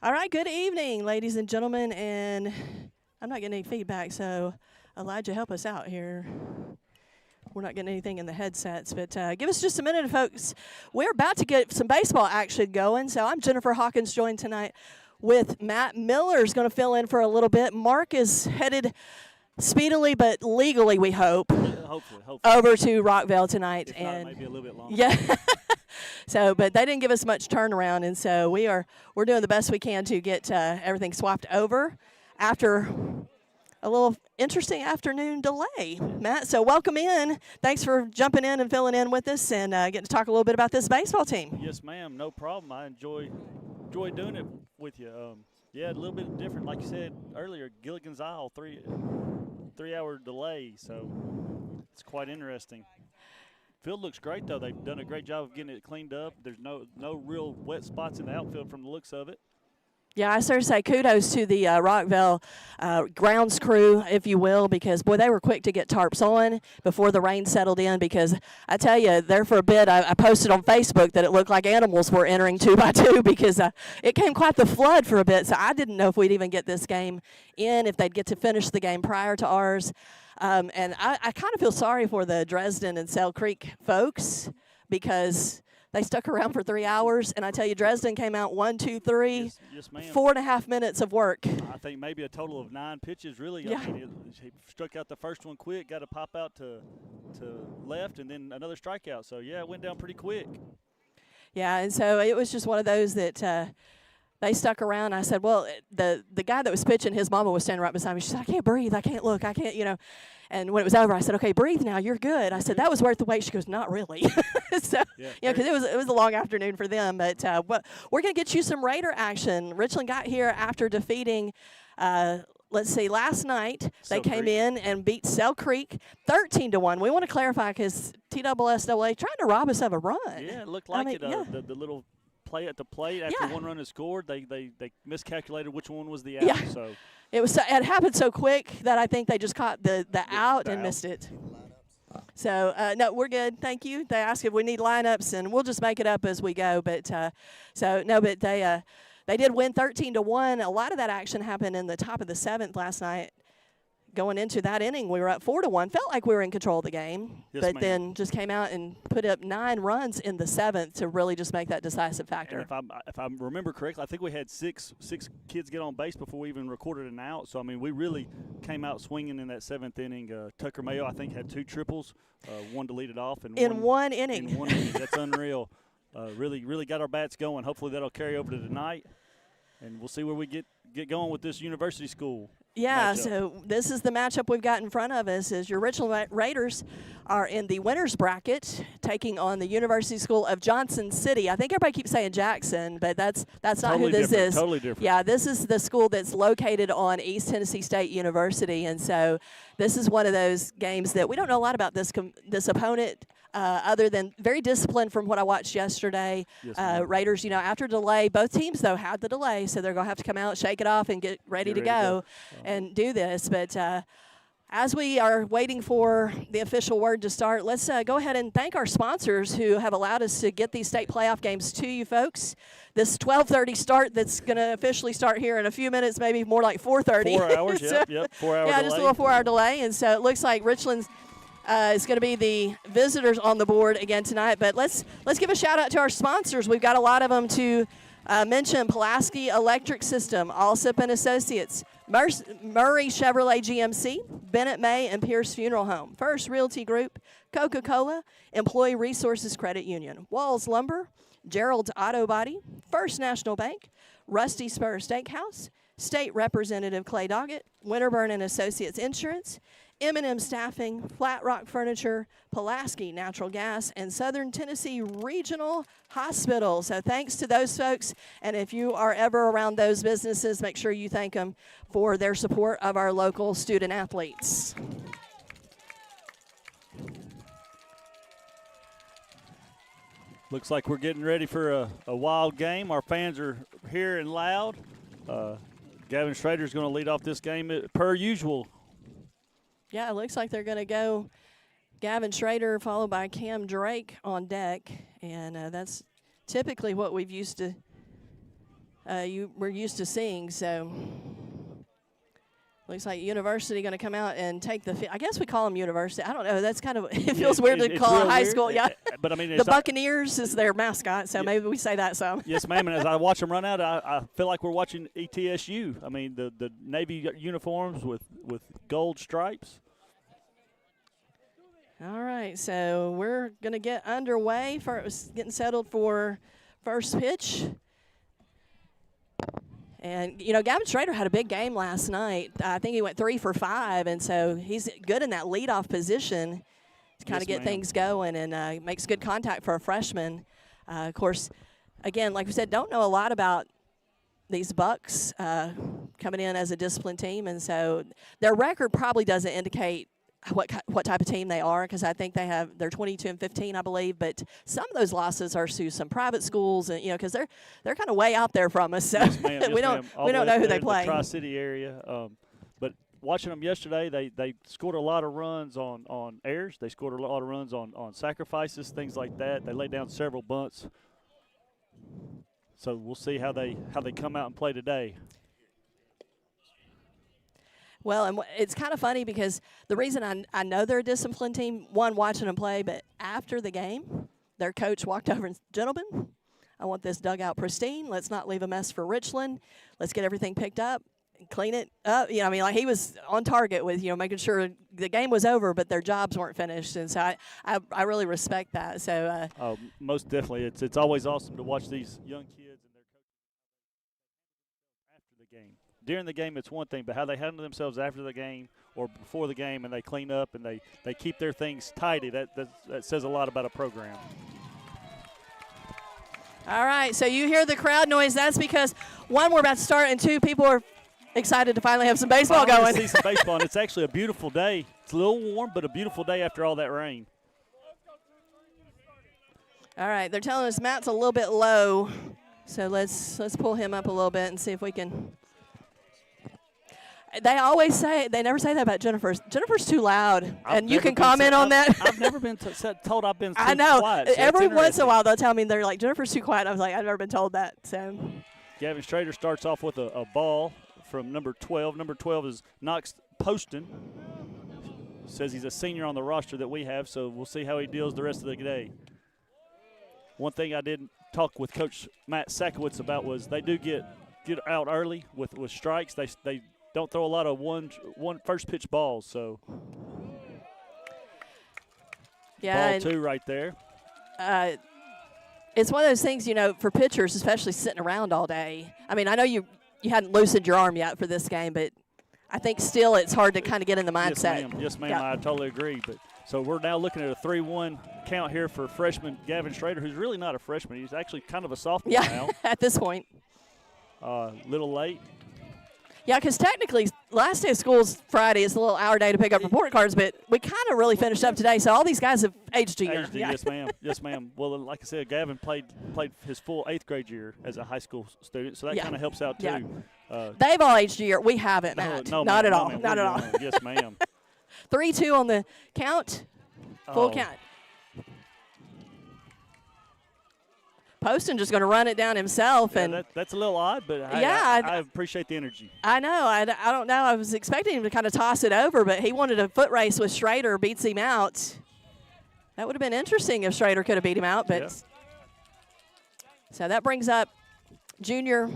All right, good evening, ladies and gentlemen, and I'm not getting any feedback, so Elijah, help us out here. We're not getting anything in the headsets, but give us just a minute, folks. We're about to get some baseball action going, so I'm Jennifer Hawkins, joined tonight with Matt Miller, is going to fill in for a little bit. Mark is headed speedily but legally, we hope, Hopefully. over to Rockville tonight. If not, it might be a little bit longer. Yeah. So, but they didn't give us much turnaround, and so we're doing the best we can to get everything swapped over after a little interesting afternoon delay, Matt. So welcome in. Thanks for jumping in and filling in with us and getting to talk a little bit about this baseball team. Yes, ma'am. No problem. I enjoy doing it with you. Yeah, a little bit different, like you said earlier. Gilligan's Isle, three-hour delay, so it's quite interesting. Field looks great, though. They've done a great job of getting it cleaned up. There's no real wet spots in the outfield from the looks of it. Yeah, I sort of say kudos to the Rockville grounds crew, if you will, because, boy, they were quick to get tarps on before the rain settled in, because I tell you, there for a bit, I posted on Facebook that it looked like animals were entering 2 by 2 because it came quite the flood for a bit, so I didn't know if we'd even get this game in, if they'd get to finish the game prior to ours. And I kind of feel sorry for the Dresden and Sale Creek folks because they stuck around for 3 hours, and I tell you, Dresden came out 1, 2, 3, yes, ma'am. 4.5 minutes of work. I think maybe a total of 9 pitches, really. Yeah. I mean, he struck out the first one quick, got a pop out to left, and then another strikeout. So, yeah, it went down pretty quick. Yeah, and so it was just one of those that they stuck around. I said, well, the guy that was pitching, his mama was standing right beside me. She said, I can't breathe. I can't look. I can't, you know. And when it was over, I said, okay, breathe now. You're good. I said, that was worth the wait. She goes, not really. So, Yeah, you know, because it was a long afternoon for them. But we're going to get you some Raider action. Richland got here after defeating, let's see, last night they came in and beat Sale Creek 13-1. We want to clarify because TSSAA trying to rob us of a run. Yeah, it looked like it. Yeah. The little play at the plate after one run is scored, they miscalculated which one was the out. Yeah. So It happened so quick that I think they just caught the out and missed it. So, no, we're good. Thank you. They asked if we need lineups, and we'll just make it up as we go. But they did win 13-1. A lot of that action happened in the top of the 7th last night. Going into that inning, we were up 4-1. Felt like we were in control of the game, but then just came out and put up 9 runs in the 7th to really just make that decisive factor. And if I remember correctly, I think we had six kids get on base before we even recorded an out. So I mean, we really came out swinging in that 7th inning. Tucker Mayo, I think, had 2 triples, one to lead it off, and one inning. In 1 inning, that's unreal. Really got our bats going. Hopefully that'll carry over to tonight, and we'll see where we get going with this University School. Yeah, matchup. So this is the matchup we've got in front of us. Is your Richland Raiders are in the winners bracket, taking on the University School of Johnson City. I think everybody keeps saying Jackson, but that's not totally who this is. Totally different. Yeah, this is the school that's located on East Tennessee State University, and so this is one of those games that we don't know a lot about this opponent. Other than very disciplined from what I watched yesterday. Yes, Raiders, you know, after delay, both teams, though, had the delay, so they're going to have to come out, shake it off, and get ready to go and do this. But as we are waiting for the official word to start, let's go ahead and thank our sponsors who have allowed us to get these state playoff games to you folks. This 12:30 start that's going to officially start here in a few minutes, maybe more like 4:30. 4 hours, So, yep, 4 hour yeah, delay. just a little 4-hour delay, and so it looks like Richland's is going to be the visitors on the board again tonight. But let's give a shout-out to our sponsors. We've got a lot of them to mention. Pulaski Electric System, Allsup and Associates, Murray Chevrolet GMC, Bennett May and Pierce Funeral Home, First Realty Group, Coca-Cola, Employee Resources Credit Union, Walls Lumber, Gerald's Auto Body, First National Bank, Rusty Spur Steakhouse, State Representative Clay Doggett, Winterburn and Associates Insurance, M&M Staffing, Flat Rock Furniture, Pulaski Natural Gas, and Southern Tennessee Regional Hospital. So thanks to those folks, and if you are ever around those businesses, make sure you thank them for their support of our local student athletes. Looks like we're getting ready for a wild game. Our fans are here and loud. Gavin Schrader is going to lead off this game per usual. Yeah, it looks like they're going to go Gavin Schrader followed by Cam Drake on deck, and that's typically what we've used to you were used to seeing. So looks like University going to come out and take the field. I guess we call them University. I don't know. That's kind of it feels weird to call it high school. Yeah, but I mean, the Buccaneers is their mascot, so maybe we say that some. Yes, ma'am. And as I watch them run out, I feel like we're watching ETSU. I mean, the Navy uniforms with gold stripes. All right, so we're going to get underway. Getting settled for first pitch. And, you know, Gavin Schrader had a big game last night. I think he went 3 for 5, and so he's good in that leadoff position to kind of get things going and makes good contact for a freshman. Of course, again, like we said, don't know a lot about these Bucks coming in as a disciplined team, and so their record probably doesn't indicate what type of team they are, because I think they're 22-15, I believe, but some of those losses are to some private schools, and because they're kind of way out there from us, so we don't know who they play. The Tri-City area, but watching them yesterday, they scored a lot of runs on errors. They scored a lot of runs on sacrifices, things like that. They laid down several bunts. So we'll see how they come out and play today. Well, and it's kind of funny because the reason I know they're a disciplined team, one, watching them play, but after the game, their coach walked over and said, "Gentlemen, I want this dugout pristine. Let's not leave a mess for Richland. Let's get everything picked up and clean it up." I mean, like he was on target with, making sure the game was over, but their jobs weren't finished. And so I really respect that. So most definitely. It's always awesome to watch these young kids and their coaches after the game. During the game, it's one thing, but how they handle themselves after the game or before the game, and they clean up and they keep their things tidy, that says a lot about a program. All right, so you hear the crowd noise. That's because, one, we're about to start, and two, people are excited to finally have some baseball going. See some baseball, and it's actually a beautiful day. It's a little warm, but a beautiful day after all that rain. All right, they're telling us Matt's a little bit low, so let's pull him up a little bit and see if we can. They never say that about Jennifer's. Jennifer's too loud, and you can comment on that. I've never been told I've been too I know. quiet. So every once in a while they'll tell me, they're like, "Jennifer's too quiet." I was like, I've never been told that. So Gavin Schrader starts off with a ball from number 12. Number 12 is Knox Poston. Says he's a senior on the roster that we have, so we'll see how he deals the rest of the day. One thing I did talk with Coach Matt Sakowitz about was they do get out early with strikes. They don't throw a lot of one first pitch balls, so yeah, ball 2 right there. It's one of those things, for pitchers, especially sitting around all day. I mean, I know you hadn't loosened your arm yet for this game, but I think still it's hard to kind of get in the mindset. Yes, ma'am. I totally agree. But so we're now looking at a 3-1 count here for freshman Gavin Schrader, who's really not a freshman. He's actually kind of a sophomore now. At this point. Little late. Yeah, because technically last day of school is Friday. It's a little hour day to pick up report cards, but we kind of really finished up today. So all these guys have aged a year. Yes, ma'am. Yes, ma'am. Well, like I said, Gavin played his full 8th grade year as a high school student, so that kind of helps out too. Yeah. They've all aged a year. We haven't, Matt. No, not at all. Ma'am. Not at all. Yes, ma'am. 3-2 on the count. Full count. Poston just going to run it down himself. Yeah, and that's a little odd, but I appreciate the energy. I know. I don't know. I was expecting him to kind of toss it over, but he wanted a foot race with Schrader, beats him out. That would have been interesting if Schrader could have beat him out. But So that brings up junior,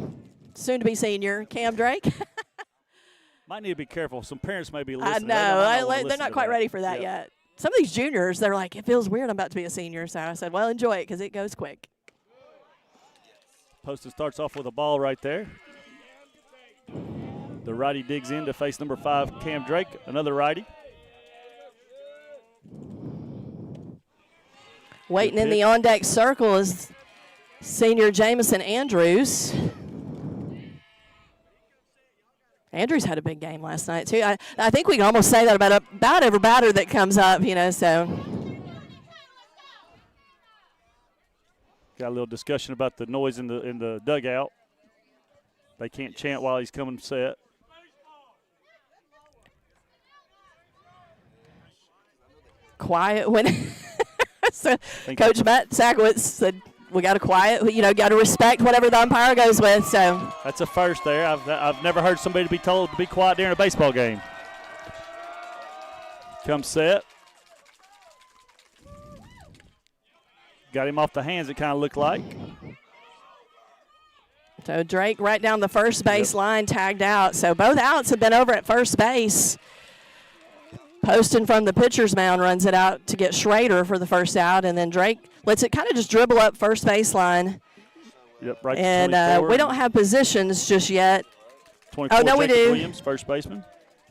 soon-to-be senior, Cam Drake. Might need to be careful. Some parents may be listening. I know. They're not quite ready for that yet. Some of these juniors, they're like, it feels weird I'm about to be a senior. So I said, well, enjoy it because it goes quick. Poston starts off with a ball right there. The righty digs in to face number 5, Cam Drake, another righty. Waiting in the on-deck circle is senior Jamison Andrews. Andrews had a big game last night, too. I think we can almost say that about every batter that comes up, so. Got a little discussion about the noise in the dugout. They can't chant while he's coming set. Quiet when so Coach Matt Sakowitz said we got to quiet. Got to respect whatever the umpire goes with. So that's a first there. I've never heard somebody be told to be quiet during a baseball game. Come set. Got him off the hands, it kind of looked like. So Drake right down the first base line, tagged out. So both outs have been over at first base. Poston from the pitcher's mound runs it out to get Schrader for the first out, and then Drake lets it kind of just dribble up first baseline. Yep, right. And we don't have positions just yet. Oh, no, Jacob we do. Williams, first baseman.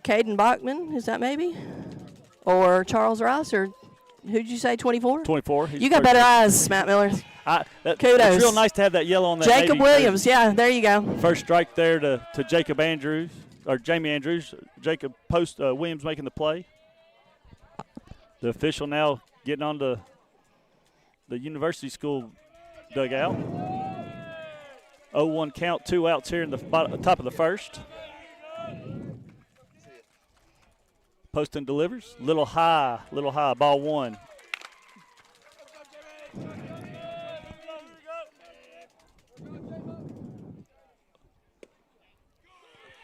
Caden Bachman, is that maybe? Or Charles Ross, or who'd you say, 24? 24. You got better eyes, Matt Miller. Kudos. It's real nice to have that yellow on that. Jacob Williams, yeah, there you go. First strike there to Jacob Andrews, or Jamie Andrews. Jacob Williams making the play. The official now getting on the University School dugout. 0-1 count, 2 outs here in the top of the first. Poston delivers. Little high, ball one.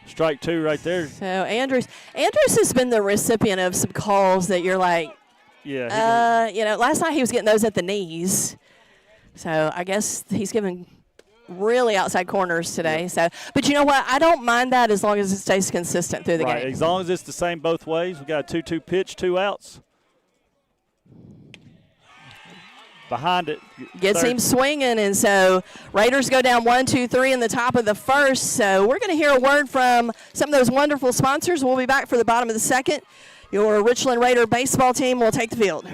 Strike two right there. So Andrews has been the recipient of some calls that you're like, last night he was getting those at the knees. So I guess he's giving really outside corners today. So, but you know what? I don't mind that as long as it stays consistent through the game. As long as it's the same both ways. We got a 2-2 pitch, 2 outs. Behind it. Gets him swinging, and so Raiders go down 1-2-3 in the top of the first. So we're going to hear a word from some of those wonderful sponsors. We'll be back for the bottom of the second. Your Richland Raider baseball team will take the field.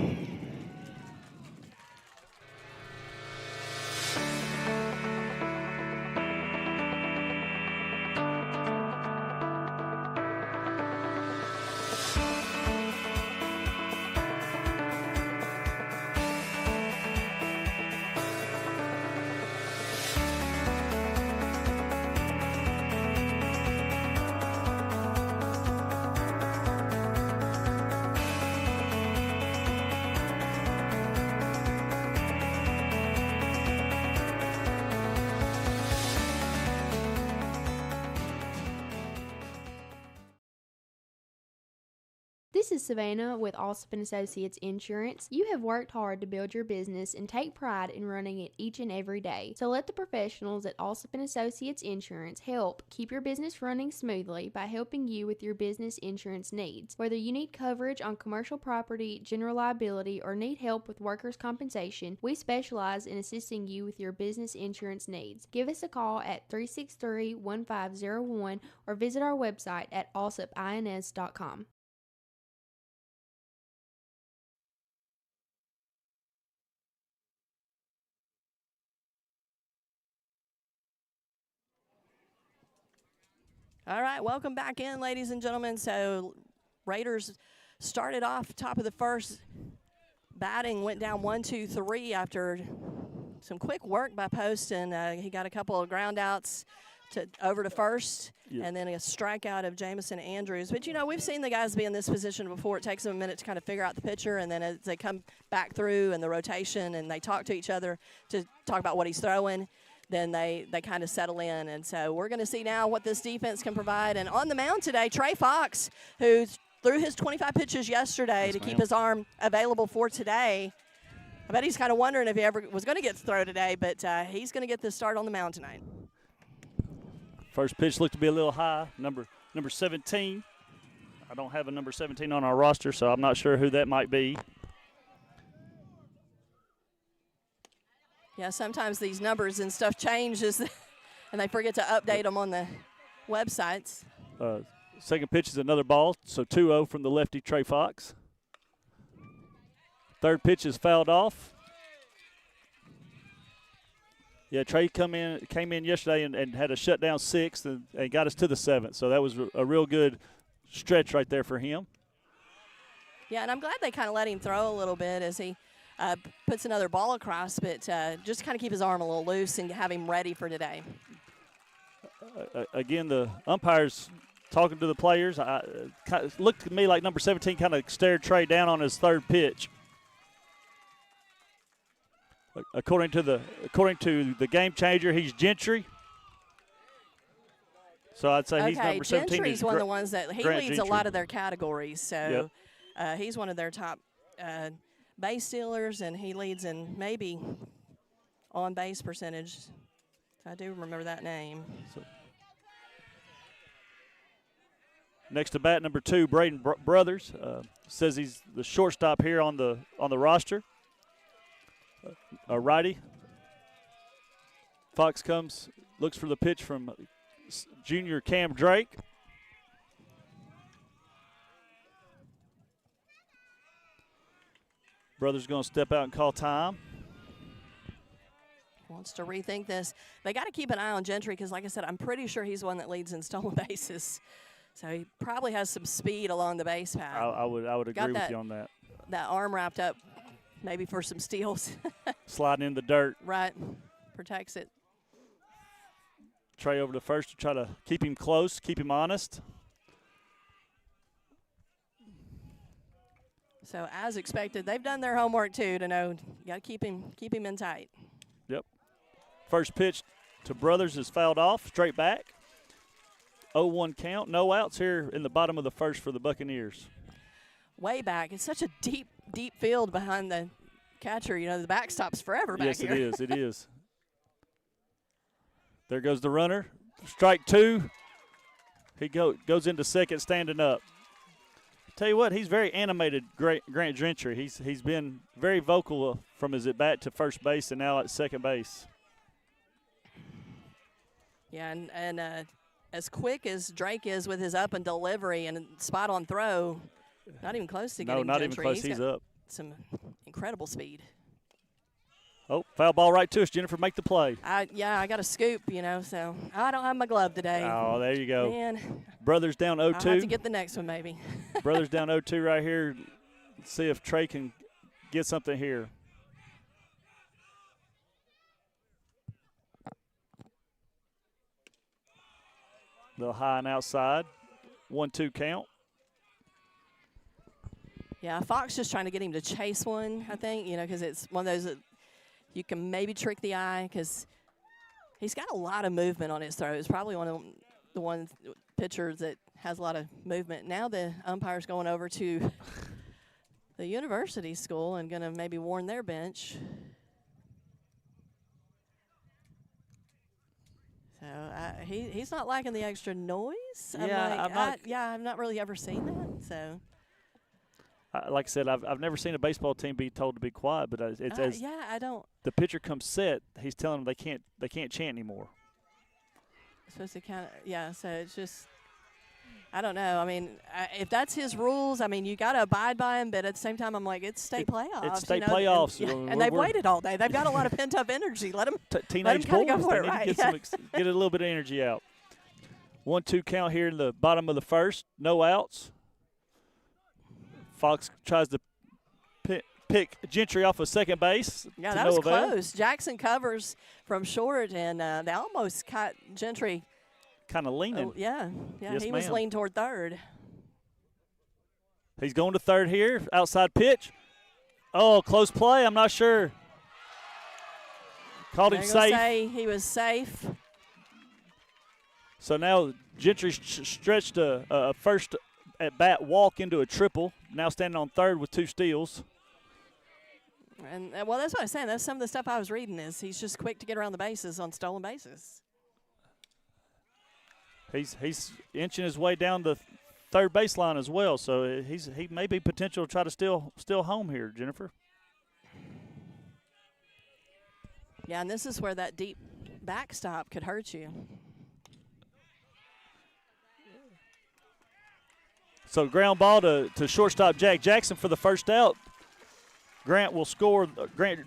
This is Savannah with Allsup & Associates Insurance. You have worked hard to build your business and take pride in running it each and every day. So let the professionals at Allsup & Associates Insurance help keep your business running smoothly by helping you with your business insurance needs. Whether you need coverage on commercial property, general liability, or need help with workers' compensation, we specialize in assisting you with your business insurance needs. Give us a call at 363-1501 or visit our website at allsupins.com. All right, welcome back in, ladies and gentlemen. So Raiders started off top of the first. Batting went down 1-2-3 after some quick work by Poston. He got a couple of ground outs over to first, and then a strikeout of Jamison Andrews. But, we've seen the guys be in this position before. It takes them a minute to kind of figure out the pitcher, and then as they come back through and the rotation and they talk to each other to talk about what he's throwing, then they kind of settle in. And so we're going to see now what this defense can provide. And on the mound today, Trey Fox, who threw his 25 pitches yesterday to keep his arm available for today. I bet he's kind of wondering if he ever was going to get to throw today, but he's going to get the start on the mound tonight. First pitch looked to be a little high, number 17. I don't have a number 17 on our roster, so I'm not sure who that might be. Yeah, sometimes these numbers and stuff changes, and they forget to update them on the websites. Second pitch is another ball, so 2-0 from the lefty Trey Fox. Third pitch is fouled off. Yeah, Trey came in yesterday and had a shutdown sixth and got us to the seventh, so that was a real good stretch right there for him. Yeah, and I'm glad they kind of let him throw a little bit as he puts another ball across, but just kind of keep his arm a little loose and have him ready for today. Again, the umpires talking to the players. It looked to me like number 17 kind of stared Trey down on his third pitch. According to the game changer, he's Gentry. So I'd say he's number 17. Gentry's one of the ones that he Grant leads Gentry. a lot of their categories. So he's one of their top base stealers, and he leads in maybe on base percentage. So I do remember that name. Next to bat, number 2, Braden Brothers. Says he's the shortstop here on the roster. A righty. Fox comes, looks for the pitch from junior Cam Drake. Brothers going to step out and call time. Wants to rethink this. They got to keep an eye on Gentry because, like I said, I'm pretty sure he's the one that leads in stolen bases. So he probably has some speed along the base path. I would agree with you on that. That arm wrapped up maybe for some steals. Sliding in the dirt. Right. Protects it. Trey over to first to try to keep him close, keep him honest. So as expected, they've done their homework too to know you got to keep him in tight. Yep. First pitch to Brothers is fouled off, straight back. 0-1 count, no outs here in the bottom of the first for the Buccaneers. Way back. It's such a deep field behind the catcher. You know, the backstop's forever back here. Yes, it is. There goes the runner. Strike 2. He goes into second standing up. Tell you what, he's very animated, Grant Gentry. He's been very vocal from his at-bat to first base and now at second base. Yeah, and as quick as Drake is with his up and delivery and spot on throw, not even close to getting not Gentry. even close. He's up. Some incredible speed. Oh, foul ball right to us. Jennifer, make the play. I got a scoop, you know, so I don't have my glove today. Oh, there you go. Man, Brothers down 0-2. I'll have to get the next one maybe. Brothers down 0-2 right here. Let's see if Trey can get something here. A little high and outside. 1-2 count. Yeah, Fox just trying to get him to chase one, I think, you know, because it's one of those that you can maybe trick the eye because he's got a lot of movement on his throw. It's probably one of the pitchers that has a lot of movement. Now the umpire's going over to the university school and going to maybe warn their bench. So he's not liking the extra noise. I've not really ever seen that. So. Like I said, I've never seen a baseball team be told to be quiet, but it's as I don't. The pitcher comes set, he's telling them they can't chant anymore. Supposed to kind of So it's just, I don't know. I mean, if that's his rules, I mean you got to abide by him. But at the same time, I'm like it's state playoffs. It's state playoffs, and they've waited all day. They've got a lot of pent up energy. Let them. Teenage boys, go for it, right? Get a little bit of energy out. 1-2 count here in the bottom of the first. No outs. Fox tries to pick Gentry off of second base. Yeah, that was close. Jackson covers from short, and they almost caught Gentry. Kind of leaning. Oh, yeah, yes, he was leaning toward third. He's going to third here. Outside pitch. Oh, close play. I'm not sure. Called him safe. Say he was safe. So now Gentry stretched a first at bat walk into a triple. Now standing on third with 2 steals. And well, that's what I was saying. That's some of the stuff I was reading. Is he's just quick to get around the bases on stolen bases. He's inching his way down the third baseline as well. So he may be potential to try to steal home here, Jennifer. Yeah, and this is where that deep backstop could hurt you. So ground ball to shortstop Jack Jackson for the first out. Grant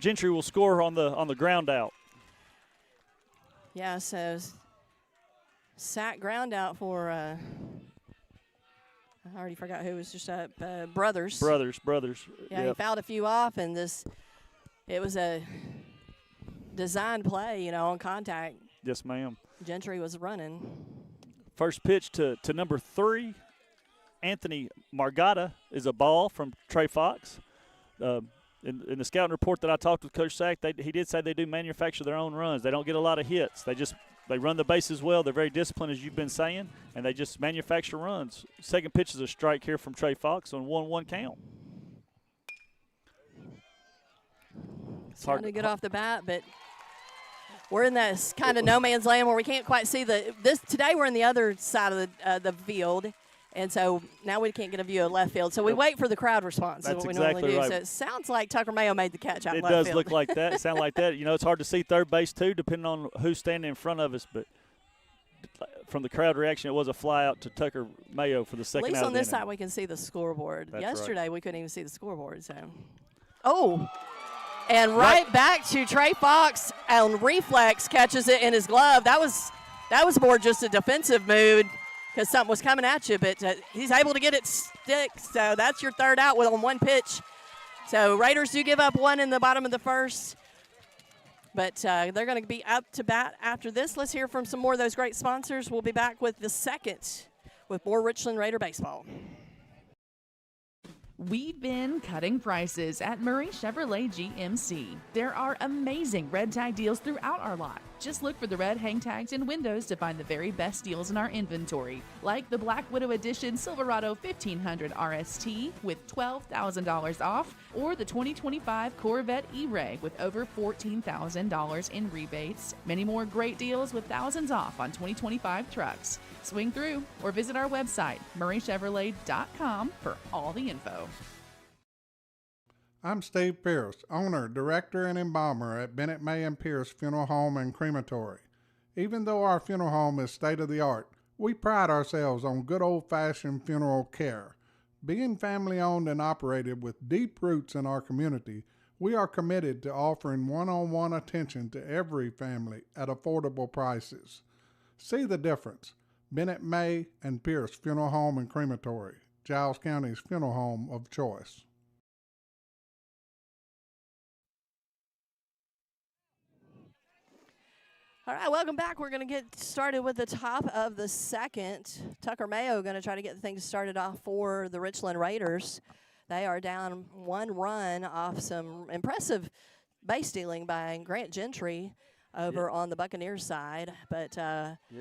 Gentry will score on the ground out. Yeah, so sack ground out for I already forgot who was just up. Brothers. Brothers. Yeah, yep. He fouled a few off, and it was a designed play, you know, on contact. Yes, ma'am. Gentry was running. First pitch to number 3. Anthony Margata is a ball from Trey Fox. in the scouting report that I talked with Coach Sack, he did say they do manufacture their own runs. They don't get a lot of hits. They run the bases well. They're very disciplined, as you've been saying, and they just manufacture runs. Second pitch is a strike here from Trey Fox on 1-1 count. It's hard to get off the bat, but we're in this kind of no man's land where we can't quite see today we're in the other side of the field, and so now we can't get a view of left field. So we wait for the crowd response. That's what we exactly normally do. right. So it sounds like Tucker Mayo made the catch out It left field. does look like that. It sounds like that. You know, it's hard to see third base too, depending on who's standing in front of us. But from the crowd reaction, it was a fly out to Tucker Mayo for the second out. At least on this inning. side we can see the scoreboard. That's Yesterday right. we couldn't even see the scoreboard. So, and right back to Trey Fox on reflex, catches it in his glove. That was more just a defensive mood because something was coming at you, but he's able to get it stick. So that's your third out on one pitch. So Raiders do give up one in the bottom of the first, but they're going to be up to bat after this. Let's hear from some more of those great sponsors. We'll be back with the second with more Richland Raider baseball. We've been cutting prices at Murray Chevrolet GMC. There are amazing red tag deals throughout our lot. Just look for the red hang tags and windows to find the very best deals in our inventory, like the Black Widow Edition Silverado 1500 RST with $12,000 off, or the 2025 Corvette E-Ray with over $14,000 in rebates. Many more great deals with thousands off on 2025 trucks. Swing through or visit our website, murraychevrolet.com, for all the info. I'm Steve Pierce, owner, director, and embalmer at Bennett May and Pierce Funeral Home and Crematory. Even though our funeral home is state-of-the-art, we pride ourselves on good old-fashioned funeral care. Being family-owned and operated with deep roots in our community, we are committed to offering one-on-one attention to every family at affordable prices. See the difference. Bennett May and Pierce Funeral Home and Crematory, Giles County's funeral home of choice. All right, welcome back. We're going to get started with the top of the second. Tucker Mayo going to try to get things started off for the Richland Raiders. They are down one run off some impressive base stealing by Grant Gentry over on the Buccaneers side. But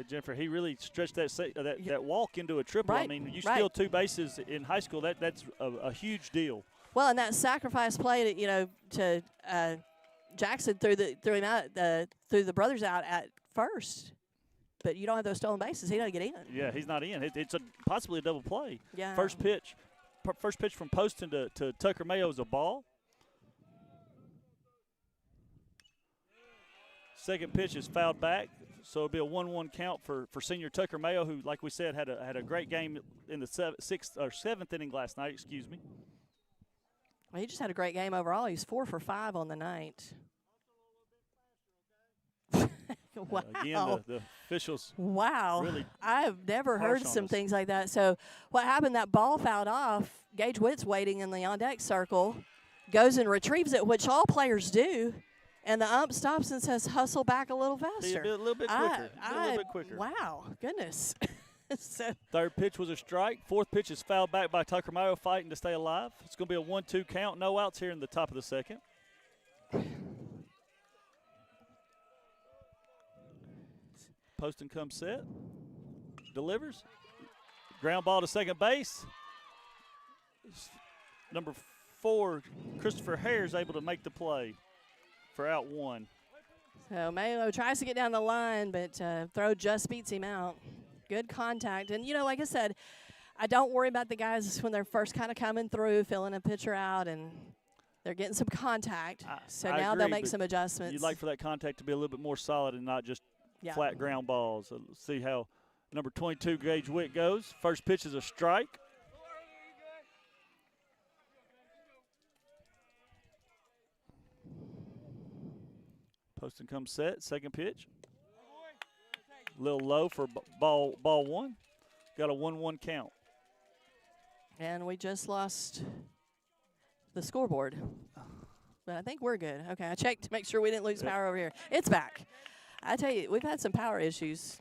Jennifer, he really stretched that walk into a triple. Right, I mean, you steal two bases in high school, that's a huge deal. Well, and that sacrifice play, to Jackson threw him out, threw the brothers out at first. But you don't have those stolen bases. He doesn't get in. Yeah, he's not in. It's possibly a double play. Yeah. First pitch from Poston to Tucker Mayo is a ball. Second pitch is fouled back, so it'll be a 1-1 count for senior Tucker Mayo, who, like we said, had a great game in the seventh inning last night. Excuse me. Well, he just had a great game overall. He's 4 for 5 on the night. Wow. Again, the officials. Wow. Really I've never heard some us. things like that. So what happened, that ball fouled off. Gage Witt's waiting in the on-deck circle, goes and retrieves it, which all players do, and the ump stops and says, hustle back a little faster. A little bit quicker. A little bit quicker. Wow. Goodness. So, third pitch was a strike. Fourth pitch is fouled back by Tucker Mayo, fighting to stay alive. It's going to be a 1-2 count. No outs here in the top of the second. Poston comes set. Delivers. Ground ball to second base. Number 4, Christopher Hare, is able to make the play for out 1. So Mayo tries to get down the line, but throw just beats him out. Good contact. And, like I said, I don't worry about the guys when they're first kind of coming through, filling a pitcher out, and they're getting some contact. So I now agree, they'll make but some adjustments. You'd like for that contact to be a little bit more solid and not just flat ground balls. So let's see how number 22, Gage Witt, goes. First pitch is a strike. Poston comes set. Second pitch. A little low for ball 1. Got a 1-1 count. And we just lost the scoreboard. But I think we're good. Okay, I checked to make sure we didn't lose power over here. It's back. I tell you, we've had some power issues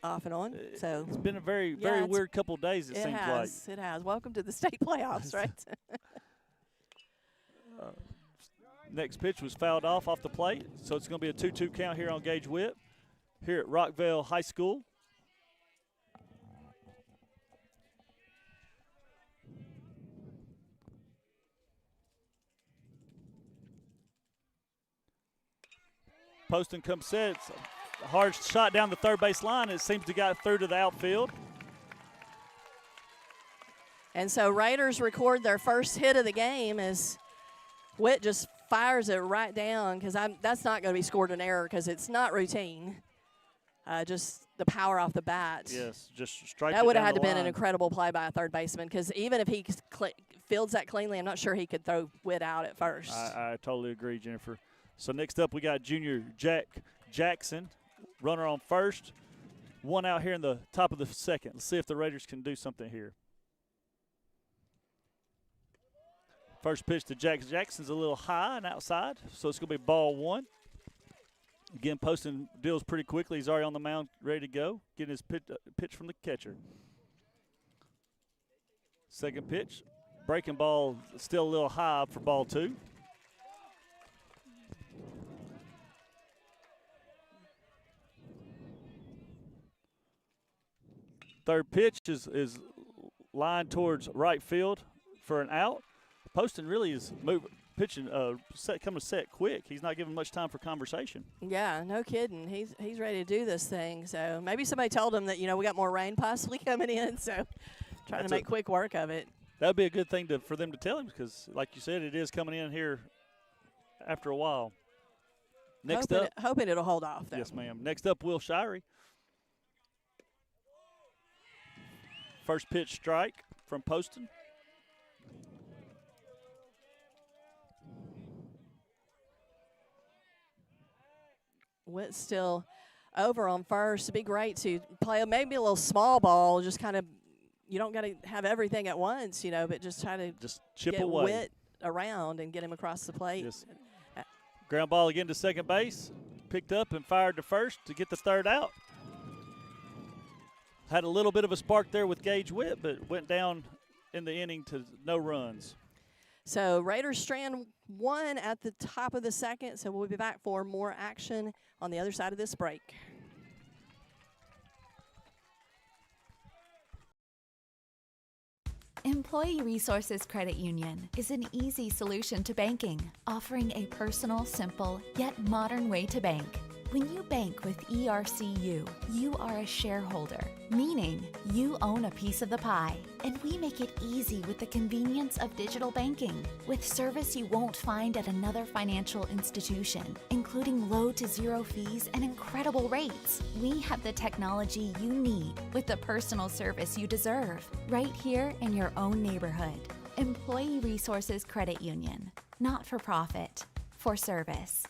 off and on. So it's been a very weird couple of days, it seems like. It has. Welcome to the state playoffs, right? Next pitch was fouled off the plate, so it's going to be a 2-2 count here on Gage Whip here at Rockvale High School. Poston comes set. It's a hard shot down the third base line. It seems to got through to the outfield. And so Raiders record their first hit of the game as Witt just fires it right down, because that's not going to be scored an error because it's not routine. Just the power off the bat. Yes, just strike. That would have had to been been an incredible play by a third baseman, because even if he fields that cleanly, I'm not sure he could throw Witt out at first. I totally agree, Jennifer. So next up we got junior Jack Jackson, runner on first. One out here in the top of the second. Let's see if the Raiders can do something here. First pitch to Jackson. Jackson's a little high and outside, so it's going to be ball one. Again, Poston deals pretty quickly. He's already on the mound, ready to go, getting his pitch from the catcher. Second pitch. Breaking ball still a little high for ball two. Third pitch is lined towards right field for an out. Poston really is pitching, coming to set quick. He's not giving much time for conversation. Yeah, no kidding. He's ready to do this thing. So maybe somebody told him that, we got more rain possibly coming in, so trying to make quick work of it. That would be a good thing for them to tell him, because, like you said, it is coming in here after a while. Next up. Hoping it'll hold off, though. Yes, ma'am. Next up, Will Shirey. First pitch strike from Poston. Witt's still over on first. It'd be great to play maybe a little small ball, just kind of, you don't got to have everything at once, but just try to chip get away. Witt around and get him across the plate. Yes. Ground ball again to second base. Picked up and fired to first to get the third out. Had a little bit of a spark there with Gage Witt, but went down in the inning to no runs. So Raiders strand one at the top of the second, so we'll be back for more action on the other side of this break. Employee Resources Credit Union is an easy solution to banking, offering a personal, simple, yet modern way to bank. When you bank with ERCU, you are a shareholder, meaning you own a piece of the pie. And we make it easy with the convenience of digital banking, with service you won't find at another financial institution, including low to zero fees and incredible rates. We have the technology you need with the personal service you deserve, right here in your own neighborhood. Employee Resources Credit Union, not for profit, for service.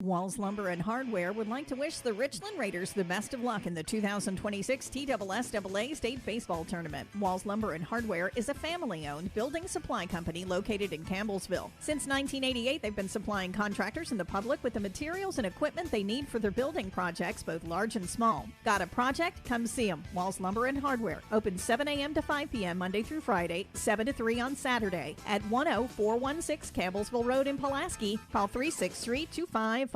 Walls Lumber and Hardware would like to wish the Richland Raiders the best of luck in the 2026 TSSAA State Baseball Tournament. Walls Lumber and Hardware is a family-owned building supply company located in Campbellsville. Since 1988, they've been supplying contractors and the public with the materials and equipment they need for their building projects, both large and small. Got a project? Come see them. Walls Lumber and Hardware. Open 7 a.m. to 5 p.m. Monday through Friday, 7 to 3 on Saturday at 10416 Campbellsville Road in Pulaski. Call 363-2550.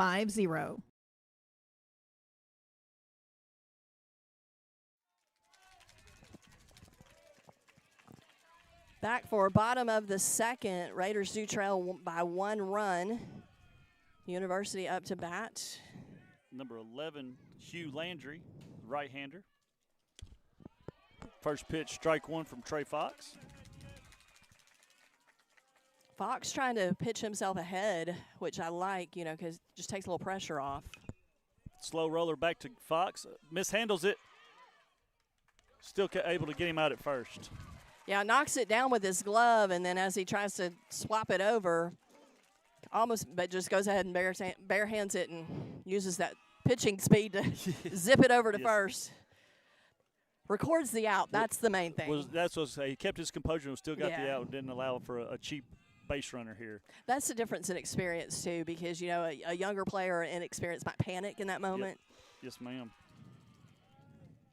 Back for bottom of the second. Raiders do trail by 1 run. University up to bat. Number 11, Hugh Landry, right-hander. First pitch, strike one from Trey Fox. Fox trying to pitch himself ahead, which I like, because it just takes a little pressure off. Slow roller back to Fox. Mishandles it. Still able to get him out at first. Yeah, knocks it down with his glove, and then as he tries to swap it over, but just goes ahead and bare hands it and uses that pitching speed to zip it over to first. Records the out. That's the main thing. That's what I was saying. He kept his composure and still got the Yeah. out and didn't allow for a cheap base runner here. That's the difference in experience, too, because, a younger player or inexperienced might panic in that moment. Yep. Yes, ma'am.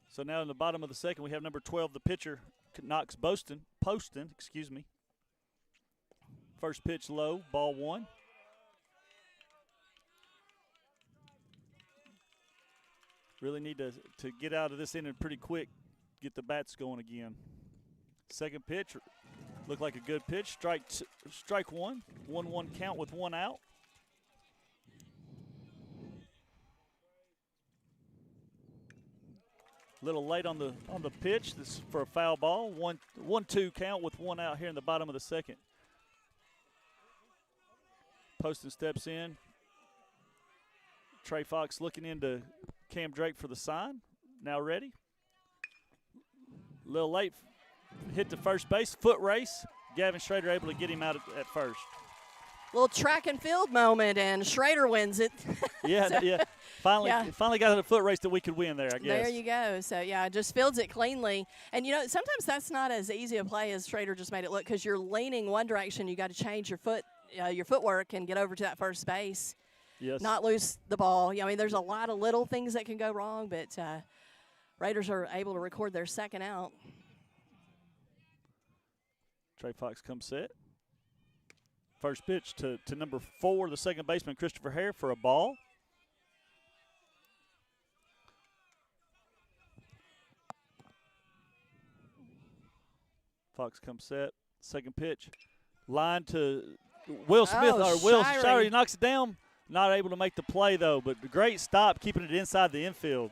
So now in the bottom of the second, we have number 12, the pitcher, Knox Poston, First pitch low, ball 1. Really need to get out of this inning pretty quick, get the bats going again. Second pitch, looked like a good pitch. Strike 1, 1-1 count with 1 out. Little late on the pitch. This is for a foul ball. 1-2 count with 1 out here in the bottom of the second. Poston steps in. Trey Fox looking into Cam Drake for the sign. Now ready. Little late. Hit to first base. Foot race. Gavin Schrader able to get him out at first. Little track and field moment, and Schrader wins it. Yeah. Finally got a foot race that we could win there, I guess. There you go. So, yeah, just fields it cleanly. And, you know, sometimes that's not as easy a play as Schrader just made it look, because you're leaning one direction. You got to change your footwork and get over to that first base. Yes. Not lose the ball. I mean, there's a lot of little things that can go wrong, but Raiders are able to record their second out. Trey Fox comes set. First pitch to number 4, the second baseman, Christopher Hare, for a ball. Fox comes set. Second pitch. Line to Will Smith. Will Shirey knocks it down. Not able to make the play, though, but great stop, keeping it inside the infield.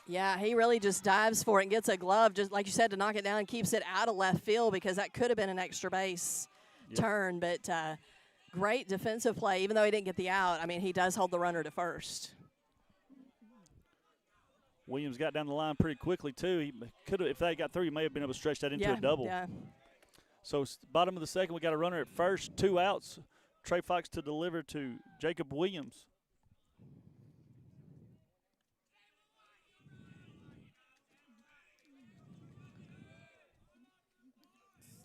Yeah, he really just dives for it and gets a glove, just like you said, to knock it down and keeps it out of left field, because that could have been an extra base turn. But great defensive play, even though he didn't get the out. I mean, he does hold the runner to first. Williams got down the line pretty quickly, too. He could have, if that got through, he may have been able to stretch that into a double. Yeah. So bottom of the second, we got a runner at first, 2 outs. Trey Fox to deliver to Jacob Williams.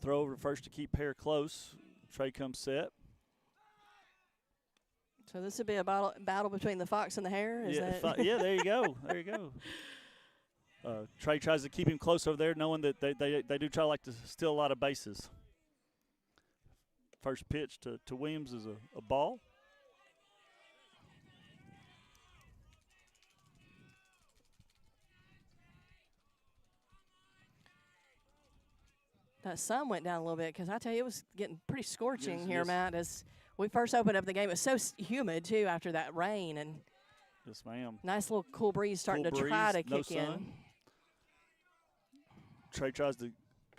Throw over to first to keep Hare close. Trey comes set. So this would be a battle between the Fox and the Hare? Yeah, there you go. There you go. Trey tries to keep him close over there, knowing that they do try like to steal a lot of bases. First pitch to Williams is a ball. That sun went down a little bit, because I tell you, it was getting pretty scorching here, Matt. As we first opened up the game, it was so humid, too, after that rain. And yes, ma'am. Nice little cool breeze starting to try to kick in. Trey tries to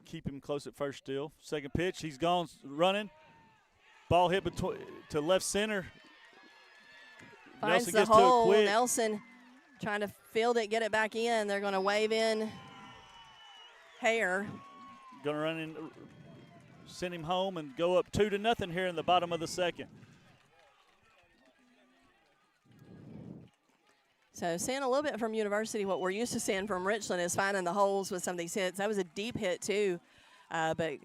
keep him close at first still. Second pitch, he's gone running. Ball hit to left center. Finds Nelson the gets hole. to it quick. Nelson trying to field it, get it back in. They're going to wave in Hare. Going to run in, send him home, and go up 2-0 here in the bottom of the second. So seeing a little bit from University, what we're used to seeing from Richland is finding the holes with some of these hits. That was a deep hit, too. But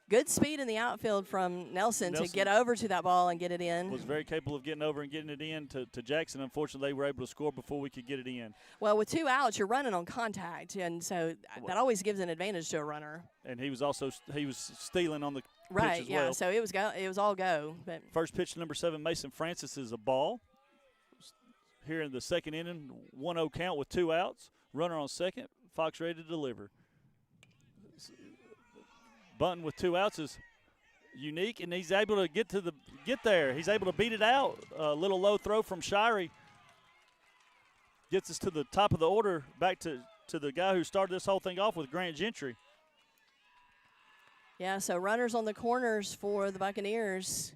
good speed in the outfield from Nelson to get over to that ball and get it in. Was very capable of getting over and getting it in to Jackson. Unfortunately, they were able to score before we could get it in. Well, with 2 outs, you're running on contact, and so that always gives an advantage to a runner. And he was stealing on the right, pitch as well. Yeah, so it was all go. But first pitch to number 7, Mason Francis, is a ball. Here in the second inning, 1-0 count with 2 outs. Runner on second. Fox ready to deliver. Bunting with 2 outs is unique, and he's able to get there. He's able to beat it out. A little low throw from Shirey gets us to the top of the order, back to the guy who started this whole thing off with Grant Gentry. Yeah, so runners on the corners for the Buccaneers.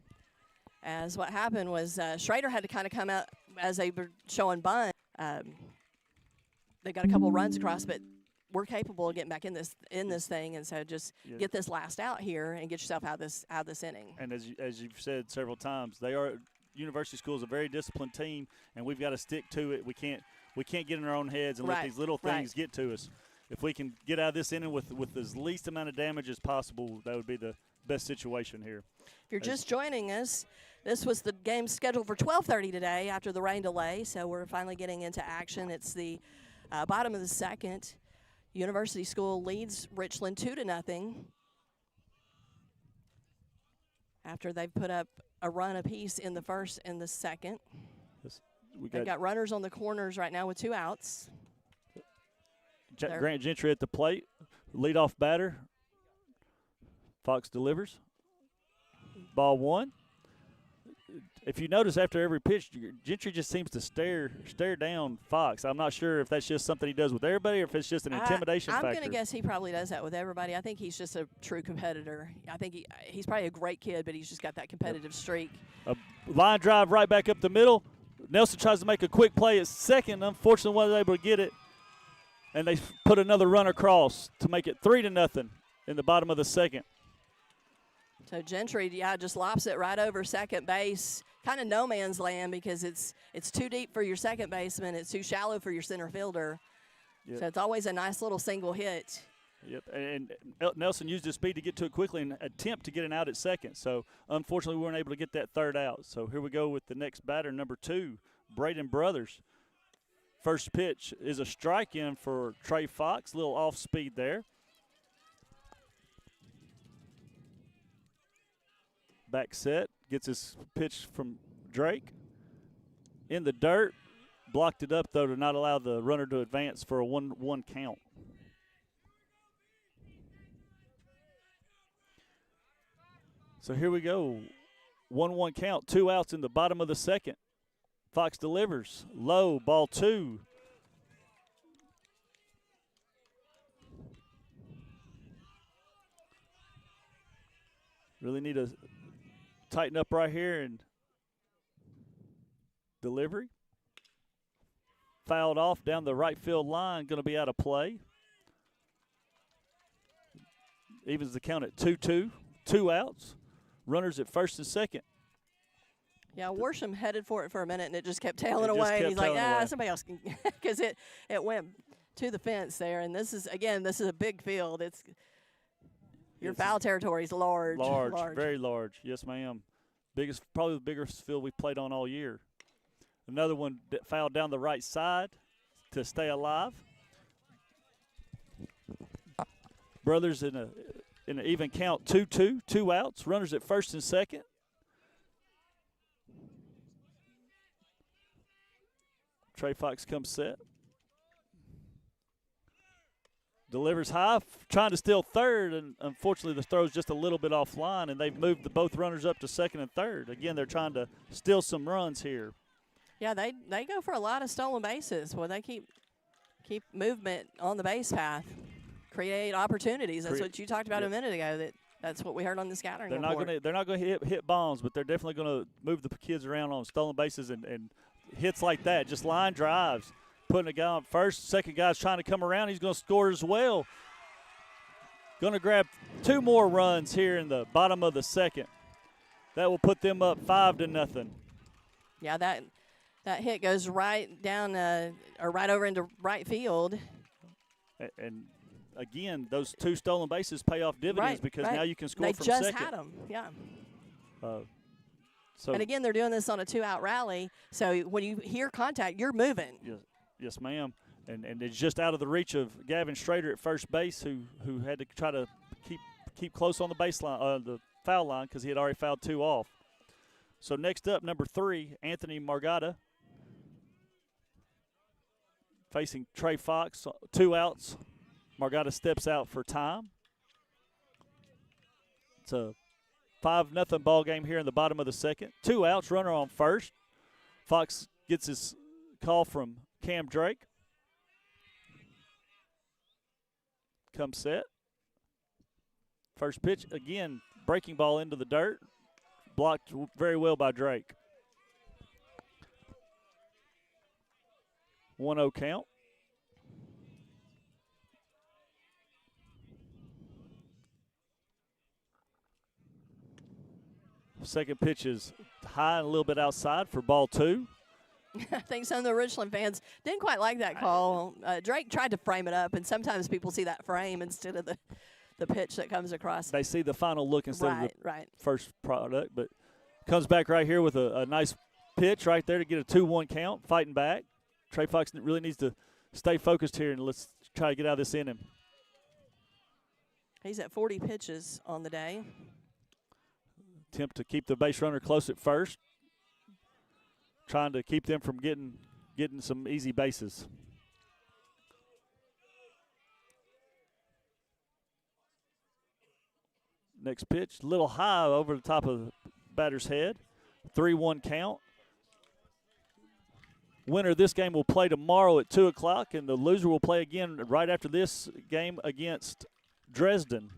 As what happened was Schrader had to kind of come out as they were showing bunt. They got a couple runs across, but we're capable of getting back in this thing, and so just get this last out here and get yourself out of this inning. And as you've said several times, University School is a very disciplined team, and we've got to stick to it. We can't get in our own heads and let these little things get to us. If we can get out of this inning with as least amount of damage as possible, that would be the best situation here. If you're just joining us, this was the game scheduled for 12:30 today after the rain delay, so we're finally getting into action. It's the bottom of the second. University School leads Richland 2-0. after they've put up a run apiece in the first and the second. They've got runners on the corners right now with 2 outs. Grant Gentry at the plate, leadoff batter. Fox delivers. Ball 1. If you notice, after every pitch, Gentry just seems to stare down Fox. I'm not sure if that's just something he does with everybody or if it's just an intimidation factor. I'm going to guess he probably does that with everybody. I think he's just a true competitor. I think he's probably a great kid, but he's just got that competitive streak. A line drive right back up the middle. Nelson tries to make a quick play at second. Unfortunately, wasn't able to get it. And they put another run across to make it 3-0 in the bottom of the second. So Gentry, just lops it right over second base. Kind of no man's land because it's too deep for your second baseman. It's too shallow for your center fielder. Yep. So it's always a nice little single hit. Yep, and Nelson used his speed to get to it quickly and attempt to get an out at second. So unfortunately, we weren't able to get that third out. So here we go with the next batter, number 2, Braden Brothers. First pitch is a strike in for Trey Fox. A little off speed there. Back set, gets his pitch from Drake. In the dirt, blocked it up, though, to not allow the runner to advance for a 1-1 count. So here we go. 1-1 count, 2 outs in the bottom of the second. Fox delivers. Low, ball 2. Really need to tighten up right here and delivery. Fouled off down the right field line, going to be out of play. Evens the count at 2-2, 2 outs. Runners at first and second. Yeah, Worsham headed for it for a minute, and it just kept tailing away. And he's like, somebody else can, because it went to the fence there. And this is a big field. Your foul territory is large. Large, very large. Yes, ma'am. Probably the biggest field we've played on all year. Another one fouled down the right side to stay alive. Brothers in an even count, 2-2, 2 outs. Runners at first and second. Trey Fox comes set. Delivers high, trying to steal third, and unfortunately the throw's just a little bit offline, and they've moved both runners up to second and third. Again, they're trying to steal some runs here. Yeah, they go for a lot of stolen bases. Well, they keep movement on the base path, create opportunities. That's what you talked about a minute ago. That's what we heard on the scattering report. They're not going to hit bombs, but they're definitely going to move the kids around on stolen bases and hits like that, just line drives. Putting a guy on first, second guy's trying to come around. He's going to score as well. Going to grab 2 more runs here in the bottom of the second. That will put them up 5-0. Yeah, that hit goes right down or right over into right field. And again, those 2 stolen bases pay off dividends because now you can score from second. They just had them, yeah. So and again, they're doing this on a 2-out rally. So when you hear contact, you're moving. Yes, ma'am. And it's just out of the reach of Gavin Strader at first base, who had to try to keep close on the baseline, the foul line, because he had already fouled 2 off. So next up, number 3, Anthony Margada, facing Trey Fox. 2 outs. Margada steps out for time. It's a 5-0 ball game here in the bottom of the second. 2 outs, runner on first. Fox gets his call from Cam Drake. Comes set. First pitch, again, breaking ball into the dirt. Blocked very well by Drake. 1-0 count. Second pitch is high and a little bit outside for ball 2. I think some of the Richland fans didn't quite like that call. Drake tried to frame it up, and sometimes people see that frame instead of the pitch that comes across. They see the final look instead of the right. first product, but comes back right here with a nice pitch right there to get a 2-1 count, fighting back. Trey Fox really needs to stay focused here, and let's try to get out of this inning. He's at 40 pitches on the day. attempt to keep the base runner close at first, trying to keep them from getting some easy bases. Next pitch, a little high over the top of the batter's head. 3-1 count. Winner of this game will play tomorrow at 2 o'clock, and the loser will play again right after this game against Dresden.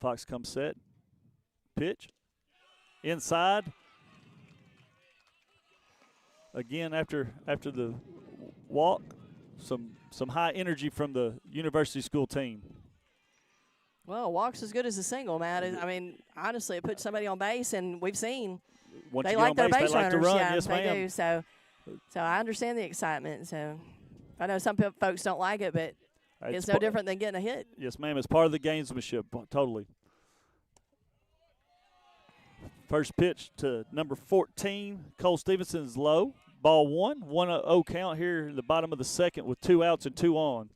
Fox comes set. Pitch. Inside. Again, after the walk, some high energy from the University School team. Well, a walk's as good as a single, Matt. I mean, honestly, it puts somebody on base, and we've seen Once they you like get on their base, base they like to runners. run. Yeah, Yes, they ma'am. do. So I understand the excitement. So I know some folks don't like it, but it's no different than getting a hit. Yes, ma'am. It's part of the gamesmanship, totally. First pitch to number 14, Cole Stevenson's low. Ball 1, 1-0 count here in the bottom of the second with 2 outs and 2 on.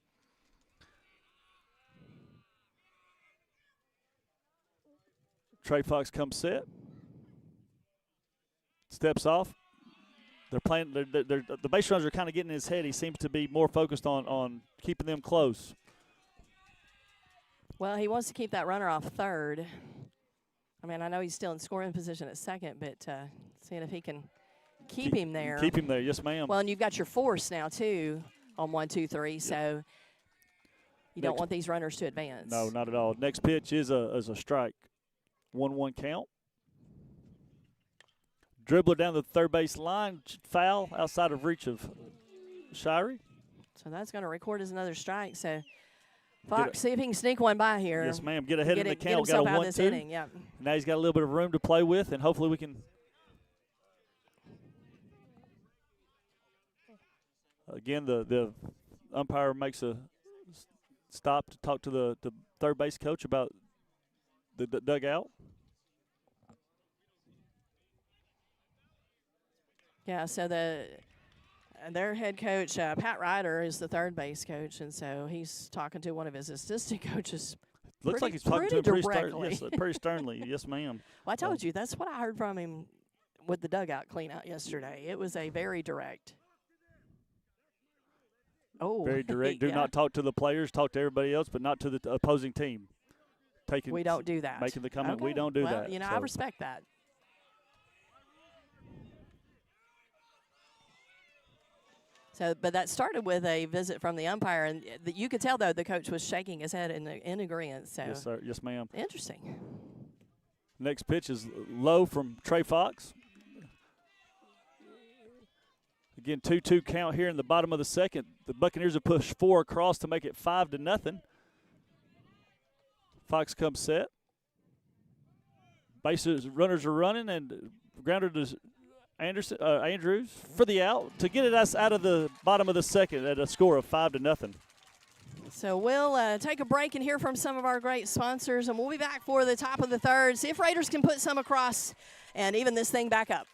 Trey Fox comes set. Steps off. They're playing. The base runners are kind of getting in his head. He seems to be more focused on keeping them close. Well, he wants to keep that runner off third. I mean, I know he's still in scoring position at second, but seeing if he can keep him there. Keep him there, yes, ma'am. Well, and you've got your force now, too, on 1, 2, 3, so you don't want these runners to advance. No, not at all. Next pitch is a strike. 1-1 count. Dribbler down the third base line, foul outside of reach of Shirey. So that's going to record as another strike. So Fox, see if he can sneak one by here. Yes, ma'am. Get ahead in the count. Get himself got a out of this 1-2. inning. Yeah. Now he's got a little bit of room to play with, and hopefully we can. Again, the umpire makes a stop to talk to the third base coach about the dugout. Yeah, so their head coach, Pat Ryder, is the third base coach, and so he's talking to one of his assistant coaches. Looks like he's talking to him pretty sternly. Yes, ma'am. Well, I told you, that's what I heard from him with the dugout cleanout yesterday. It was a very direct. Oh, very direct. Do not talk to the players. Talk to everybody else, but not to the opposing team. We don't do that. Making the comment, okay. we don't do well, that. You know, I respect that. So, but that started with a visit from the umpire, and you could tell, though, the coach was shaking his head in agreement. So. Yes, sir. Yes, ma'am. Interesting. Next pitch is low from Trey Fox. Again, 2-2 count here in the bottom of the second. The Buccaneers have pushed 4 across to make it 5-0. Fox comes set. Bases, runners are running, and grounder to Andrews for the out to get it us out of the bottom of the second at a score of 5-0. So we'll take a break and hear from some of our great sponsors, and we'll be back for the top of the third. See if Raiders can put some across and even this thing back up.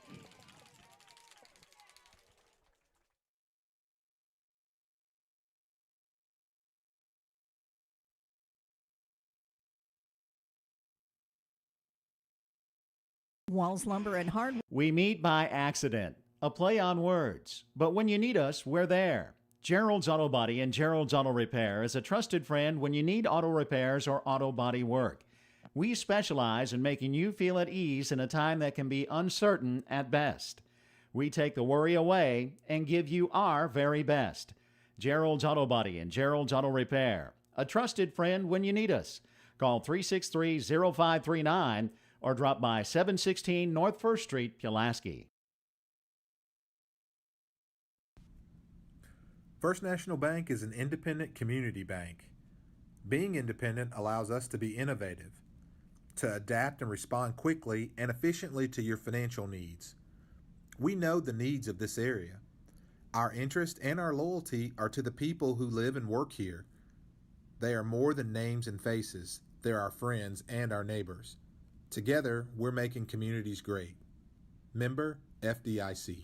Walls Lumber and Hardware. We meet by accident, a play on words. But when you need us, we're there. Gerald's Auto Body and Gerald's Auto Repair is a trusted friend when you need auto repairs or auto body work. We specialize in making you feel at ease in a time that can be uncertain at best. We take the worry away and give you our very best. Gerald's Auto Body and Gerald's Auto Repair, a trusted friend when you need us. Call 363-0539 or drop by 716 North 1st Street, Pulaski. First National Bank is an independent community bank. Being independent allows us to be innovative, to adapt and respond quickly and efficiently to your financial needs. We know the needs of this area. Our interest and our loyalty are to the people who live and work here. They are more than names and faces. They're our friends and our neighbors. Together, we're making communities great. Member FDIC.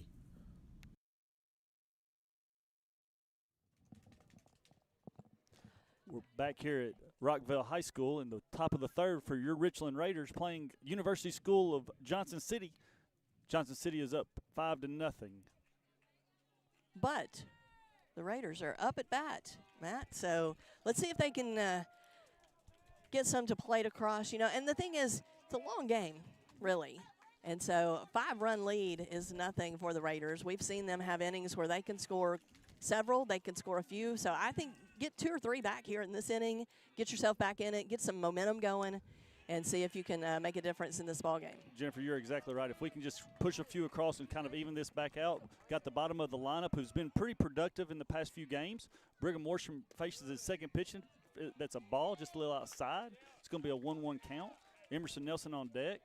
We're back here at Rockville High School in the top of the third for your Richland Raiders playing University School of Johnson City. Johnson City is up 5-0. But the Raiders are up at bat, Matt. So let's see if they can get some to plate across. And the thing is, it's a long game, really. And so a 5-run lead is nothing for the Raiders. We've seen them have innings where they can score several, they can score a few. So I think get 2 or 3 back here in this inning, get yourself back in it, get some momentum going, and see if you can make a difference in this ball game. Jennifer, you're exactly right. If we can just push a few across and kind of even this back out, got the bottom of the lineup who's been pretty productive in the past few games. Brigham Worsham faces his second pitch. That's a ball just a little outside. It's going to be a 1-1 count. Emerson Nelson on deck.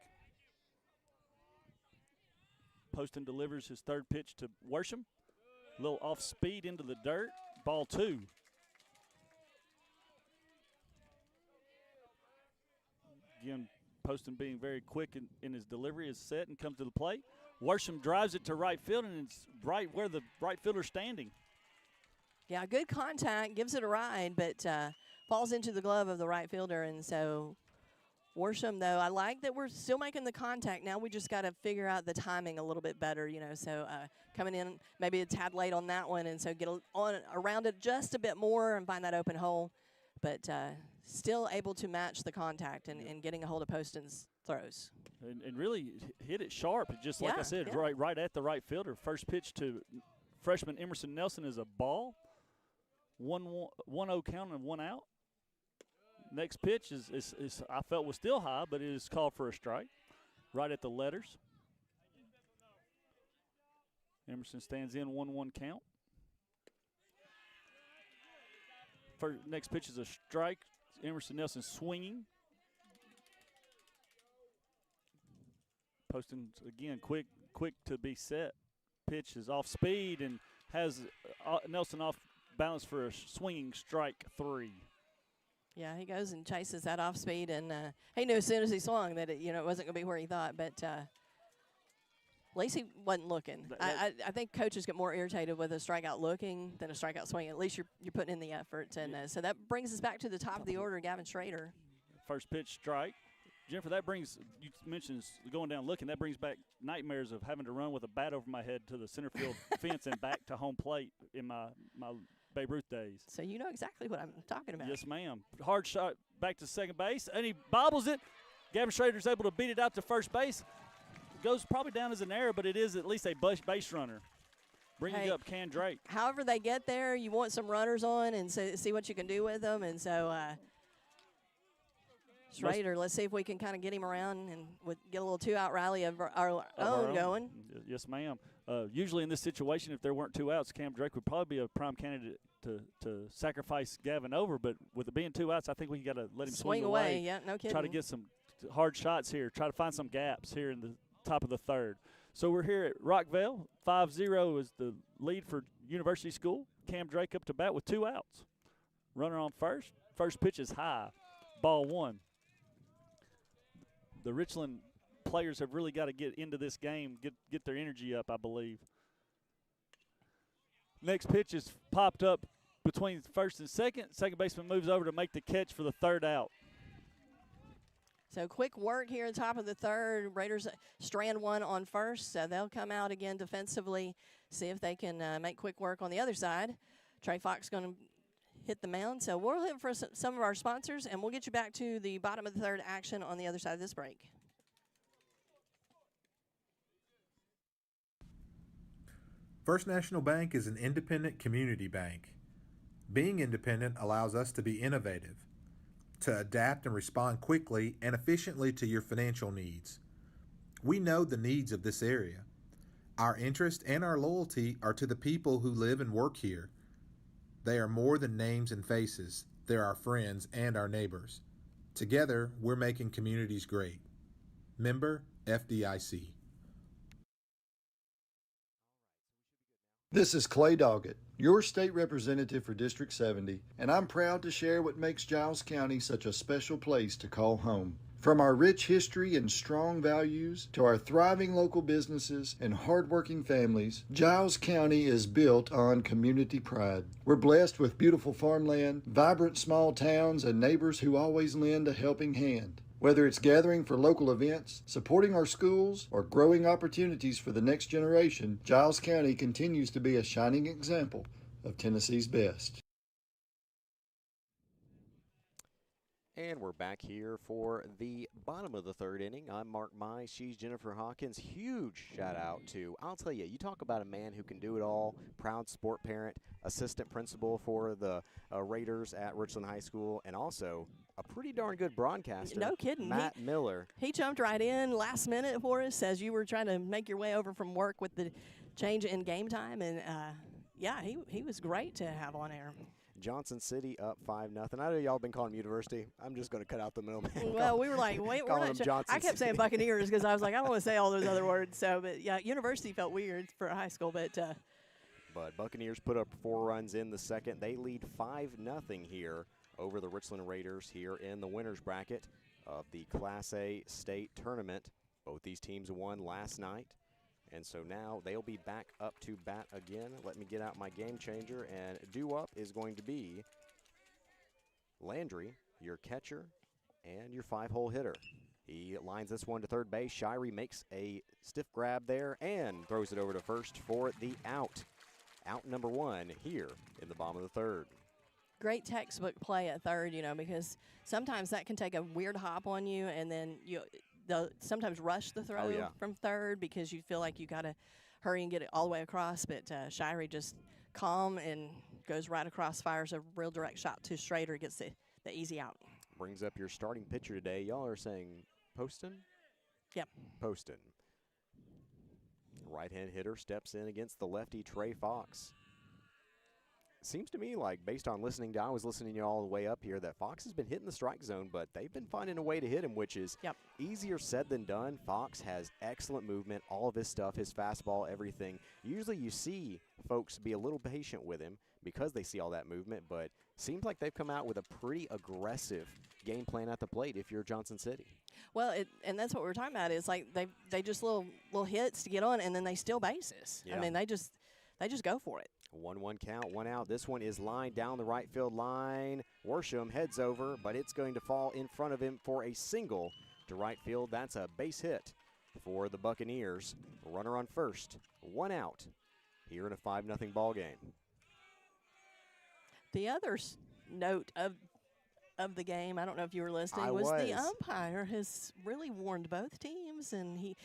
Poston delivers his third pitch to Worsham. A little off speed into the dirt. Ball 2. Again, Poston being very quick in his delivery is set and comes to the plate. Worsham drives it to right field, and it's right where the right fielder's standing. Yeah, good contact, gives it a ride, but falls into the glove of the right fielder. And so Worsham, though, I like that we're still making the contact. Now we just got to figure out the timing a little bit better, so coming in maybe a tad late on that one, and so get on around it just a bit more and find that open hole. But still able to match the contact and getting a hold of Poston's throws. And really hit it sharp, just like I said, yeah. right at the right fielder. First pitch to freshman Emerson Nelson is a ball. 1-0 count and 1 out. Next pitch is I felt was still high, but it is called for a strike. Right at the letters. Emerson stands in 1-1 count. Next pitch is a strike. Emerson Nelson swinging. Poston again quick to be set. Pitch is off speed and has Nelson off balance for a swinging strike 3. Yeah, he goes and chases that off speed, and he knew as soon as he swung that it wasn't going to be where he thought. But at least he wasn't looking. I think coaches get more irritated with a strikeout looking than a strikeout swinging. At least you're putting in the effort, and so that brings us back to the top of the order, Gavin Schrader. First pitch strike. Jennifer, that brings, you mentioned going down looking, that brings back nightmares of having to run with a bat over my head to the center field fence and back to home plate in my Babe Ruth days. So you know exactly what I'm talking about. Yes, ma'am. Hard shot back to second base, and he bobbles it. Gavin Schrader's able to beat it out to first base. Goes probably down as an error, but it is at least a base runner. Bringing up Can Drake. However they get there, you want some runners on and see what you can do with them. And so Schrader, let's see if we can kind of get him around and get a little 2-out rally of our own going. Yes, ma'am. Usually in this situation, if there weren't 2 outs, Cam Drake would probably be a prime candidate to sacrifice Gavin over. But with it being 2 outs, I think we got to let him swing away. Yeah, no kidding. Try to get some hard shots here. Try to find some gaps here in the top of the third. So we're here at Rockville. 5-0 is the lead for University School. Cam Drake up to bat with 2 outs. Runner on first. First pitch is high. Ball 1. The Richland players have really got to get into this game, get their energy up, I believe. Next pitch is popped up between first and second. Second baseman moves over to make the catch for the 3rd out. So quick work here at the top of the third. Raiders strand 1 on first, so they'll come out again defensively, see if they can make quick work on the other side. Trey Fox going to hit the mound. So we'll hit for some of our sponsors, and we'll get you back to the bottom of the third action on the other side of this break. First National Bank is an independent community bank. Being independent allows us to be innovative, to adapt and respond quickly and efficiently to your financial needs. We know the needs of this area. Our interest and our loyalty are to the people who live and work here. They are more than names and faces. They're our friends and our neighbors. Together, we're making communities great. Member FDIC. This is Clay Doggett, your state representative for District 70, and I'm proud to share what makes Giles County such a special place to call home. From our rich history and strong values to our thriving local businesses and hardworking families, Giles County is built on community pride. We're blessed with beautiful farmland, vibrant small towns, and neighbors who always lend a helping hand. Whether it's gathering for local events, supporting our schools, or growing opportunities for the next generation, Giles County continues to be a shining example of Tennessee's best. And we're back here for the bottom of the third inning. I'm Mark Mize. She's Jennifer Hawkins. Huge shout out to, I'll tell you, you talk about a man who can do it all. Proud sport parent, assistant principal for the Raiders at Richland High School, and also a pretty darn good broadcaster. No kidding. Matt Miller. He jumped right in last minute for us as you were trying to make your way over from work with the change in game time. And, yeah, he was great to have on air. Johnson City up 5-0. I know y'all been calling him University. I'm just going to cut out the middleman. Well, we were like, wait, we're not sure. I kept saying Buccaneers because I was like, I don't want to say all those other words. So, but yeah, University felt weird for a high school, but Buccaneers put up 4 runs in the second. They lead 5-0 here over the Richland Raiders here in the winners bracket of the Class A state tournament. Both these teams won last night. And so now they'll be back up to bat again. Let me get out my game changer. And due up is going to be Landry, your catcher, and your 5-hole hitter. He lines this one to third base. Shirey makes a stiff grab there and throws it over to first for the out. Out number 1 here in the bottom of the third. great textbook play at third, because sometimes that can take a weird hop on you, and then they'll sometimes rush the throw from third because you feel like you got to hurry and get it all the way across. But Shirey just calm and goes right across, fires a real direct shot to Schrader, gets the easy out. Brings up your starting pitcher today. Y'all are saying Poston? Yep. Poston. Right-hand hitter steps in against the lefty Trey Fox. Seems to me like, based on listening to, I was listening to you all the way up here, that Fox has been hitting the strike zone, but they've been finding a way to hit him, which is easier said than done. Fox has excellent movement, all of his stuff, his fastball, everything. Usually you see folks be a little patient with him because they see all that movement, but seems like they've come out with a pretty aggressive game plan at the plate if you're Johnson City. Well, and that's what we're talking about is like they just little hits to get on, and then they steal bases. Yeah. I mean, they just go for it. 1-1 count, 1 out. This one is lined down the right field line. Worsham heads over, but it's going to fall in front of him for a single to right field. That's a base hit for the Buccaneers. Runner on first, 1 out here in a 5-0 ball game. The other note of the game, I don't know if you were listening, was the umpire has really warned both teams, and he.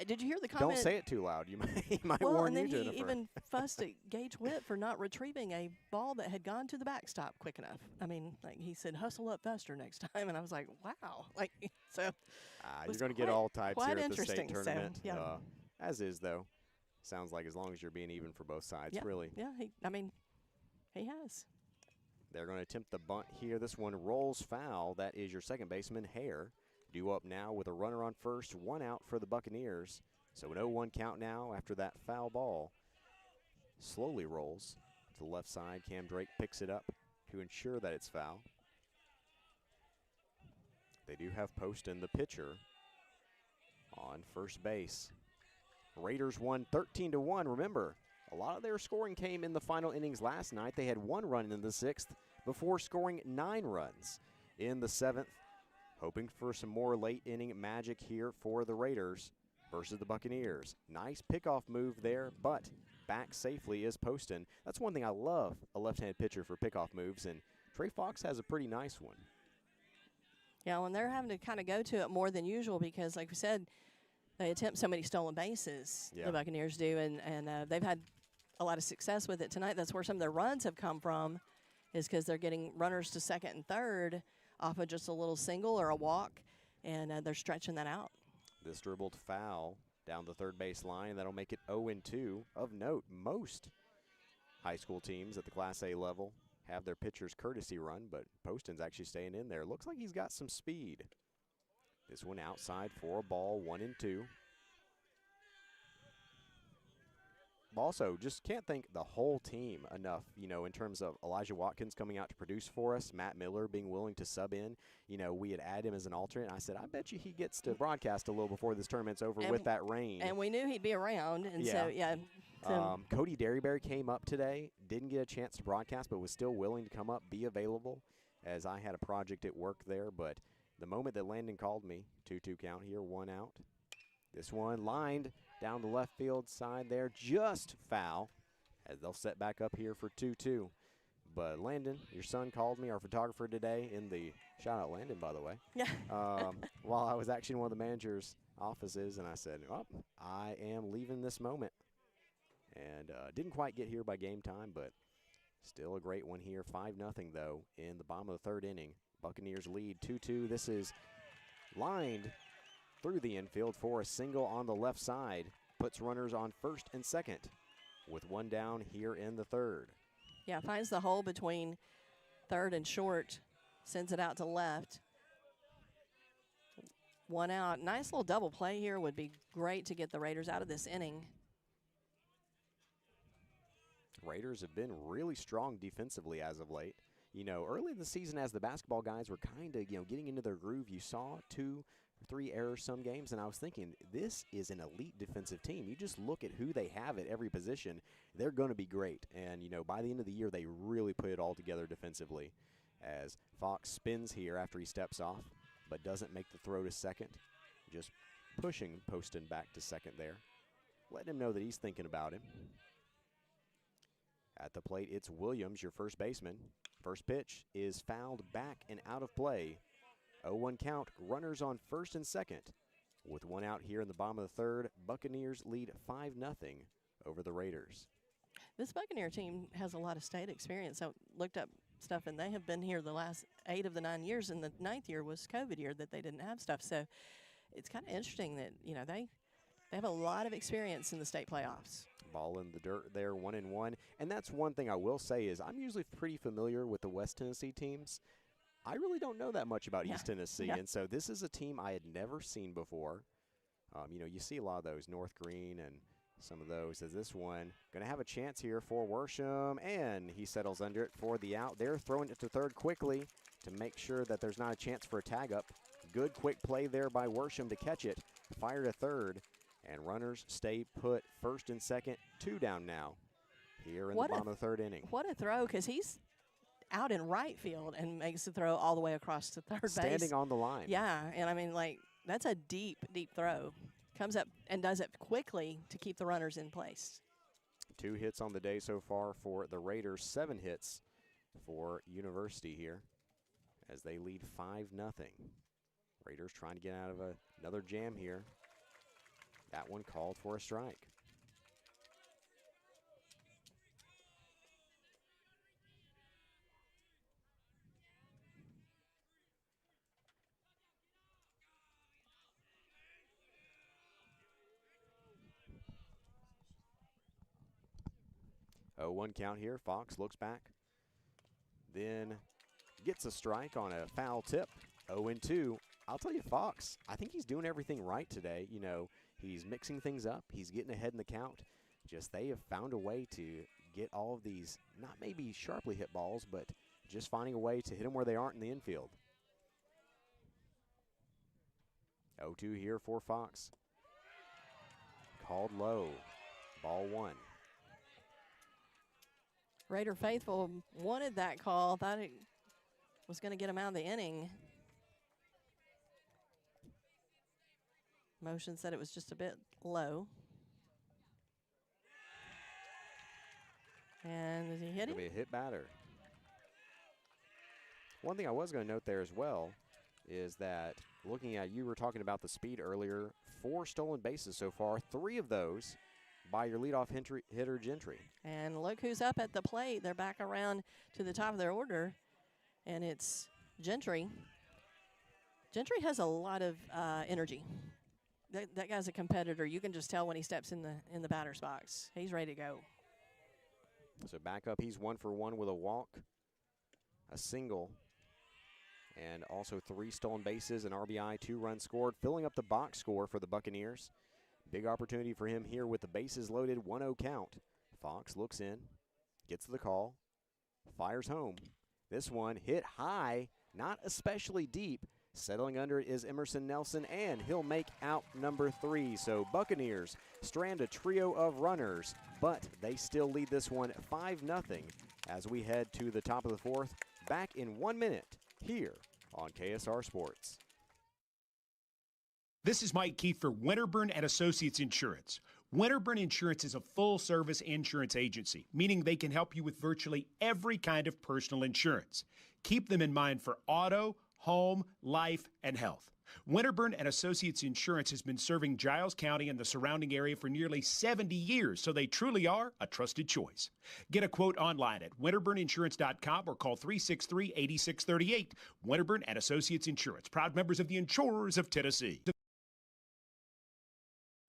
Did you hear the comment? Don't say it too loud. He might well, warn you, and then Jennifer. he even fussed at Gage Witt for not retrieving a ball that had gone to the backstop quick enough. I mean, like he said, hustle up faster next time, and I was like, wow. Like so. You're going to get all types here at the state tournament. So, yeah. As is, though. Sounds like as long as you're being even for both sides, really. Yeah, he has. They're going to attempt the bunt here. This one rolls foul. That is your second baseman, Hare. Due up now with a runner on first, 1 out for the Buccaneers. So an 0-1 count now after that foul ball. Slowly rolls to the left side. Cam Drake picks it up to ensure that it's foul. They do have Poston, the pitcher, on first base. Raiders won 13-1. Remember, a lot of their scoring came in the final innings last night. They had 1 run in the 6th before scoring 9 runs in the 7th. Hoping for some more late inning magic here for the Raiders versus the Buccaneers. Nice pickoff move there, but back safely is Poston. That's one thing I love, a left-handed pitcher for pickoff moves, and Trey Fox has a pretty nice one. Yeah, when they're having to kind of go to it more than usual because, like we said, they attempt so many stolen bases, the Buccaneers do, and they've had a lot of success with it tonight. That's where some of their runs have come from, is because they're getting runners to second and third off of just a little single or a walk, and they're stretching that out. This dribbled foul down the third base line. That'll make it 0-2. Of note, most high school teams at the Class A level have their pitchers courtesy run, but Poston's actually staying in there. Looks like he's got some speed. This one outside for a ball, 1-2. Also, just can't thank the whole team enough, in terms of Elijah Watkins coming out to produce for us, Matt Miller being willing to sub in. We had added him as an alternate, and I said, I bet you he gets to broadcast a little before this tournament's over with that rain. And we knew he'd be around, and so, yeah. Cody Derryberry came up today, didn't get a chance to broadcast, but was still willing to come up, be available, as I had a project at work there. But the moment that Landon called me, 2-2 count here, 1 out. This one lined down the left field side there, just foul, as they'll set back up here for 2-2. But Landon, your son called me, our photographer today, in the shout out Landon, by the way. Yeah. While I was actually in one of the manager's offices, and I said, I am leaving this moment. And didn't quite get here by game time, but still a great one here. 5-0 though in the bottom of the 3rd inning. Buccaneers lead 2-2. This is lined through the infield for a single on the left side. Puts runners on 1st and 2nd with 1 down here in the 3rd. Yeah, finds the hole between 3rd and short, sends it out to left. 1 out. Nice little double play here would be great to get the Raiders out of this inning. Raiders have been really strong defensively as of late. Early in the season as the basketball guys were kind of, getting into their groove, you saw 2 or 3 errors some games, and I was thinking, this is an elite defensive team. You just look at who they have at every position, they're going to be great. And, by the end of the year, they really put it all together defensively. As Fox spins here after he steps off, but doesn't make the throw to 2nd. Just pushing Poston back to 2nd there. Letting him know that he's thinking about him. At the plate, it's Williams, your first baseman. First pitch is fouled back and out of play. 0-1 count, runners on 1st and 2nd. With 1 out here in the bottom of the 3rd, Buccaneers lead 5-0 over the Raiders. This Buccaneer team has a lot of state experience. I looked up stuff, and they have been here the last 8 of the 9 years, and the 9th year was COVID year that they didn't have stuff. So it's kind of interesting that, they have a lot of experience in the state playoffs. Ball in the dirt there, 1-1. And that's one thing I will say is I'm usually pretty familiar with the West Tennessee teams. I really don't know that much about East Tennessee, and so this is a team I had never seen before. You see a lot of those, North Green and some of those. As this one going to have a chance here for Worsham, and he settles under it for the out. They're throwing it to 3rd quickly to make sure that there's not a chance for a tag up. Good quick play there by Worsham to catch it. Fire to 3rd. And runners stay put 1st and 2nd, 2 down now here in the bottom of the 3rd inning. What a throw, because he's out in right field and makes the throw all the way across to 3rd base. Standing on the line. Yeah, and that's a deep, deep throw. Comes up and does it quickly to keep the runners in place. 2 hits on the day so far for the Raiders, 7 hits for University here as they lead 5-0. Raiders trying to get out of another jam here. That one called for a strike. Oh, 1 count here. Fox looks back. Then gets a strike on a foul tip. 0-2. I'll tell you, Fox, I think he's doing everything right today. He's mixing things up. He's getting ahead in the count. Just they have found a way to get all of these, not maybe sharply hit balls, but just finding a way to hit them where they aren't in the infield. 0-2 here for Fox. Called low. Ball 1. Raider faithful wanted that call. Thought it was going to get him out of the inning. Motion said it was just a bit low. And did he hit him? It'll be a hit batter. One thing I was going to note there as well is that looking at, you were talking about the speed earlier, 4 stolen bases so far, 3 of those by your leadoff hitter Gentry. And look who's up at the plate. They're back around to the top of their order, and it's Gentry. Gentry has a lot of energy. That guy's a competitor. You can just tell when he steps in the batter's box. He's ready to go. So back up, he's 1 for 1 with a walk, a single, and also 3 stolen bases, an RBI, 2 runs scored, filling up the box score for the Buccaneers. Big opportunity for him here with the bases loaded, 1-0 count. Fox looks in, gets the call, fires home. This one hit high, not especially deep. Settling under it is Emerson Nelson, and he'll make out number 3. So Buccaneers strand a trio of runners, but they still lead this one 5-0 as we head to the top of the 4th. Back in 1 minute here on KSR Sports. This is Mike Keith for Winterburn and Associates Insurance. Winterburn Insurance is a full-service insurance agency, meaning they can help you with virtually every kind of personal insurance. Keep them in mind for auto, home, life, and health. Winterburn and Associates Insurance has been serving Giles County and the surrounding area for nearly 70 years, so they truly are a trusted choice. Get a quote online at winterburninsurance.com or call 363-8638. Winterburn and Associates Insurance, proud members of the Insurers of Tennessee.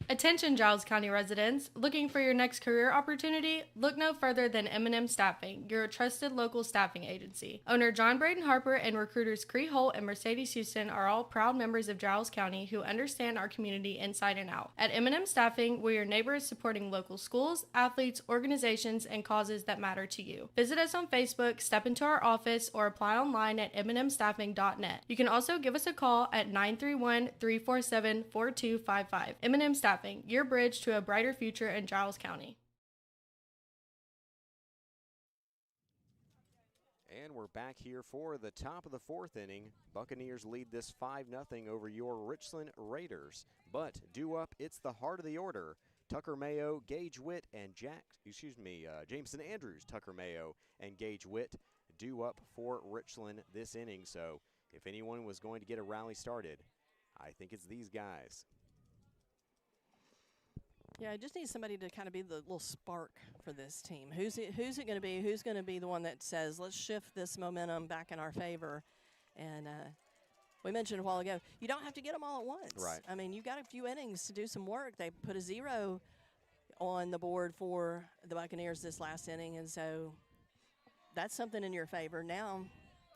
Attention Giles County residents, looking for your next career opportunity? Look no further than M&M Staffing, your trusted local staffing agency. Owner John Braden Harper and recruiters Cree Holt and Mercedes Houston are all proud members of Giles County who understand our community inside and out. At M&M Staffing, we're your neighbors supporting local schools, athletes, organizations, and causes that matter to you. Visit us on Facebook, step into our office, or apply online at mnmstaffing.net. You can also give us a call at 931-347-4255. M&M Staffing, your bridge to a brighter future in Giles County. And we're back here for the top of the 4th inning. Buccaneers lead this 5-0 over your Richland Raiders. But due up, it's the heart of the order. Tucker Mayo, Gage Witt, and Jameson Andrews, Tucker Mayo, and Gage Witt due up for Richland this inning. So if anyone was going to get a rally started, I think it's these guys. Yeah, I just need somebody to kind of be the little spark for this team. Who's it going to be? Who's going to be the one that says, let's shift this momentum back in our favor? And we mentioned a while ago, you don't have to get them all at once. Right. I mean, you've got a few innings to do some work. They put a 0 on the board for the Buccaneers this last inning, and so that's something in your favor. Now,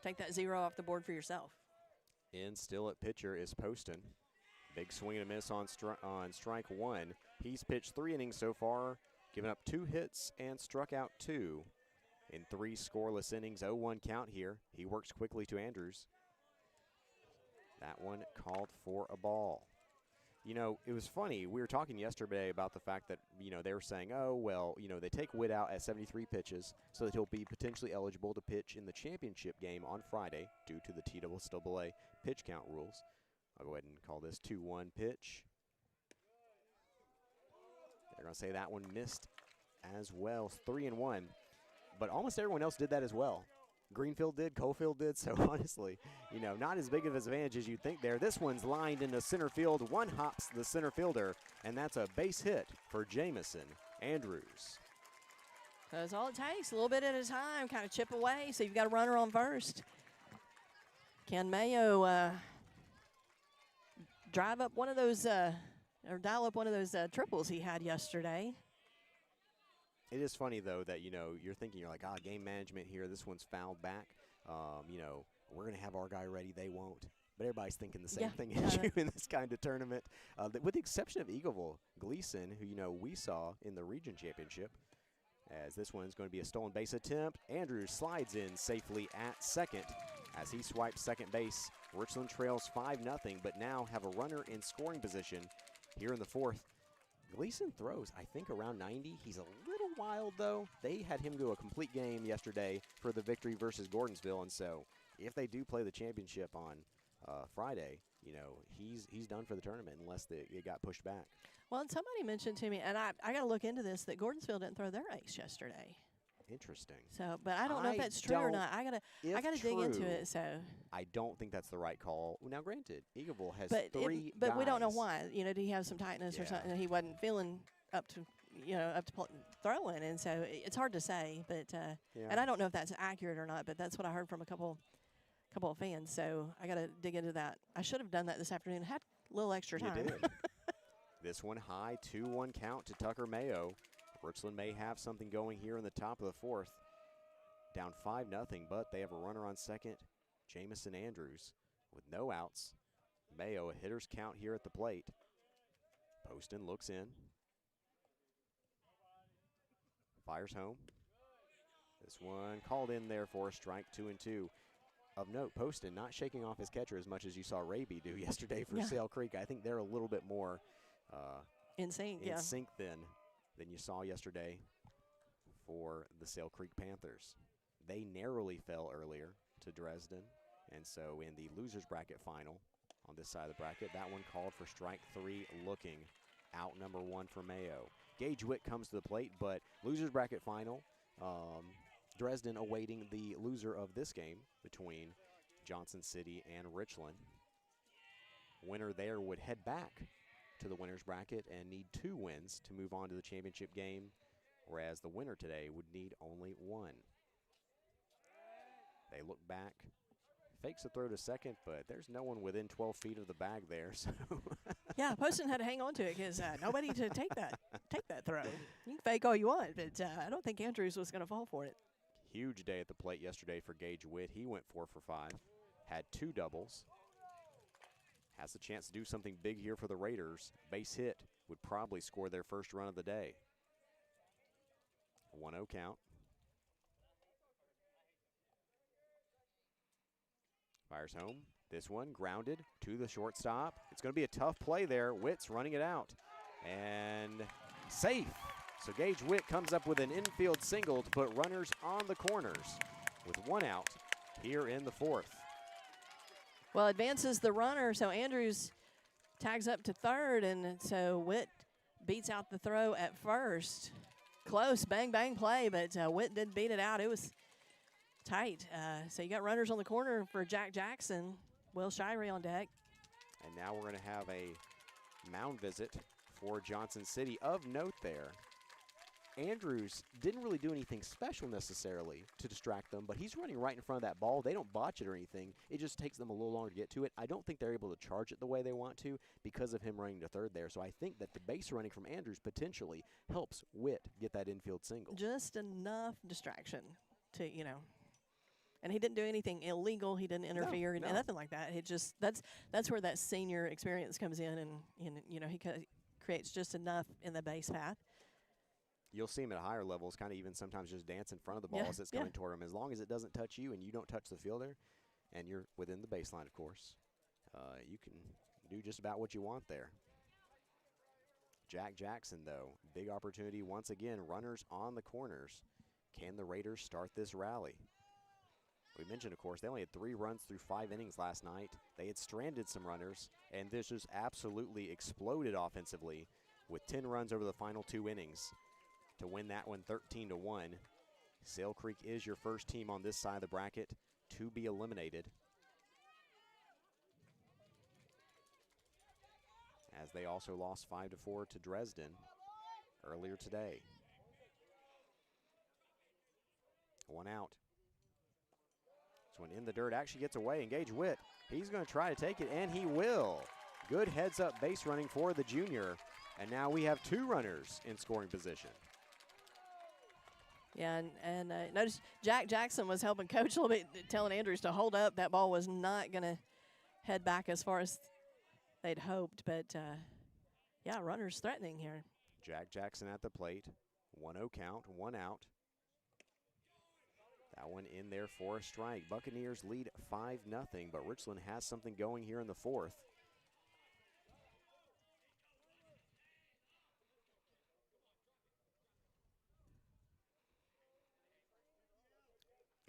take that 0 off the board for yourself. In still at pitcher is Poston. Big swing and a miss on strike 1. He's pitched 3 innings so far, given up 2 hits and struck out 2 in 3 scoreless innings. 0-1 count here. He works quickly to Andrews. That one called for a ball. You know, it was funny. We were talking yesterday about the fact that, they were saying, oh, well, they take Witt out at 73 pitches so that he'll be potentially eligible to pitch in the championship game on Friday due to the TSSAA pitch count rules. I'll go ahead and call this 2-1 pitch. They're going to say that one missed as well. 3-1. But almost everyone else did that as well. Greenfield did, Cofield did, so honestly, not as big of an advantage as you'd think there. This one's lined into center field. One hops the center fielder, and that's a base hit for Jameson Andrews. That's all it takes, a little bit at a time, kind of chip away. So you've got a runner on first. Can Mayo drive up one of those, or dial up one of those triples he had yesterday? It is funny, though, that, you're thinking, you're like, game management here. This one's fouled back. We're going to have our guy ready. They won't. But everybody's thinking the same thing as you in this kind of tournament. With the exception of Eagleville, Gleason, who, we saw in the region championship, as this one's going to be a stolen base attempt. Andrews slides in safely at second as he swipes second base. Richland trails 5-0, but now have a runner in scoring position here in the 4th. Gleason throws, I think, around 90. He's a little wild, though. They had him go a complete game yesterday for the victory versus Gordonsville, and so if they do play the championship on Friday, he's done for the tournament unless it got pushed back. Well, and somebody mentioned to me, and I got to look into this, that Gordonsville didn't throw their ace yesterday. Interesting. So, but I don't know if that's true or not. I gotta dig into it. So I don't think that's the right call. Well, now, granted, Eagleville has three but we don't know guys. why. Did he have some tightness or something? He wasn't feeling up to throwing, and so it's hard to say. But and I don't know if that's accurate or not. But that's what I heard from a couple of fans. So I got to dig into that. I should have done that this afternoon. Had a little extra time. You did. This one high, 2-1 count to Tucker Mayo. Richland may have something going here in the top of the 4th. Down 5-0, but they have a runner on second, Jameson Andrews, with no outs. Mayo, a hitter's count here at the plate. Poston looks in. Fires home. This one called in there for a strike, 2-2. Of note, Poston not shaking off his catcher as much as you saw Raby do yesterday for Sale Creek. I think they're a little bit more in sync than you saw yesterday for the Sale Creek Panthers. They narrowly fell earlier to Dresden, and so in the losers bracket final on this side of the bracket, that one called for strike 3 looking. Out number 1 for Mayo. Gage Witt comes to the plate, but losers bracket final, Dresden awaiting the loser of this game between Johnson City and Richland. Winner there would head back to the winner's bracket and need 2 wins to move on to the championship game, whereas the winner today would need only 1. They look back, fakes a throw to second, but there's no one within 12 feet of the bag there. So yeah, Poston had to hang on to it because nobody to take that throw. You can fake all you want, but I don't think Andrews was going to fall for it. Huge day at the plate yesterday for Gage Witt. He went 4 for 5, had 2 doubles. Has the chance to do something big here for the Raiders. Base hit would probably score their first run of the day. 1-0 count. Fires home. This one grounded to the shortstop. It's going to be a tough play there. Witt's running it out. And safe. So Gage Witt comes up with an infield single to put runners on the corners with 1 out here in the 4th. Well, advances the runner, so Andrews tags up to third, and so Witt beats out the throw at first. Close, bang, bang play, but Witt did beat it out. It was tight. So you got runners on the corner for Jack Jackson. Will Shirey on deck. And now we're going to have a mound visit for Johnson City. Of note there, Andrews didn't really do anything special necessarily to distract them, but he's running right in front of that ball. They don't botch it or anything. It just takes them a little longer to get to it. I don't think they're able to charge it the way they want to because of him running to third there. So I think that the base running from Andrews potentially helps Witt get that infield single. Just enough distraction to, and he didn't do anything illegal. He didn't interfere, No. nothing like that. It just that's where that senior experience comes in, and he creates just enough in the base path. You'll see him at higher levels kind of even sometimes just dance in front of the ball as it's coming toward him. As long as it doesn't touch you and you don't touch the fielder and you're within the baseline, of course, you can do just about what you want there. Jack Jackson, though, big opportunity once again. Runners on the corners. Can the Raiders start this rally? We mentioned, of course, they only had 3 runs through 5 innings last night. They had stranded some runners, and this just absolutely exploded offensively with 10 runs over the final 2 innings. To win that one 13-1. Sale Creek is your first team on this side of the bracket to be eliminated, as they also lost 5-4 to Dresden earlier today. 1 out. This one in the dirt actually gets away. Gage Witt, he's going to try to take it, and he will. Good heads-up base running for the junior, and now we have 2 runners in scoring position. Yeah, and notice Jack Jackson was helping coach a little bit, telling Andrews to hold up. That ball was not going to head back as far as they'd hoped. But, yeah, runners threatening here. Jack Jackson at the plate. 1-0 count, 1 out. That one in there for a strike. Buccaneers lead 5-0, but Richland has something going here in the 4th.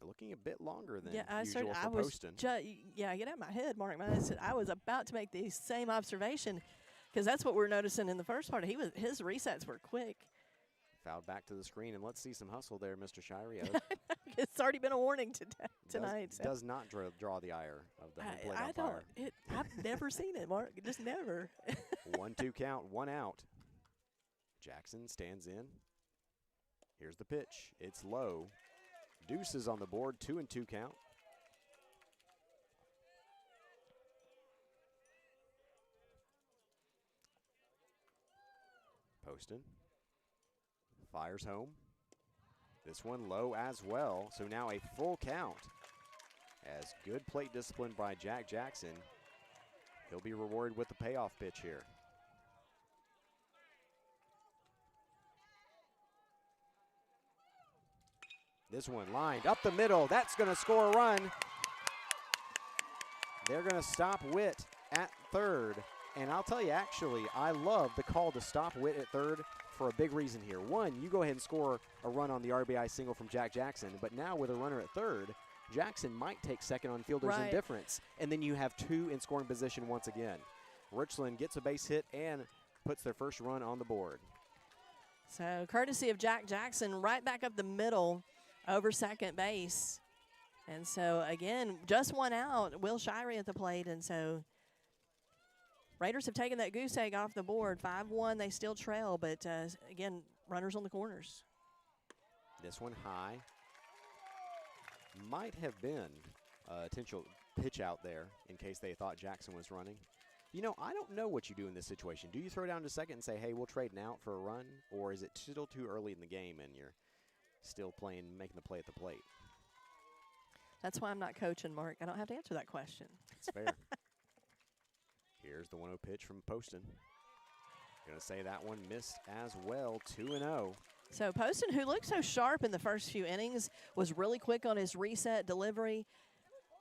Looking a bit longer than usual for Poston. Get out of my head, Mark. I was about to make the same observation because that's what we're noticing in the first part. His resets were quick. Fouled back to the screen, and let's see some hustle there, Mr. Shirey. It's already been a warning tonight. Does not draw the ire of the home plate umpire. I've never seen it, Mark. Just never. 1-2 count, 1 out. Jackson stands in. Here's the pitch. It's low. Deuces on the board, 2-2 count. Poston fires home. This one low as well, so now a full count. As good plate discipline by Jack Jackson. He'll be rewarded with the payoff pitch here. This one lined up the middle. That's going to score a run. They're going to stop Witt at third. And I'll tell you, actually, I love the call to stop Witt at third for a big reason here. One, you go ahead and score a run on the RBI single from Jack Jackson, but now with a runner at third, Jackson might take second on fielder's indifference, and then you have two in scoring position once again. Richland gets a base hit and puts their first run on the board. So courtesy of Jack Jackson, right back up the middle over second base. And so, again, just one out, Will Shirey at the plate, and so Raiders have taken that goose egg off the board. 5-1, they still trail, but again, runners on the corners. This one high. Might have been a potential pitch out there in case they thought Jackson was running. You know, I don't know what you do in this situation. Do you throw down to second and say, hey, we'll trade an out for a run? Or is it still too early in the game and you're still playing, making the play at the plate? That's why I'm not coaching, Mark. I don't have to answer that question. It's fair. Here's the 1-0 pitch from Poston. Going to say that one missed as well, 2-0. So Poston, who looked so sharp in the first few innings, was really quick on his reset delivery,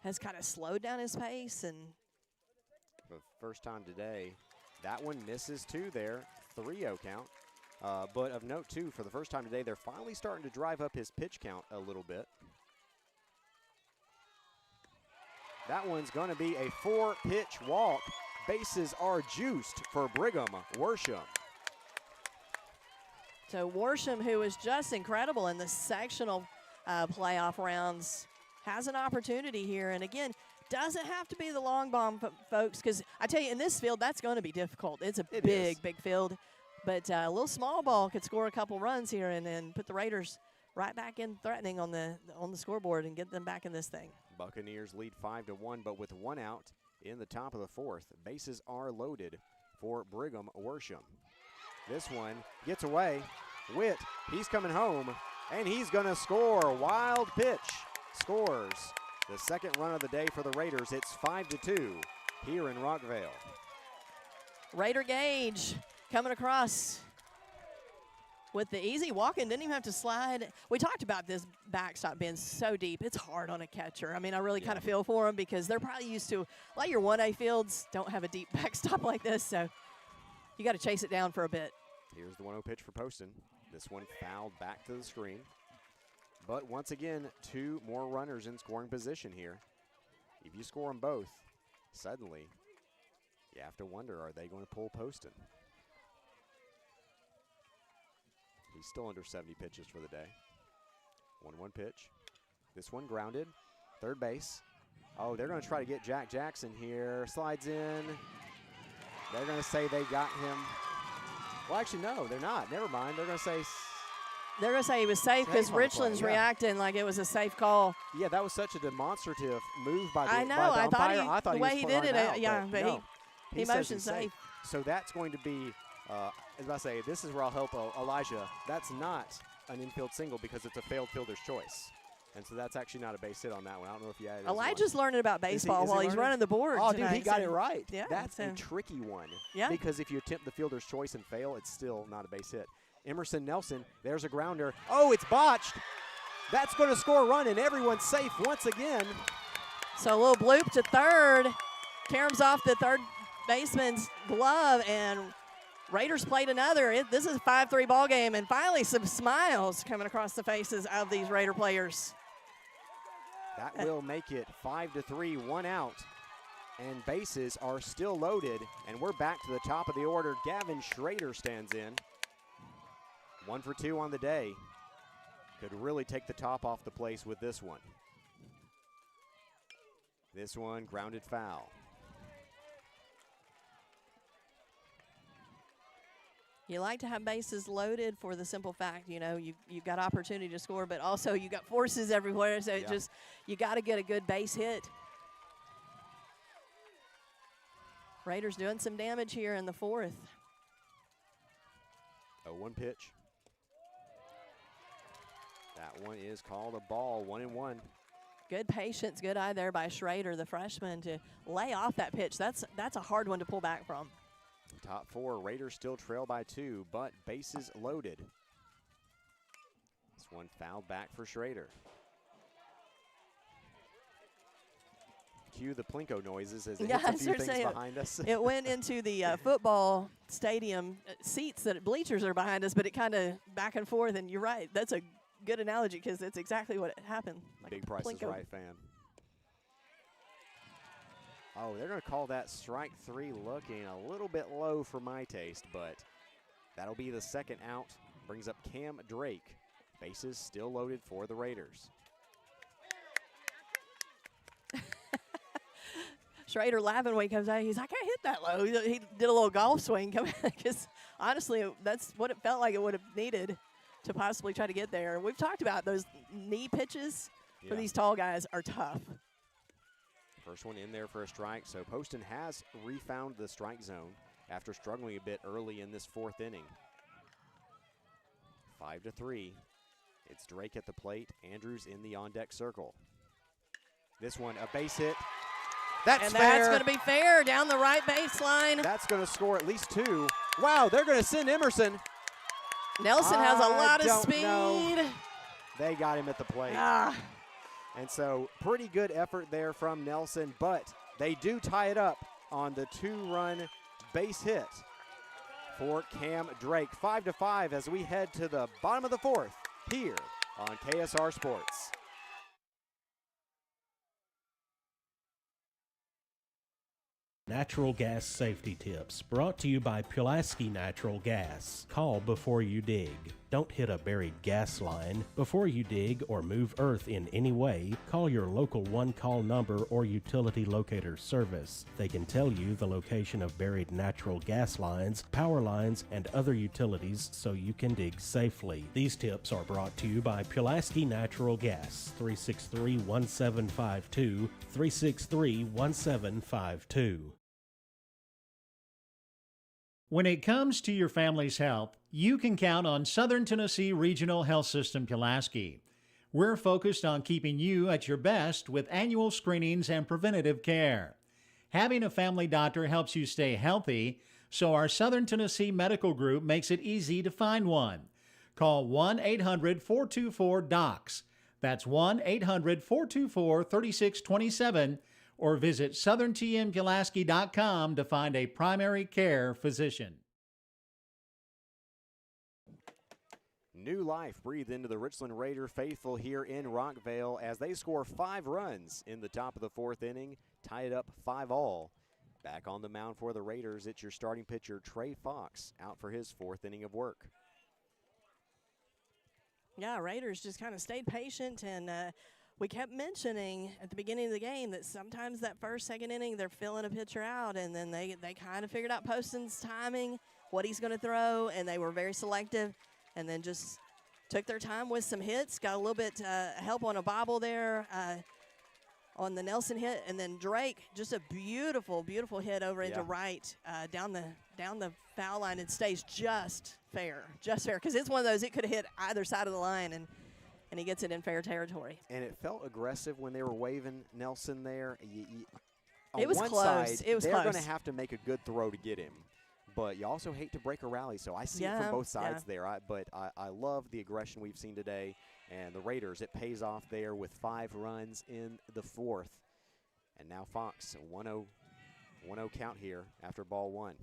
has kind of slowed down his pace. And for the first time today, that one misses too there, 3-0 count. But of note too, for the first time today, they're finally starting to drive up his pitch count a little bit. That one's going to be a 4-pitch walk. Bases are juiced for Brigham Worsham. So Worsham, who was just incredible in the sectional playoff rounds, has an opportunity here. And again, doesn't have to be the long bomb, folks, because I tell you, in this field, that's going to be difficult. It's a big field. But a little small ball could score a couple runs here and then put the Raiders right back in threatening on the scoreboard and get them back in this thing. Buccaneers lead 5-1, but with one out in the top of the fourth. Bases are loaded for Brigham Worsham. This one gets away. Witt, he's coming home, and he's going to score. Wild pitch scores the second run of the day for the Raiders. It's 5-2 here in Rockvale. Raider Gage coming across with the easy walk-in, didn't even have to slide. We talked about this backstop being so deep. It's hard on a catcher. I mean, I really kind of feel for them because they're probably used to, a lot of your 1A fields don't have a deep backstop like this, so you got to chase it down for a bit. Here's the 1-0 pitch for Poston. This one fouled back to the screen. But once again, two more runners in scoring position here. If you score them both, suddenly you have to wonder, are they going to pull Poston? He's still under 70 pitches for the day. 1-1 pitch. This one grounded. Third base. Oh, they're going to try to get Jack Jackson here. Slides in. They're going to say they got him. Well, actually, no, they're not. Never mind. They're going to say he was safe because Richland's reacting like it was a safe call. Yeah, that was such a demonstrative move by the I know. by the I umpire. thought the way he did it, but no, he motioned safe. So that's going to be, as I say, this is where I'll help Elijah. That's not an infield single because it's a failed fielder's choice. And so that's actually not a base hit on that one. I don't know if you added it. Elijah's learning about baseball while he's running the board. Oh, dude, he got it right. Yeah, that's a tricky one. Yeah. Because if you attempt the fielder's choice and fail, it's still not a base hit. Emerson Nelson, there's a grounder. Oh, it's botched. That's going to score a run, and everyone's safe once again. So a little bloop to third. Caroms off the third baseman's glove, and Raiders played another. This is a 5-3 ball game, and finally some smiles coming across the faces of these Raider players. That will make it 5-3, one out. And bases are still loaded, and we're back to the top of the order. Gavin Schrader stands in. 1 for 2 on the day. Could really take the top off the place with this one. This one grounded foul. You like to have bases loaded for the simple fact, you know, you've got opportunity to score, but also you got forces everywhere, so you got to get a good base hit. Raiders doing some damage here in the fourth. 0-1 pitch. That one is called a ball, 1-1. Good patience, good eye there by Schrader, the freshman, to lay off that pitch. That's a hard one to pull back from. Top four, Raiders still trail by 2, but bases loaded. This This one fouled back for Schrader. Cue the Plinko noises as it hits a few things behind us. It went into the football stadium seats bleachers are behind us, but it kind of back and forth. And you're right. That's a good analogy because that's exactly what happened. Like Big Price is Right fan. Oh, they're going to call that strike 3, looking a little bit low for my taste, but that'll be the second out. Brings up Cam Drake. Bases still loaded for the Raiders. Schrader laughing when he comes out. He's like, I hit that low. He did a little golf swing because honestly, that's what it felt like it would have needed to possibly try to get there. And we've talked about those knee pitches for these tall guys are tough. First one in there for a strike. So Poston has refound the strike zone after struggling a bit early in this 4th inning. 5-3. It's Drake at the plate. Andrews in the on-deck circle. This one, a base hit. That's fair. That's going to be fair down the right baseline. That's going to score at least 2. Wow, they're going to send Emerson. Nelson has a lot of speed. Know. They got him at the plate. And so pretty good effort there from Nelson, but they do tie it up on the 2-run base hit for Cam Drake. 5-5 as we head to the bottom of the 4th here on KSR Sports. Natural gas safety tips brought to you by Pulaski Natural Gas. Call before you dig. Don't hit a buried gas line. Before you dig or move earth in any way, call your local one-call number or utility locator service. They can tell you the location of buried natural gas lines, power lines, and other utilities so you can dig safely. These tips are brought to you by Pulaski Natural Gas, 363-1752, 363-1752. When it comes to your family's health, you can count on Southern Tennessee Regional Health System Pulaski. We're focused on keeping you at your best with annual screenings and preventative care. Having a family doctor helps you stay healthy, so our Southern Tennessee Medical Group makes it easy to find one. Call 1-800-424-DOCS. That's 1-800-424-3627, or visit southerntmpulaski.com to find a primary care physician. New life breathed into the Richland Raider faithful here in Rockvale as they score 5 runs in the top of the 4th inning, tie it up 5-all. Back on the mound for the Raiders, it's your starting pitcher, Trey Fox, out for his 4th inning of work. Yeah, Raiders just kind of stayed patient, and we kept mentioning at the beginning of the game that sometimes that first, second inning, they're filling a pitcher out, and then they kind of figured out Poston's timing, what he's going to throw, and they were very selective, and then just took their time with some hits, got a little bit help on a bobble there on the Nelson hit, and then Drake, just a beautiful, beautiful hit over into right down the foul line. It stays just fair, because it's one of those, it could have hit either side of the line, and he gets it in fair territory. And it felt aggressive when they were waving Nelson there. It was close. It was they're close. Going to have to make a good throw to get him. But you also hate to break a rally, so I see it from both sides there. But I love the aggression we've seen today. And the Raiders, it pays off there with 5 runs in the 4th. And now Fox, a 1-0 count here after ball 1.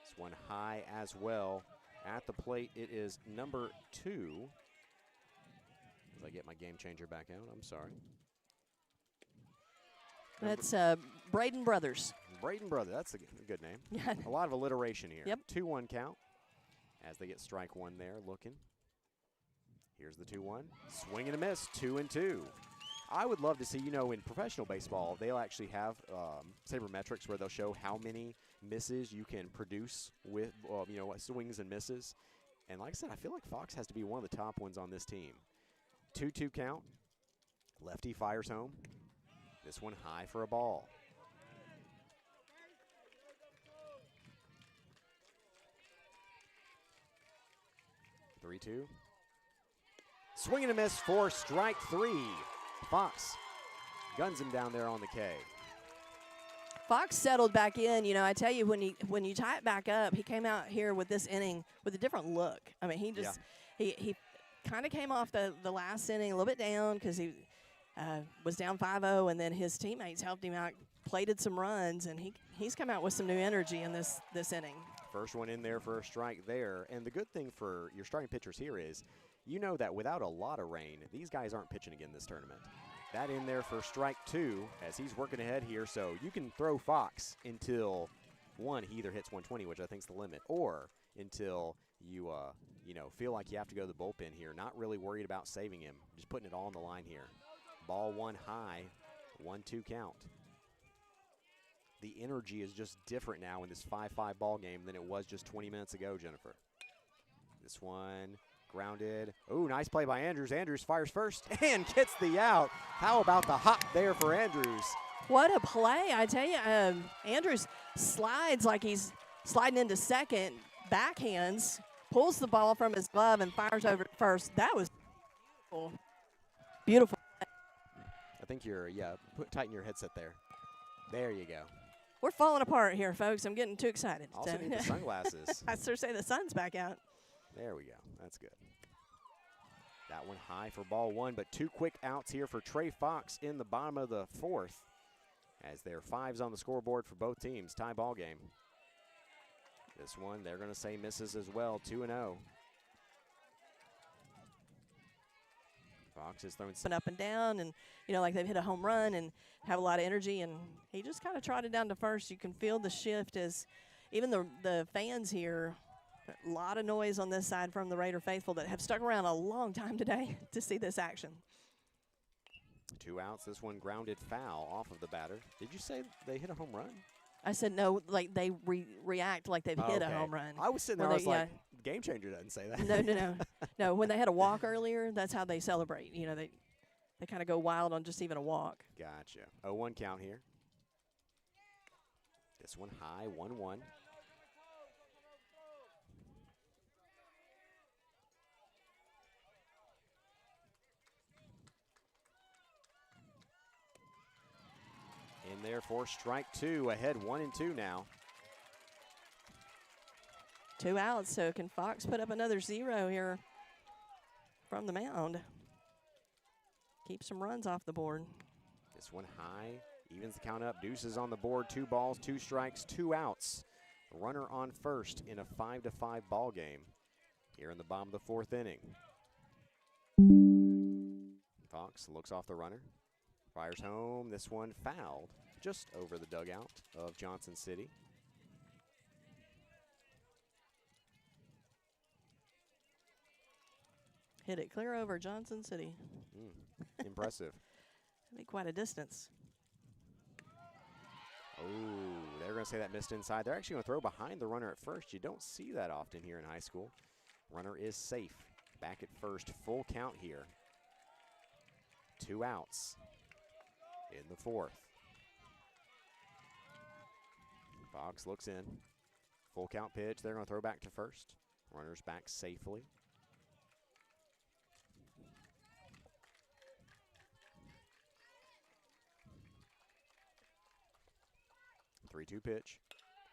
This one high as well. At the plate, it is number 2. As I get my game changer back out, I'm sorry. That's Braden Brothers. Braden Brothers, that's a good name. A lot of alliteration here. Yep. 2-1 count as they get strike 1 there, looking. Here's the 2-1. Swing and a miss, 2-2. I would love to see, in professional baseball, they'll actually have sabermetrics where they'll show how many misses you can produce with, swings and misses. And like I said, I feel like Fox has to be one of the top ones on this team. 2-2 count. Lefty fires home. This one high for a ball. Three-two. Swing and a miss for strike 3. Fox guns him down there on the K. Fox settled back in. I tell you, when you tie it back up, he came out here with this inning with a different look. I mean, he kind of came off the last inning a little bit down because he was down 5-0, and then his teammates helped him out, plated some runs, and he's come out with some new energy in this inning. First one in there for a strike there. And the good thing for your starting pitchers here is you know that without a lot of rain, these guys aren't pitching again this tournament. That in there for strike 2 as he's working ahead here. So you can throw Fox until, one, he either hits 120, which I think is the limit, or until you, feel like you have to go to the bullpen here. Not really worried about saving him. Just putting it all on the line here. Ball one high, 1-2 count. The energy is just different now in this 5-5 ball game than it was just 20 minutes ago, Jennifer. This one grounded. Ooh, nice play by Andrews. Andrews fires first and gets the out. How about the hop there for Andrews? What a play, I tell you. Andrews slides like he's sliding into second, backhands, pulls the ball from his glove and fires over to first. That was beautiful. Beautiful. I think you're, tighten your headset there. There you go. We're falling apart here, folks. I'm getting too excited. Also need the sunglasses. I sure say the sun's back out. There we go. That's good. That one high for ball one, but 2 quick outs here for Trey Fox in the bottom of the 4th as there are 5s on the scoreboard for both teams. Tie ball game. This one, they're going to say misses as well, 2-0. Fox is throwing up and down, and like they've hit a home run and have a lot of energy, and he just kind of trotted down to first. You can feel the shift as even the fans here, a lot of noise on this side from the Raider faithful that have stuck around a long time today to see this action. 2 outs. This one grounded foul off of the batter. Did you say they hit a home run? I said no, like they react like they've hit a home run. I was sitting there, I was like, game changer doesn't say that. No, when they had a walk earlier, that's how they celebrate. They kind of go wild on just even a walk. Gotcha. 0-1 count here. This one high, 1-1. In there for strike 2, ahead 1-2 now. 2 outs, so can Fox put up another 0 here from the mound? Keep some runs off the board. This one high, evens the count up. Deuces on the board, 2 balls, 2 strikes, 2 outs. Runner on first in a 5-5 ball game here in the bottom of the 4th inning. Fox looks off the runner, fires home. This one fouled just over the dugout of Johnson City. Hit it clear over Johnson City. Impressive. That'd be quite a distance. Oh, they're going to say that missed inside. They're actually going to throw behind the runner at first. You don't see that often here in high school. Runner is safe. Back at first, full count here. 2 outs in the 4th. Fox looks in. Full count pitch. They're going to throw back to first. Runner's back safely. Three-two pitch.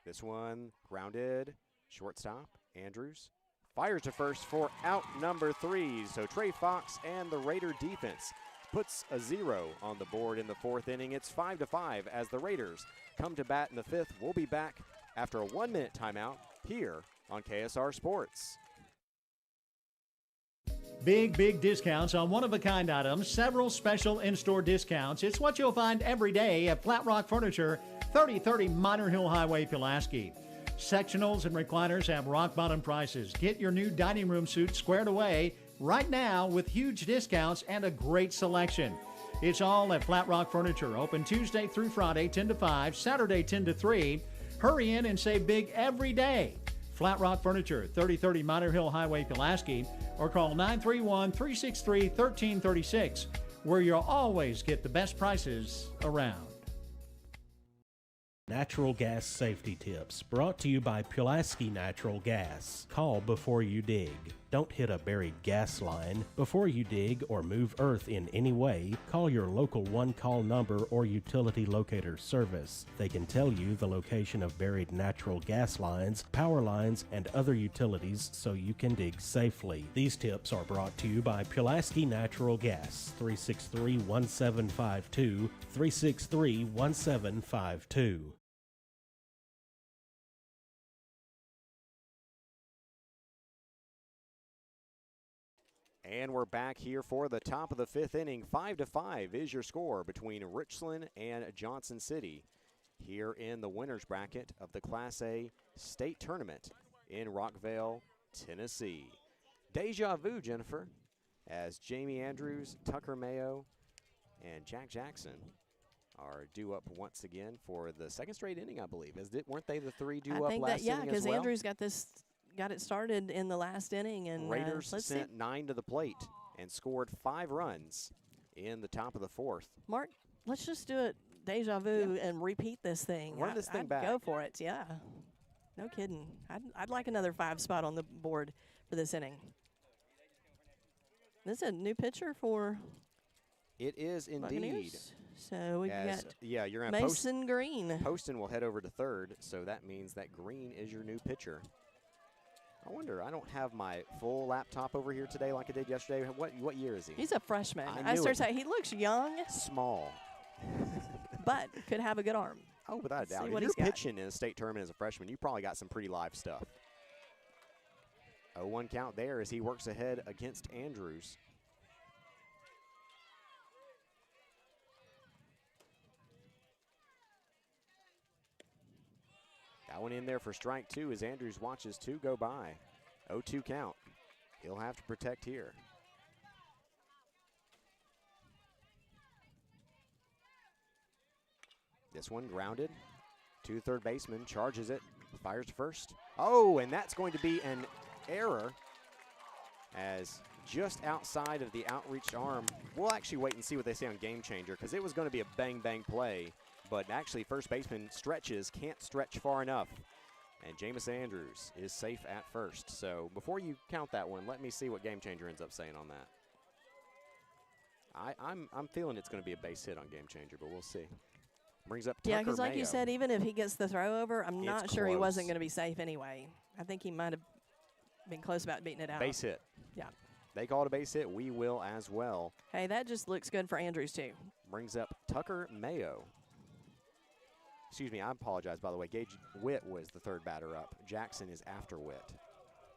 This one grounded. Shortstop, Andrews. Fires to first for out number 3. So Trey Fox and the Raider defense puts a 0 on the board in the 4th inning. It's 5-5 as the Raiders come to bat in the 5th. We'll be back after a 1-minute timeout here on KSR Sports. Big discounts on one-of-a-kind items, several special in-store discounts. It's what you'll find every day at Flat Rock Furniture, 3030 Minor Hill Highway, Pulaski. Sectionals and recliners have rock-bottom prices. Get your new dining room suite squared away right now with huge discounts and a great selection. It's all at Flat Rock Furniture, open Tuesday through Friday, 10 to 5, Saturday, 10 to 3. Hurry in and save big every day. Flat Rock Furniture, 3030 Minor Hill Highway, Pulaski, or call 931-363-1336, where you'll always get the best prices around. Natural gas safety tips brought to you by Pulaski Natural Gas. Call before you dig. Don't hit a buried gas line. Before you dig or move earth in any way, call your local one-call number or utility locator service. They can tell you the location of buried natural gas lines, power lines, and other utilities so you can dig safely. These tips are brought to you by Pulaski Natural Gas, 363-1752, 363-1752. And we're back here for the top of the 5th inning. 5-5 is your score between Richland and Johnson City here in the winners bracket of the Class A state tournament in Rockville, Tennessee. Deja vu, Jennifer, as Jamie Andrews, Tucker Mayo, and Jack Jackson are due up once again for the second straight inning, I believe. Weren't they the three due up last inning as well? Yeah, because Andrews got it started in the last inning. And Raiders sent 9 to the plate and scored 5 runs in the top of the 4th. Mark, let's just do it deja vu and repeat this thing. Run this thing I'd back. Go for it, yeah. No kidding. I'd like another 5 spot on the board for this inning. This is a new pitcher for it is indeed. Buccaneers. So we got you're going Mason Green. Poston will head over to third, so that means that Green is your new pitcher. I wonder, I don't have my full laptop over here today like I did yesterday. What year is he? He's a freshman. I started saying he looks young. Small. But could have a good arm. Oh, without a doubt. If If you're pitching in a state tournament as a freshman, you probably got some pretty live stuff. 0-1 count there as he works ahead against Andrews. That one in there for strike 2 as Andrews watches 2 go by. 0-2 count. He'll have to protect here. This one grounded to third baseman, charges it, fires to first. Oh, and that's going to be an error as just outside of the outreached arm. We'll actually wait and see what they say on Game Changer because it was going to be a bang-bang play. But actually, first baseman can't stretch far enough. And Jameis Andrews is safe at first. So before you count that one, let me see what Game Changer ends up saying on that. I'm feeling it's going to be a base hit on Game Changer, but we'll see. Brings up Tucker Yeah, because like Mayo. you said, even if he gets the throw over, I'm not sure he close. wasn't going to be safe anyway. I think he might have been close about beating it out. Base hit. Yeah. They call it a base hit. We will as well. Hey, that just looks good for Andrews, too. Brings up Tucker Mayo. Excuse me, I apologize, by the way. Gage Witt was the third batter up. Jackson is after Witt.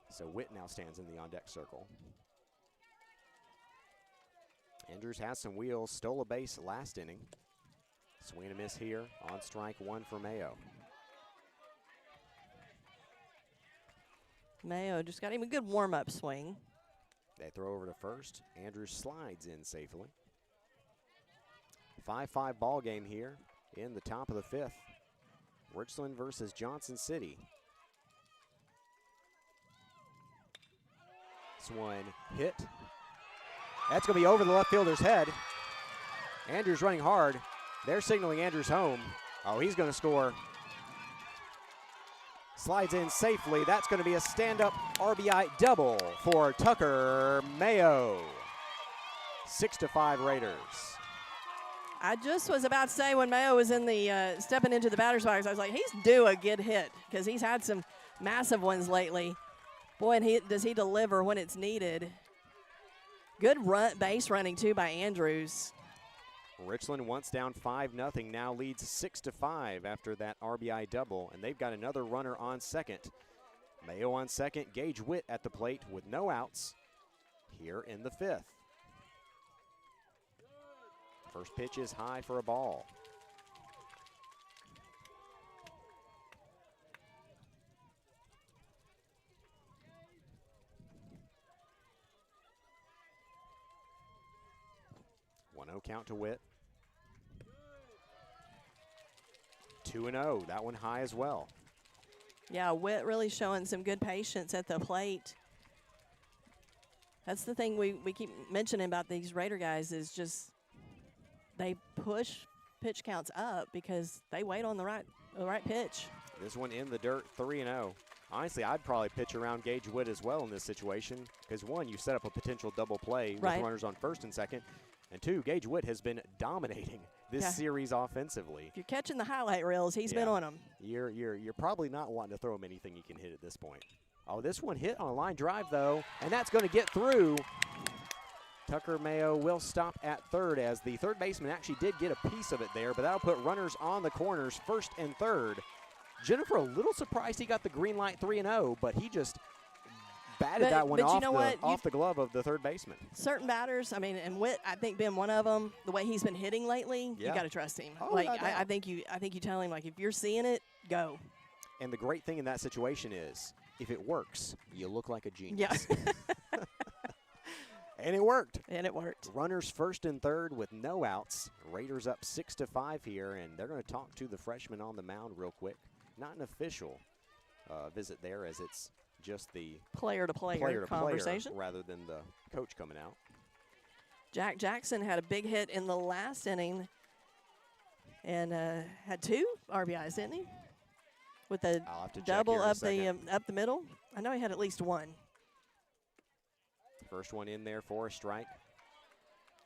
So Witt now stands in the on-deck circle. Andrews has some wheels, stole a base last inning. Swing and a miss here on strike 1 for Mayo. Mayo just got him a good warm-up swing. They throw over to first. Andrews slides in safely. 5-5 ball game here in the top of the 5th. Richland versus Johnson City. This one hit. That's going to be over the left fielder's head. Andrews running hard. They're signaling Andrews home. Oh, he's going to score. Slides in safely. That's going to be a stand-up RBI double for Tucker Mayo. 6-5 Raiders. I just was about to say when Mayo was in the stepping into the batter's box, I was like, he's due a good hit because he's had some massive ones lately. Boy, and does he deliver when it's needed. Good base running, too, by Andrews. Richland once down 5-0, now leads 6-5 after that RBI double, and they've got another runner on second. Mayo on second, Gage Witt at the plate with no outs here in the 5th. First pitch is high for a ball. No count to Witt. 2-0, that one high as well. Yeah, Witt really showing some good patience at the plate. That's the thing we keep mentioning about these Raider guys is just they push pitch counts up because they wait on the right pitch. This one in the dirt, 3-0. Honestly, I'd probably pitch around Gage Witt as well in this situation because, one, you set up a potential double play with runners on first and second, and two, Gage Witt has been dominating this series offensively. If you're catching the highlight reels, he's been on them. You're probably not wanting to throw him anything he can hit at this point. Oh, this one hit on a line drive, though, and that's going to get through. Tucker Mayo will stop at third as the third baseman actually did get a piece of it there, but that'll put runners on the corners first and third. Jennifer, a little surprised he got the green light 3-0, but he just batted that one off the glove of the third baseman. Certain batters, I mean, and Witt, I think, being one of them, the way he's been hitting lately, you got to trust him. Oh, like, I think you tell him, like, if you're seeing it, go. And the great thing in that situation is, if it works, you look like a genius. Yeah. And it worked. And it worked. Runners first and third with no outs. Raiders up 6-5 here, and they're going to talk to the freshman on the mound real quick. Not an official visit there, as it's just the player-to-player conversation rather than the coach coming out. Jack Jackson had a big hit in the last inning and had 2 RBIs, didn't he? With a double up the middle. I know he had at least 1. First one in there for a strike.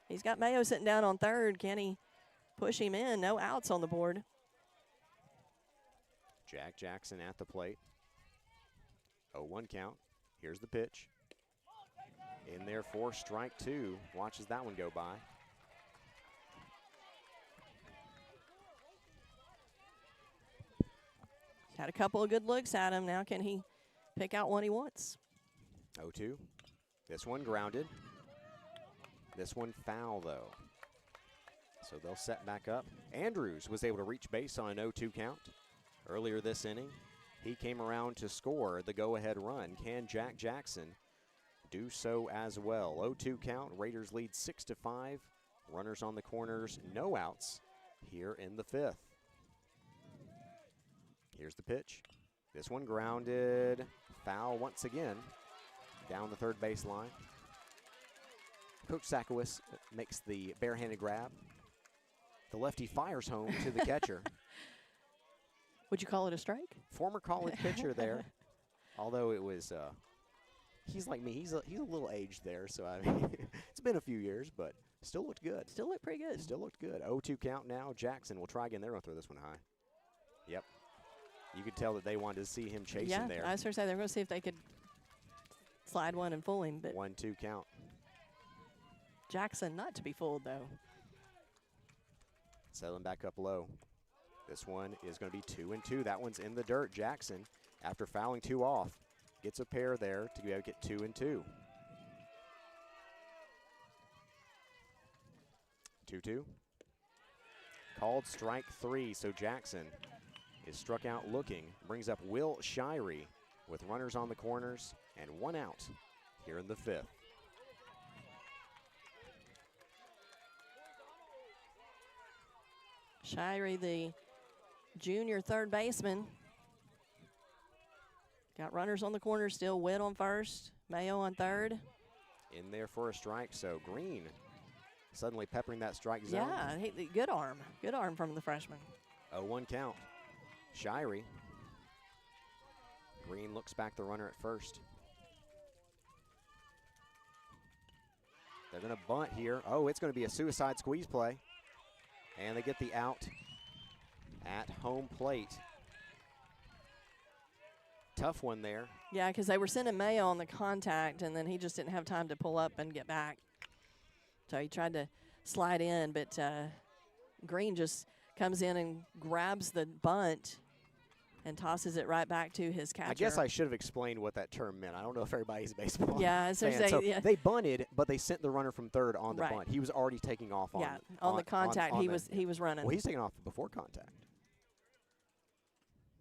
He's got Mayo sitting down on third. Can he push him in? No outs on the board. Jack Jackson at the plate. 0-1 count. Here's the pitch. In there for strike 2. Watches that one go by. Had a couple of good looks at him. Now can he pick out one he wants? 0-2. This one grounded. This one foul, though. So they'll set back up. Andrews was able to reach base on an 0-2 count earlier this inning. He came around to score the go-ahead run. Can Jack Jackson do so as well? 0-2 count. Raiders lead 6-5. Runners on the corners, no outs here in the 5th. Here's the pitch. This one grounded. Foul once again down the third base line. Coach Sakowicz makes the barehanded grab. The lefty fires home to the catcher. Would you call it a strike? Former college pitcher there. Although it was, he's like me. He's a little aged there, so I mean, it's been a few years, but still looked good. Still looked pretty good. Still looked good. 0-2 count now. Jackson will try again. They're going to throw this one high. Yep. You could tell that they wanted to see him chasing there. Yeah, I was going to say they're going to see if they could slide one and fool him. But 1-2 count. Jackson not to be fooled, though. Settling back up low. This one is going to be 2-2. That one's in the dirt. Jackson, after fouling 2 off, gets a pair there to be able to get 2-2. 2-2. Called strike 3, so Jackson is struck out looking. Brings up Will Shirey with runners on the corners and 1 out here in the 5th. Shirey, the junior third baseman. Got runners on the corner, still Witt on first, Mayo on third. In there for a strike, so Green suddenly peppering that strike zone. Yeah, good arm. Good arm from the freshman. 0-1 count. Shirey. Green looks back the runner at first. They're going to bunt here. Oh, it's going to be a suicide squeeze play. And they get the out at home plate. Tough one there. Yeah, because they were sending Mayo on the contact, and then he just didn't have time to pull up and get back. So he tried to slide in, but Green just comes in and grabs the bunt and tosses it right back to his catcher. I guess I should have explained what that term meant. I don't know if everybody's a baseball fan. So they bunted, but they sent the runner from third on the bunt. He was already taking off on the contact. He was running. Well, he's taking off before contact.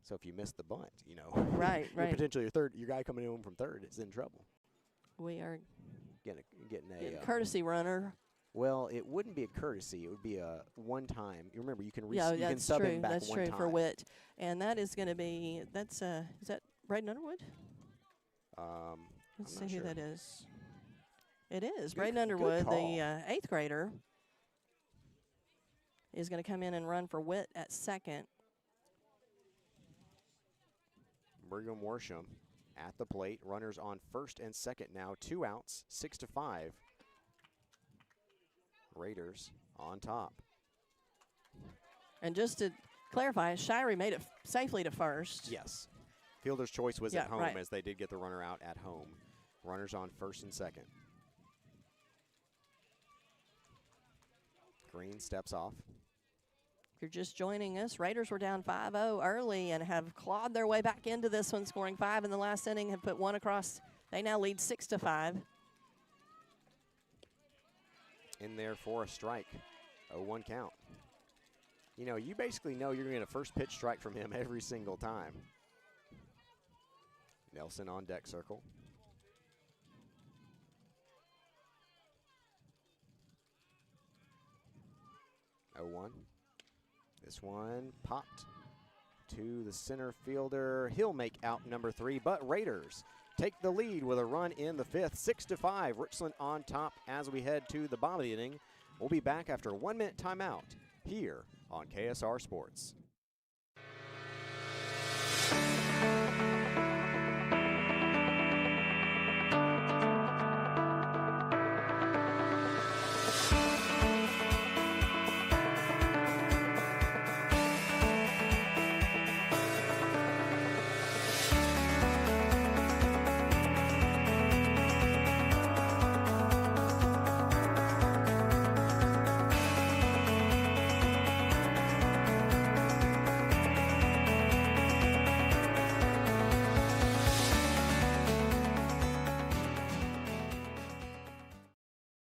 So if you miss the bunt, you know, right. Potentially your guy coming in from third is in trouble. We are getting a courtesy runner. Well, it wouldn't be a courtesy. It would be a one-time. You remember, you can you can sub him back that's one true time. for Witt, and that is going to be is that Braden Underwood? Let's see who that is. It is Braden Underwood, the 8th grader, is going to come in and run for Witt at second. Brigham Worsham at the plate. Runners on first and second now. 2 outs, 6-5. Raiders on top. And just to clarify, Shirey made it safely to first. Yes. Fielder's choice was Yeah, at home, right. as they did get the runner out at home. Runners on first and second. Green steps off. If you're just joining us, Raiders were down 5-0 early and have clawed their way back into this one, scoring 5 in the last inning, have put 1 across. They now lead 6-5. In there for a strike. 0-1 count. You know, you basically know you're going to get a first pitch strike from him every single time. Nelson on deck circle. Oh, 1. This one popped to the center fielder. He'll make out number 3, but Raiders take the lead with a run in the 5th. 6-5. Richland on top as we head to the bottom of the inning. We'll be back after a 1-minute timeout here on KSR Sports.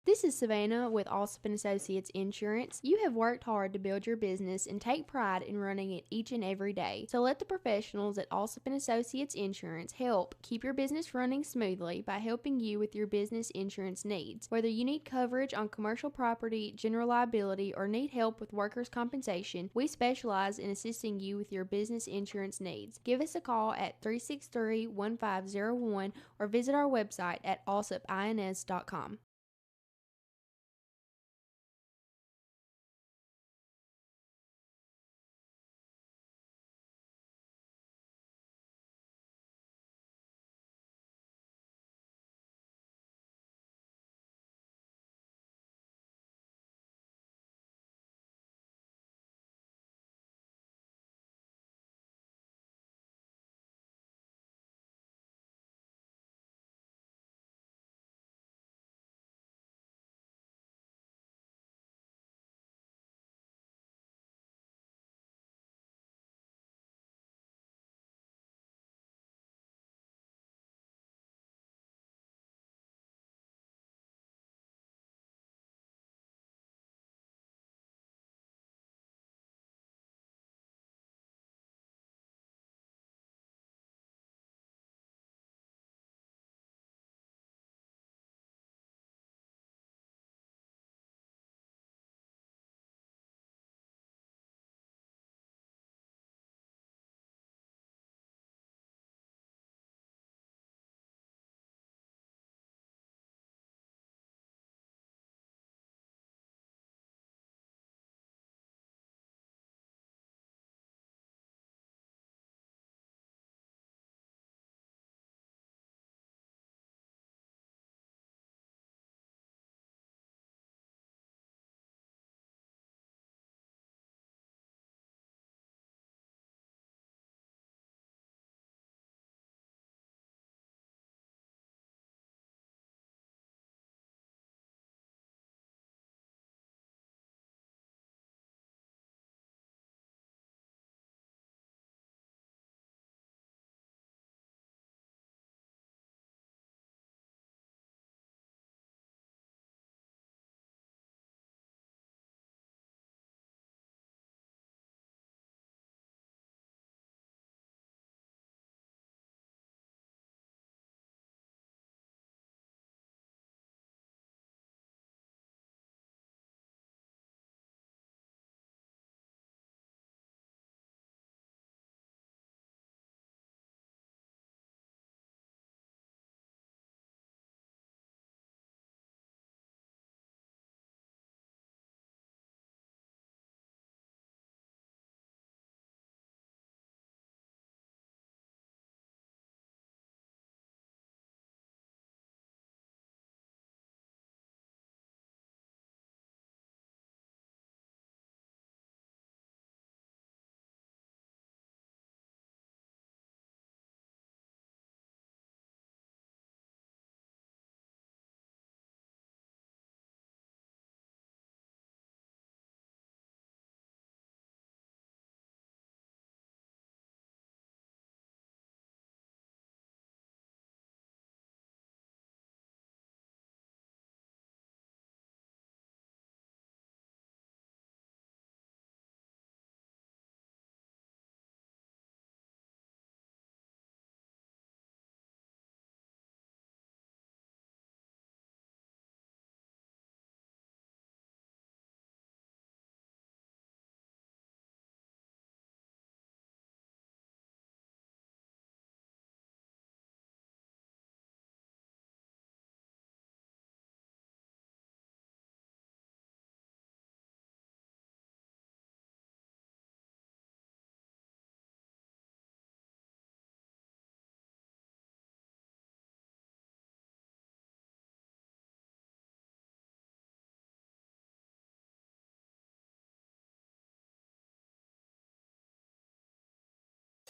This is Savannah with Allsup & Associates Insurance. You have worked hard to build your business and take pride in running it each and every day. So let the professionals at Allsup & Associates Insurance help keep your business running smoothly by helping you with your business insurance needs. Whether you need coverage on commercial property, general liability, or need help with workers' compensation, we specialize in assisting you with your business insurance needs. Give us a call at 363-1501 or visit our website at allsupins.com.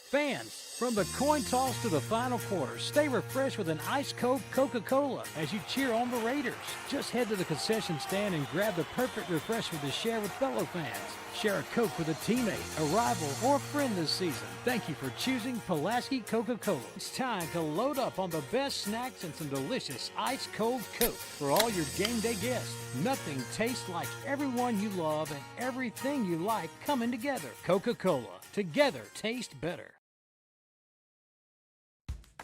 Fans, from the coin toss to the final quarter, stay refreshed with an ice-cold Coca-Cola as you cheer on the Raiders. Just head to the concession stand and grab the perfect refreshment to share with fellow fans. Share a Coke with a teammate, a rival, or a friend this season. Thank you for choosing Pulaski Coca-Cola. It's time to load up on the best snacks and some delicious ice-cold Coke for all your game day guests. Nothing tastes like everyone you love and everything you like coming together. Coca-Cola. Together taste better.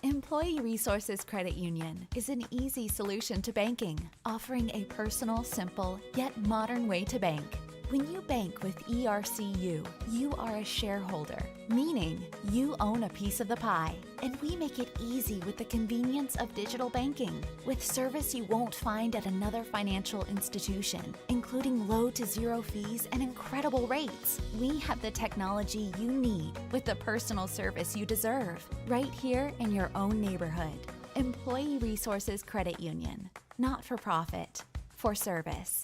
Employee Resources Credit Union is an easy solution to banking, offering a personal, simple, yet modern way to bank. When you bank with ERCU, you are a shareholder, meaning you own a piece of the pie, and we make it easy with the convenience of digital banking, with service you won't find at another financial institution, including low to zero fees and incredible rates. We have the technology you need with the personal service you deserve, right here in your own neighborhood. Employee Resources Credit Union, not for profit, for service.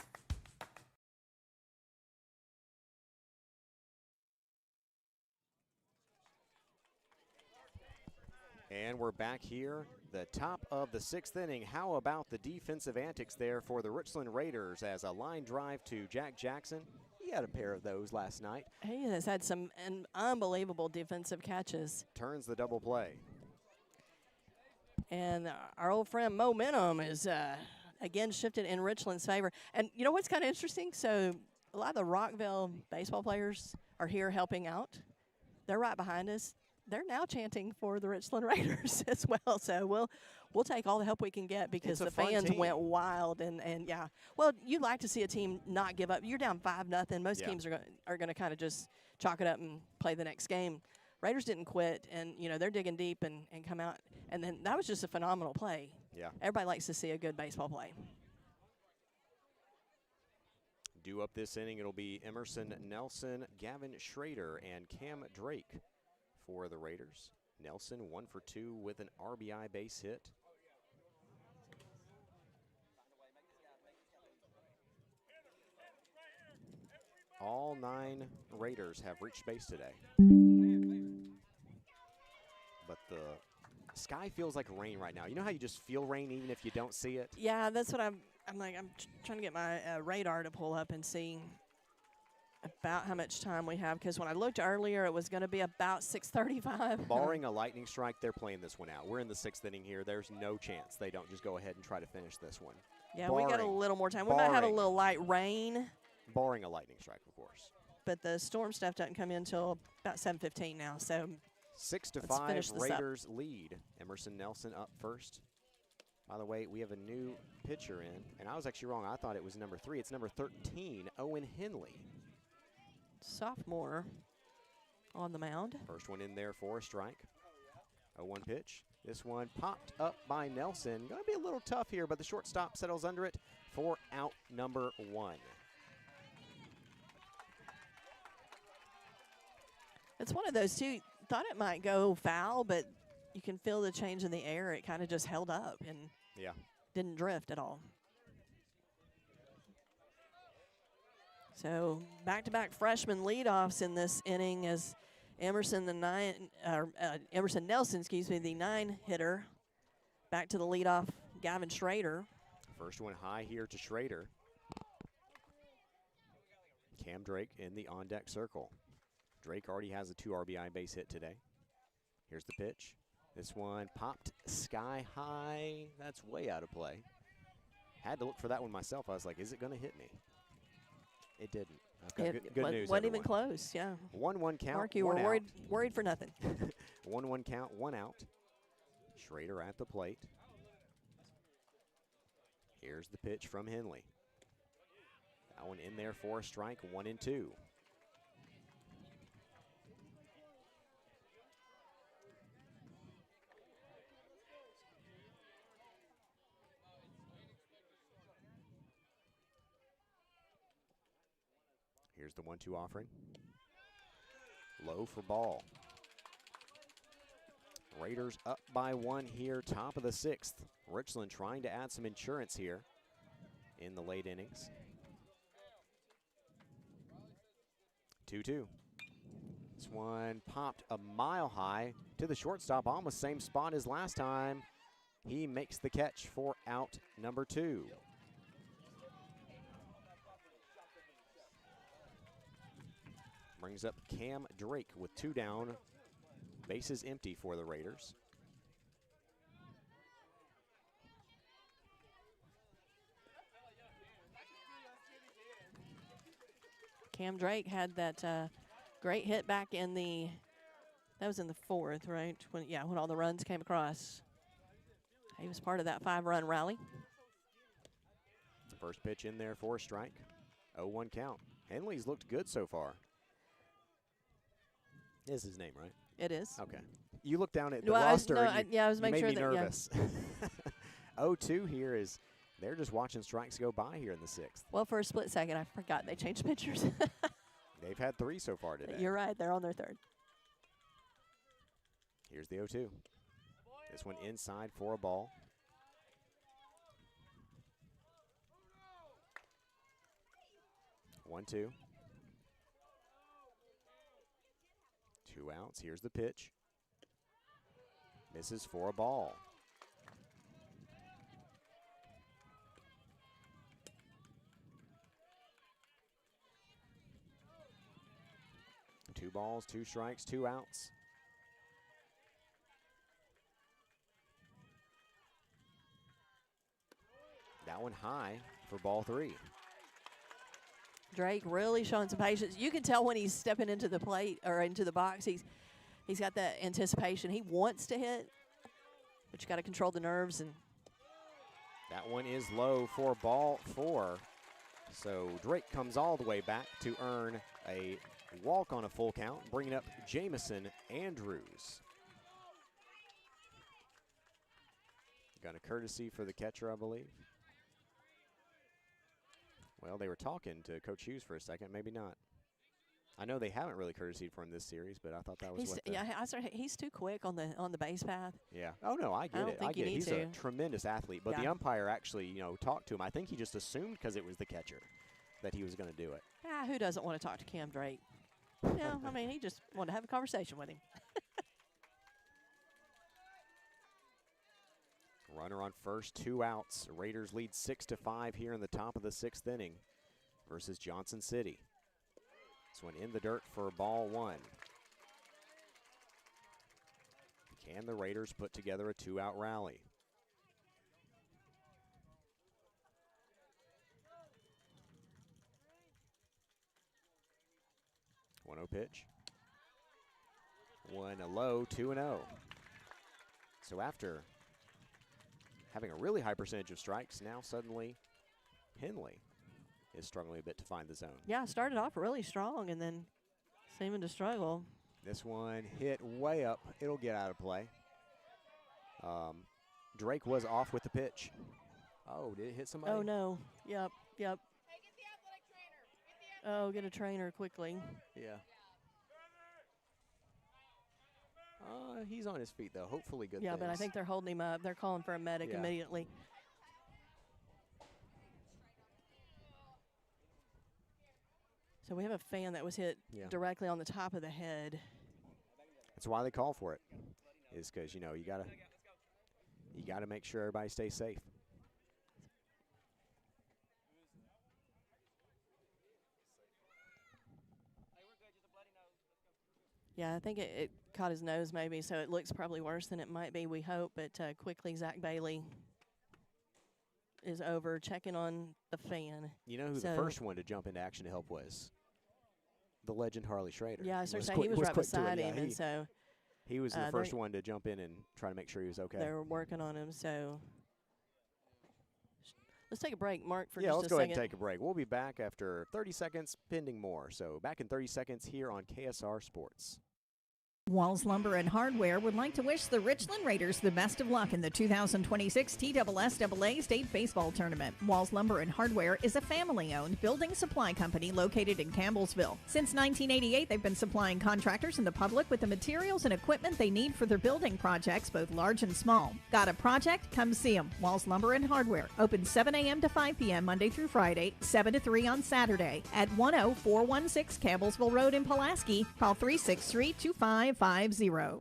And we're back here, the top of the 6th inning. How about the defensive antics there for the Richland Raiders as a line drive to Jack Jackson? He had a pair of those last night. He has had some unbelievable defensive catches. Turns the double play. And our old friend Momentum is again shifted in Richland's favor. And you know what's kind of interesting? So a lot of the Rockville baseball players are here helping out. They're right behind us. They're now chanting for the Richland Raiders as well. So we'll take all the help we can get because the fans went wild. And yeah, well, you'd like to see a team not give up. You're down 5-0. Most teams are going to kind of just chalk it up and play the next game. Raiders didn't quit, and, you know, they're digging deep and come out. And then that was just a phenomenal play. Yeah. Everybody likes to see a good baseball play. Due up this inning, it'll be Emerson Nelson, Gavin Schrader, and Cam Drake for the Raiders. Nelson 1 for 2 with an RBI base hit. All 9 Raiders have reached base today. But the sky feels like rain right now. You know how you just feel rain even if you don't see it? Yeah, that's what I'm trying to get my radar to pull up and see about how much time we have, because when I looked earlier, it was going to be about 6:35. Barring a lightning strike, they're playing this one out. We're in the 6th inning here. There's no chance they don't just go ahead and try to finish this one. Yeah, we got a little more time. We might have a little light rain. Barring a lightning strike, of course. But the storm stuff doesn't come in until about 7:15 now. So 6-5 Raiders lead. Emerson Nelson up first. By the way, we have a new pitcher in, and I was actually wrong. I thought it was number 3. It's number 13, Owen Henley. Sophomore on the mound. First one in there for a strike. 0-1 pitch. This one popped up by Nelson. Going to be a little tough here, but the shortstop settles under it for out number 1. It's one of those two. Thought it might go foul, but you can feel the change in the air. It kind of just held up and didn't drift at all. So back-to-back freshman leadoffs in this inning as Emerson Nelson, the 9 hitter, back to the leadoff, Gavin Schrader. First one high here to Schrader. Cam Drake in the on-deck circle. Drake already has a 2 RBI base hit today. Here's the pitch. This one popped sky high. That's way out of play. Had to look for that one myself. I was like, is it going to hit me? It didn't. Okay, good news, wasn't even close, yeah. 1-1 count. Mark, you were worried for nothing. 1-1 count, 1 out. Schrader at the plate. Here's the pitch from Henley. That one in there for a strike, 1-2. Here's the 1-2 offering. Low for ball. Raiders up by 1 here, top of the 6th. Richland trying to add some insurance here in the late innings. 2-2. This one popped a mile high to the shortstop, almost same spot as last time. He makes the catch for out number 2. Brings up Cam Drake with 2 down. Bases empty for the Raiders. Cam Drake had that great hit back in that was in the 4th, right? When all the runs came across. He was part of that 5-run rally. First pitch in there for a strike. 0-1 count. Henley's looked good so far. Is his name, right? It is. Okay. You look down at the Well, roster I was making sure made me that, nervous. 0-2 here is they're just watching strikes go by here in the 6th. Well, for a split second, I forgot they changed pitchers. They've had 3 so far today. You're right. They're on their 3rd. Here's the 0-2. This one inside for a ball. One, 2. 2 outs. Here's the pitch. Misses for a ball. Two balls, 2 strikes, 2 outs. That one high for ball 3. Drake really showing some patience. You can tell when he's stepping into the plate or into the box. He's got that anticipation. He wants to hit, but you got to control the nerves. And that one is low for ball 4. So Drake comes all the way back to earn a walk on a full count, bringing up Jamison Andrews. Got a courtesy for the catcher, I believe. Well, they were talking to Coach Hughes for a second, maybe not. I know they haven't really courtesied for him this series, but I thought that was he's too quick on the base path. Yeah. Oh no, I get it. I get it. He's a tremendous athlete, but the umpire actually, talked to him. I think he just assumed because it was the catcher that he was going to do it. Who doesn't want to talk to Cam Drake? I mean, he just wanted to have a conversation with him. Runner on first, 2 outs. Raiders lead 6-5 here in the top of the 6th inning versus Johnson City. This one in the dirt for ball 1. Can the Raiders put together a 2-out rally? One 0 pitch. 1 low, 2-0. So after having a really high percentage of strikes, now suddenly Henley is struggling a bit to find the zone. Yeah, started off really strong and then seeming to struggle. This one hit way up. It'll get out of play. Drake was off with the pitch. Oh, did it hit somebody? Oh, no. Yep. Oh, get a trainer quickly. Yeah. He's on his feet, though. Hopefully good Yeah, things. but I think they're holding him up. They're calling for a medic immediately. So we have a fan that was hit directly on the top of the head. That's why they call for it, is because, you gotta make sure everybody stays safe. Yeah, I think it caught his nose maybe, so it looks probably worse than it might be, we hope. But quickly, Zach Bailey is over checking on the fan. You know who the first one to jump into action to help was? The legend Harley Schrader. Yeah, I was saying he was right beside him, and so he was the first one to jump in and try to make sure he was okay. They were working on him, so let's take a break, Mark, for just a second. Yeah, let's go ahead and take a break. We'll be back after 30 seconds, pending more. So back in 30 seconds here on KSR Sports. Walls Lumber and Hardware would like to wish the Richland Raiders the best of luck in the 2026 TSSAA State Baseball Tournament. Walls Lumber and Hardware is a family-owned building supply company located in Campbellsville. Since 1988, they've been supplying contractors and the public with the materials and equipment they need for their building projects, both large and small. Got a project? Come see them. Walls Lumber and Hardware. Open 7 a.m. to 5 p.m. Monday through Friday, 7 to 3 on Saturday at 10416 Campbellsville Road in Pulaski. Call 363-2550. We're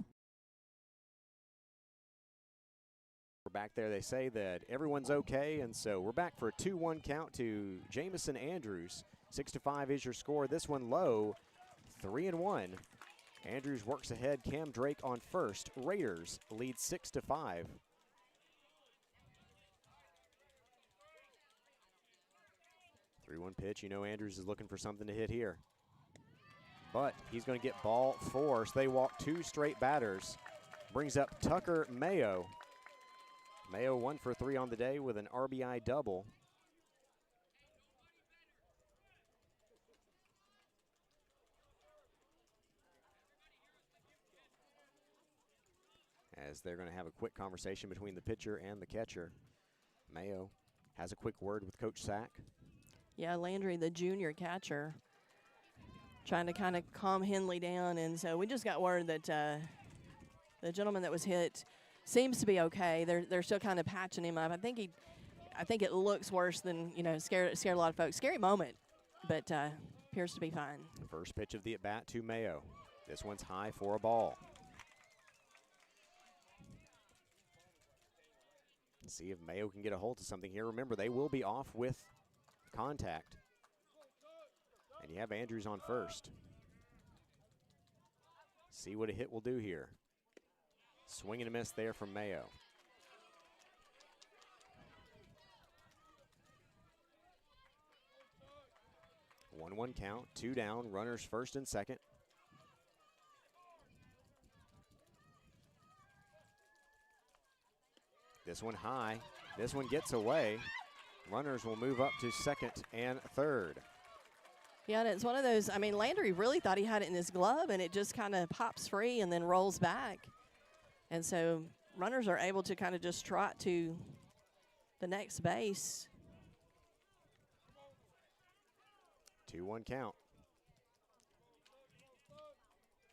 back there. They say that everyone's okay, and so we're back for a 2-1 count to Jamison Andrews. 6-5 is your score. This one low, 3-1. Andrews works ahead. Cam Drake on first. Raiders lead 6-5. Three-one pitch. You know Andrews is looking for something to hit here. But he's going to get ball 4, so they walk 2 straight batters. Brings up Tucker Mayo. Mayo 1 for 3 on the day with an RBI double. As they're going to have a quick conversation between the pitcher and the catcher. Mayo has a quick word with Coach Sack. Yeah, Landry, the junior catcher, trying to kind of calm Henley down. And so we just got word that the gentleman that was hit seems to be okay. They're still kind of patching him up. I think it looks worse than, scared a lot of folks. Scary moment, but appears to be fine. First pitch of the at-bat to Mayo. This one's high for a ball. Let's see if Mayo can get a hold of something here. Remember, they will be off with contact. And you have Andrews on first. See what a hit will do here. Swing and a miss there from Mayo. One count, 2 down, runners first and second. This one high. This one gets away. Runners will move up to second and third. Yeah, and it's one of those, Landry really thought he had it in his glove, and it just kind of pops free and then rolls back. And so runners are able to kind of just trot to the next base. 2-1 count.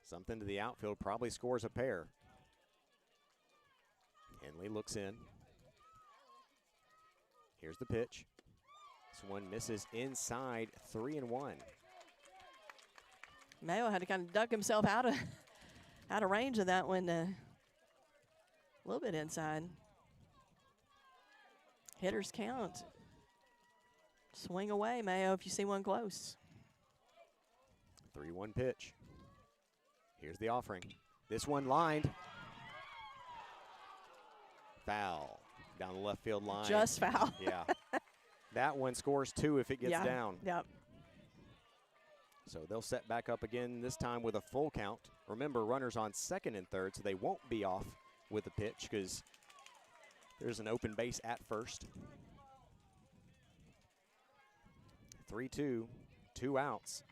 Something to the outfield, probably scores a pair. Henley looks in. Here's the pitch. This one misses inside, 3-1. Mayo had to kind of duck himself out of range of that one. A little bit inside. Hitters count. Swing away, Mayo, if you see one close. 3-1 pitch. Here's the offering. This one lined. Foul down the left field line. Just foul. Yeah. That one scores 2 if it gets down. Yep. So they'll set back up again, this time with a full count. Remember, runners on second and third, so they won't be off with the pitch because there's an open base at first. 3-2, 2 outs.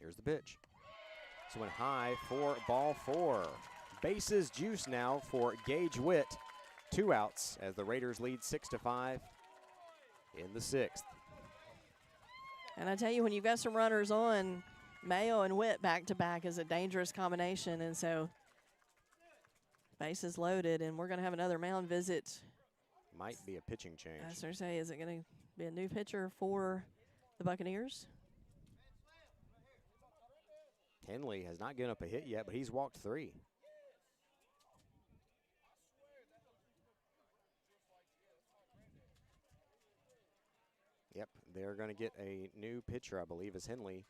Here's the pitch. This one high for ball 4. Bases juice now for Gage Witt. 2 outs as the Raiders lead 6-5 in the 6th. And I tell you, when you've got some runners on, Mayo and Witt back-to-back is a dangerous combination. And so bases loaded, and we're going to have another mound visit. Might be a pitching change. I was going to say, is it going to be a new pitcher for the Buccaneers? Henley has not given up a hit yet, but he's walked 3. Yep, they're going to get a new pitcher, I believe, as Henley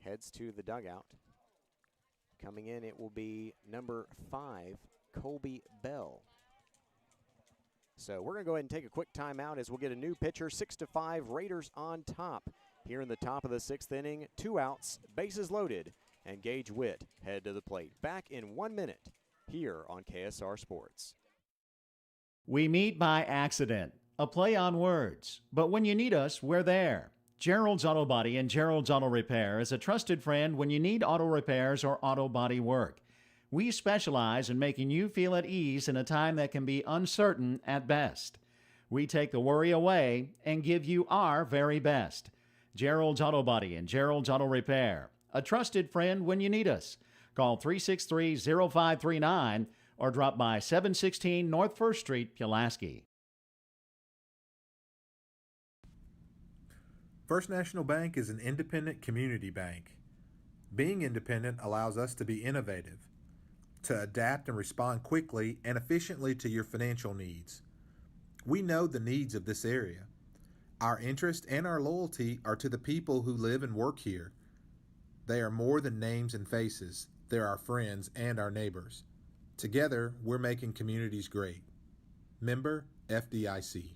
heads to the dugout. Coming in, it will be number 5, Colby Bell. So we're going to go ahead and take a quick timeout as we'll get a new pitcher. 6-5, Raiders on top here in the top of the 6th inning. 2 outs, bases loaded, and Gage Witt head to the plate. Back in 1 minute here on KSR Sports. We meet by accident. a play on words, but when you need us, we're there. Gerald's Auto Body and Gerald's Auto Repair is a trusted friend when you need auto repairs or auto body work. We specialize in making you feel at ease in a time that can be uncertain at best. We take the worry away and give you our very best. Gerald's Auto Body and Gerald's Auto Repair, a trusted friend when you need us. Call 363-0539 or drop by 716 North 1st Street, Pulaski. First National Bank is an independent community bank. Being independent allows us to be innovative, to adapt and respond quickly and efficiently to your financial needs. We know the needs of this area. Our interest and our loyalty are to the people who live and work here. They are more than names and faces. They're our friends and our neighbors. Together, we're making communities great. Member FDIC.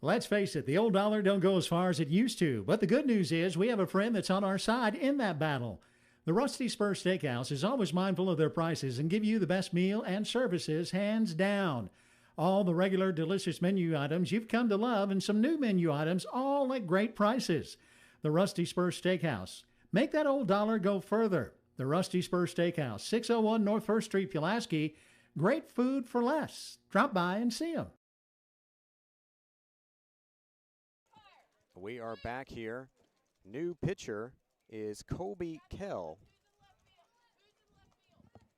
Let's face it, the old dollar don't go as far as it used to, but the good news is we have a friend that's on our side in that battle. The Rusty Spur Steakhouse is always mindful of their prices and give you the best meal and services hands down. All the regular delicious menu items you've come to love and some new menu items, all at great prices. The Rusty Spur Steakhouse. Make that old dollar go further. The Rusty Spur Steakhouse, 601 North 1st Street, Pulaski. Great food for less. Drop by and see them. We are back here. New pitcher is Colby Kell.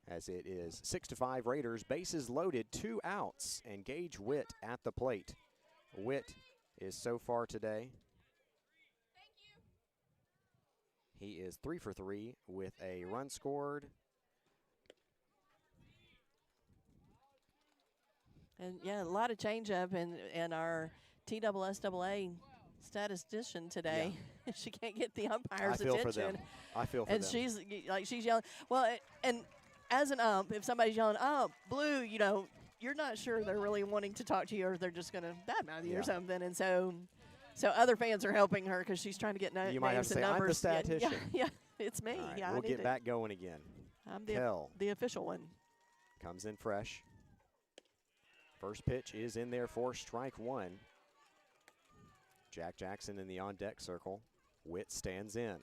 As it is 6-5 Raiders, bases loaded, 2 outs, and Gage Witt at the plate. Witt is so far today. He is 3 for 3 with a run scored. And yeah, a lot of changeup in our TSSAA statistician today. Yeah. She can't get the umpire's attention. For them. I feel for them. And she's yelling. Well, and as an ump, if somebody's yelling, "Oh, blue," you're not sure they're really wanting to talk to you, or they're just going to badmouth you or something. And so other fans are helping her because she's trying to get you might have to say, numbers. I'm the statistician. Yeah, it's me. Right, yeah, we'll get back going again. I'm the official one. Comes in fresh. First pitch is in there for strike one. Jack Jackson in the on-deck circle. Witt stands in.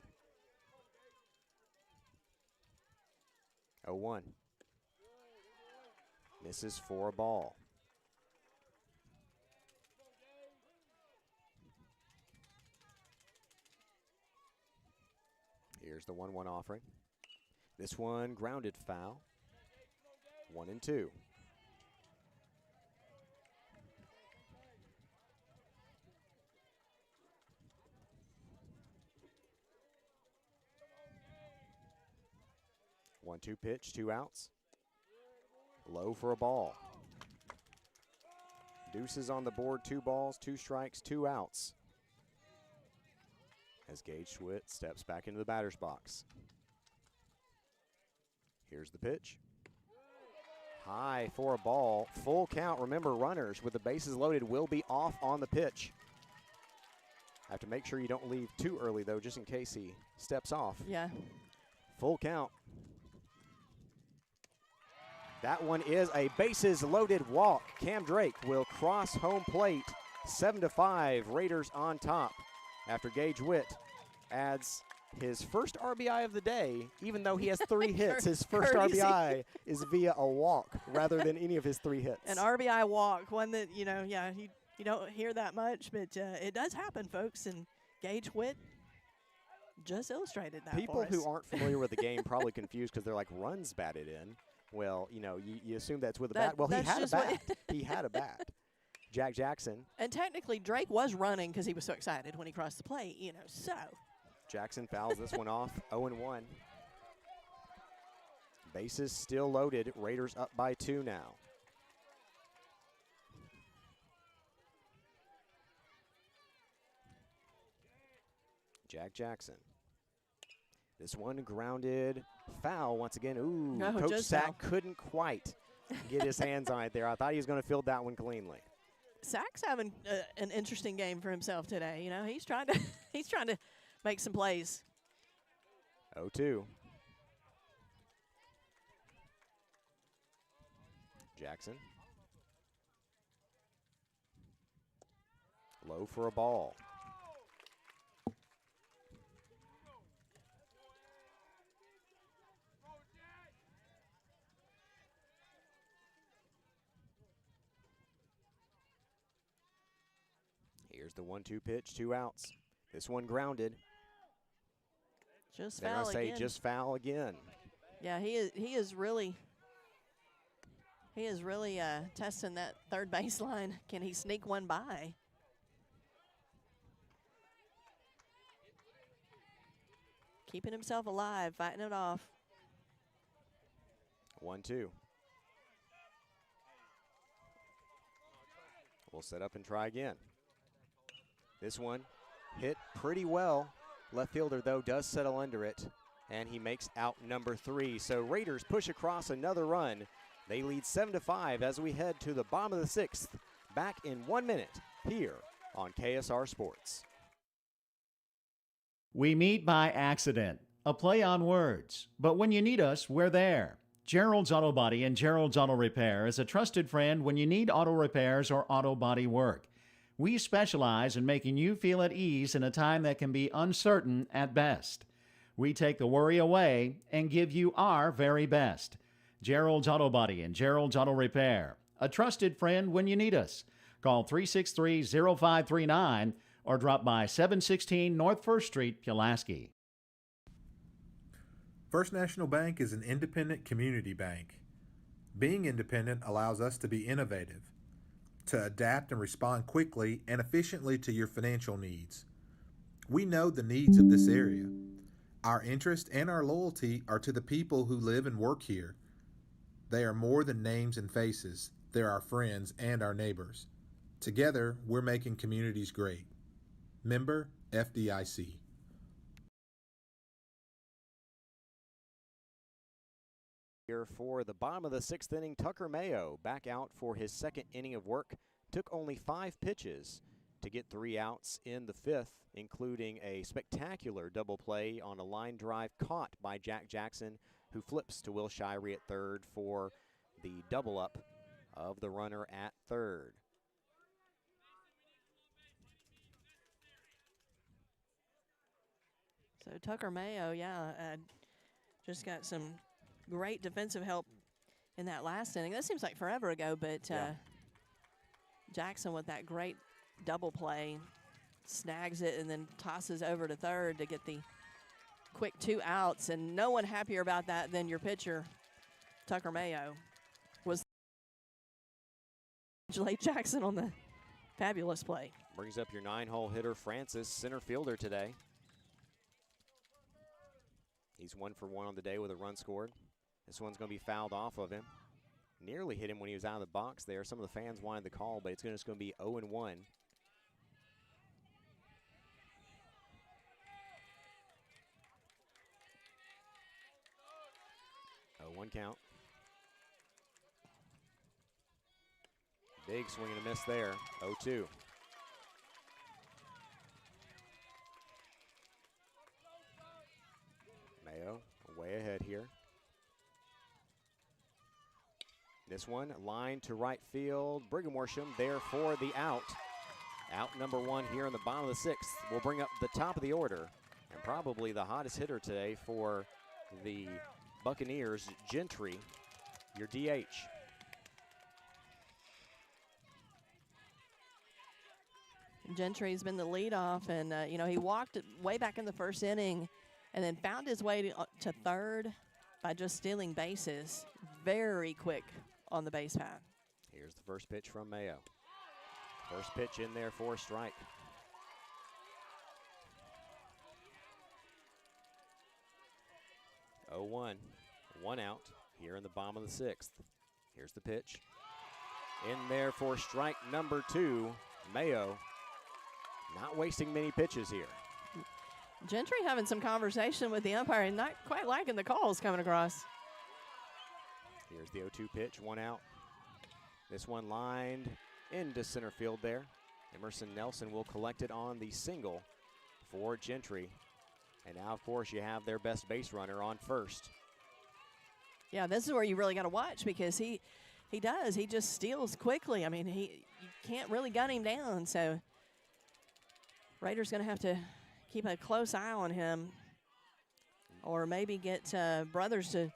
0-1. Misses for a ball. Here's the 1-1 offering. This one grounded foul. 1-2. One-two pitch, 2 outs. Low for a ball. Deuces on the board, 2 balls, 2 strikes, 2 outs. As Gage Witt steps back into the batter's box. Here's the pitch. High for a ball, full count. Remember, runners with the bases loaded will be off on the pitch. Have to make sure you don't leave too early, though, just in case he steps off. Yeah. Full count. That one is a bases loaded walk. Cam Drake will cross home plate. 7-5, Raiders on top after Gage Witt adds his first RBI of the day, even though he has 3 hits. His first RBI is via a walk rather than any of his 3 hits. An RBI walk, one that, you don't hear that much, but it does happen, folks. And Gage Witt just illustrated that People for us. who aren't familiar with the game probably confused because they're like, runs batted in. Well, you assume that's with a bat. Well, he had a bat. He had a bat. Jack Jackson. And technically, Drake was running because he was so excited when he crossed the plate, so. Jackson fouls this one off, 0-1. Bases still loaded. Raiders up by 2 now. Jack Jackson. This one grounded foul once again. Ooh, no, Coach Sack foul. couldn't quite get his hands on it there. I thought he was going to field that one cleanly. Sack's having an interesting game for himself today. He's trying to make some plays. 0-2. Jackson. Low for a ball. Here's the 1-2 pitch, 2 outs. This one grounded. Just Dare foul I say, again. just foul again. Yeah, he is really testing that third baseline. Can he sneak one by? Keeping himself alive, fighting it off. 1-2. We'll set up and try again. This one hit pretty well. Left fielder, though, does settle under it, and he makes out number 3. So Raiders push across another run. They lead 7-5 as we head to the bottom of the 6th. Back in 1 minute here on KSR Sports. We meet by accident, a play on words. But when you need us, we're there. Gerald's Auto Body and Gerald's Auto Repair is a trusted friend when you need auto repairs or auto body work. We specialize in making you feel at ease in a time that can be uncertain at best. We take the worry away and give you our very best. Gerald's Auto Body and Gerald's Auto Repair, a trusted friend when you need us. Call 363-0539 or drop by 716 North 1st Street, Pulaski. First National Bank is an independent community bank. Being independent allows us to be innovative, to adapt and respond quickly and efficiently to your financial needs. We know the needs of this area. Our interest and our loyalty are to the people who live and work here. They are more than names and faces. They're our friends and our neighbors. Together, we're making communities great. Member FDIC. Here for the bottom of the 6th inning, Tucker Mayo back out for his 2nd inning of work. Took only 5 pitches to get 3 outs in the 5th, including a spectacular double play on a line drive caught by Jack Jackson, who flips to Will Shirey at 3rd for the double up of the runner at 3rd. So Tucker Mayo, just got some great defensive help in that last inning. That seems like forever ago, but Jackson with that great double play snags it and then tosses over to 3rd to get the quick 2 outs, and no one happier about that than your pitcher, Tucker Mayo. Was congratulate Jackson on the fabulous play. Brings up your 9-hole hitter, Francis, center fielder today. He's 1 for 1 on the day with a run scored. This one's going to be fouled off of him. Nearly hit him when he was out of the box there. Some of the fans wanted the call, but it's just going to be 0-1. 0-1 count. Big swing and a miss there. 0-2. Mayo way ahead here. This one line to right field. Brigham Worsham there for the out. Out number 1 here in the bottom of the 6th. We'll bring up the top of the order and probably the hottest hitter today for the Buccaneers, Gentry, your DH. Gentry's been the leadoff, and he walked way back in the 1st inning and then found his way to 3rd by just stealing bases. Very quick on the base path. Here's the first pitch from Mayo. First pitch in there for a strike. Oh, 1 out here in the bottom of the 6th. Here's the pitch. In there for strike number 2. Mayo not wasting many pitches here. Gentry having some conversation with the umpire and not quite liking the calls coming across. Here's the 0-2 pitch, 1 out. This one lined into center field there. Emerson Nelson will collect it on the single for Gentry. And now, of course, you have their best base runner on first. Yeah, this is where you really got to watch, because he does. He just steals quickly. I mean, you can't really gun him down. So Raiders going to have to keep a close eye on him, or maybe get Brothers to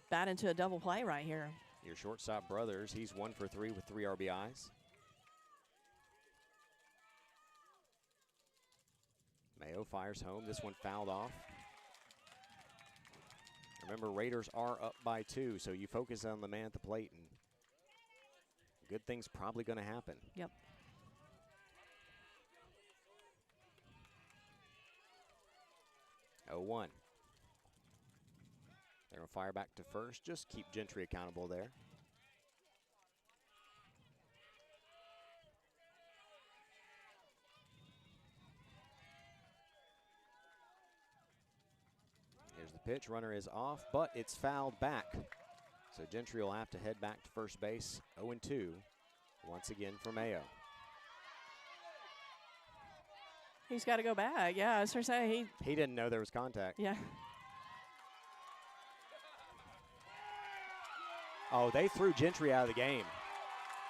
bat into a double play right here. Your shortstop Brothers, he's 1 for 3 with 3 RBIs. Mayo fires home. This one fouled off. Remember, Raiders are up by 2, so you focus on the man at the plate, and good things probably going to happen. Yep. Oh, 1. They're going to fire back to first. Just keep Gentry accountable there. Here's the pitch. Runner is off, but it's fouled back. So Gentry will have to head back to first base. 0-2 once again for Mayo. He's got to go back. Yeah, I was going to say he didn't know there was contact. Yeah. Oh, they threw Gentry out of the game.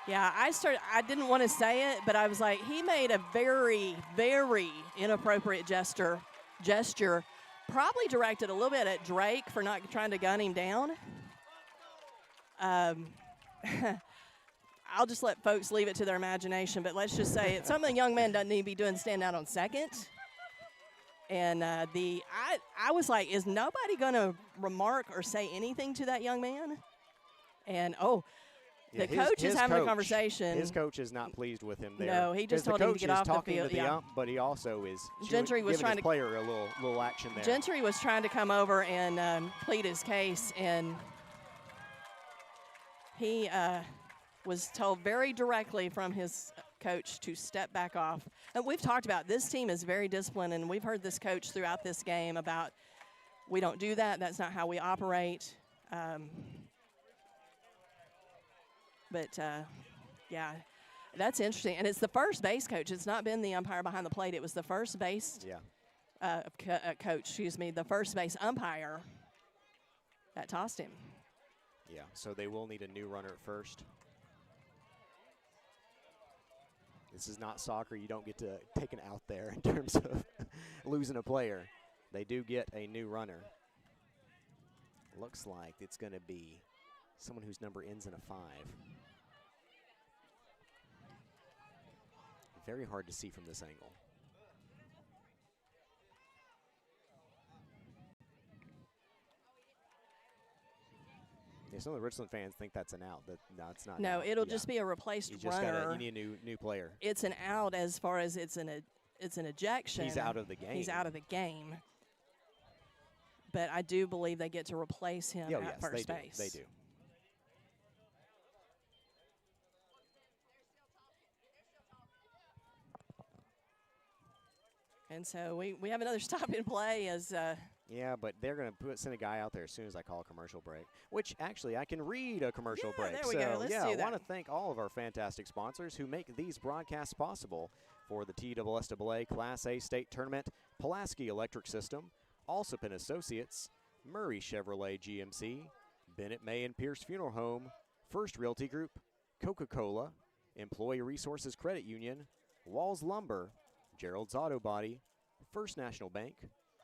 Yeah, I didn't want to say it, but I was like, he made a very, very inappropriate gesture, probably directed a little bit at Drake for not trying to gun him down. I'll just let folks leave it to their imagination, but let's just say it's something a young man doesn't need to be doing, stand out on second. And I was like, is nobody going to remark or say anything to that young man? And, the coach is having a conversation. His coach is not pleased with him there. No, he just told him to get off the field. To the ump, but he also is Gentry was trying to player a little action there. Gentry was trying to come over and plead his case, and he was told very directly from his coach to step back off. And we've talked about this team is very disciplined, and we've heard this coach throughout this game about we don't do that. That's not how we operate. But, yeah, that's interesting. And it's the first base coach. It's not been the umpire behind the plate. It was the first base coach, the first base umpire that tossed him. Yeah, so they will need a new runner at first. This is not soccer. You don't get to take an out there in terms of losing a player. They do get a new runner. Looks like it's going to be someone whose number ends in a 5. Very hard to see from this angle. Yeah, some of the Richland fans think that's an out. No, it's not. No, it'll just be a replaced runner. You need a new player. It's an out as far as it's an ejection. He's out of the game. He's out of the game. But I do believe they get to replace him at first base. They do. And so we have another stop in play as yeah, but they're going to send a guy out there as soon as I call a commercial break, which actually I can read a commercial break. There we go. Let's do that. I want to thank all of our fantastic sponsors who make these broadcasts possible for the TSSAA Class A State Tournament, Pulaski Electric System, Alsop & Associates, Murray Chevrolet GMC, Bennett May and Pierce Funeral Home, First Realty Group, Coca-Cola, Employee Resources Credit Union, Walls Lumber, Gerald's Auto Body, First National Bank,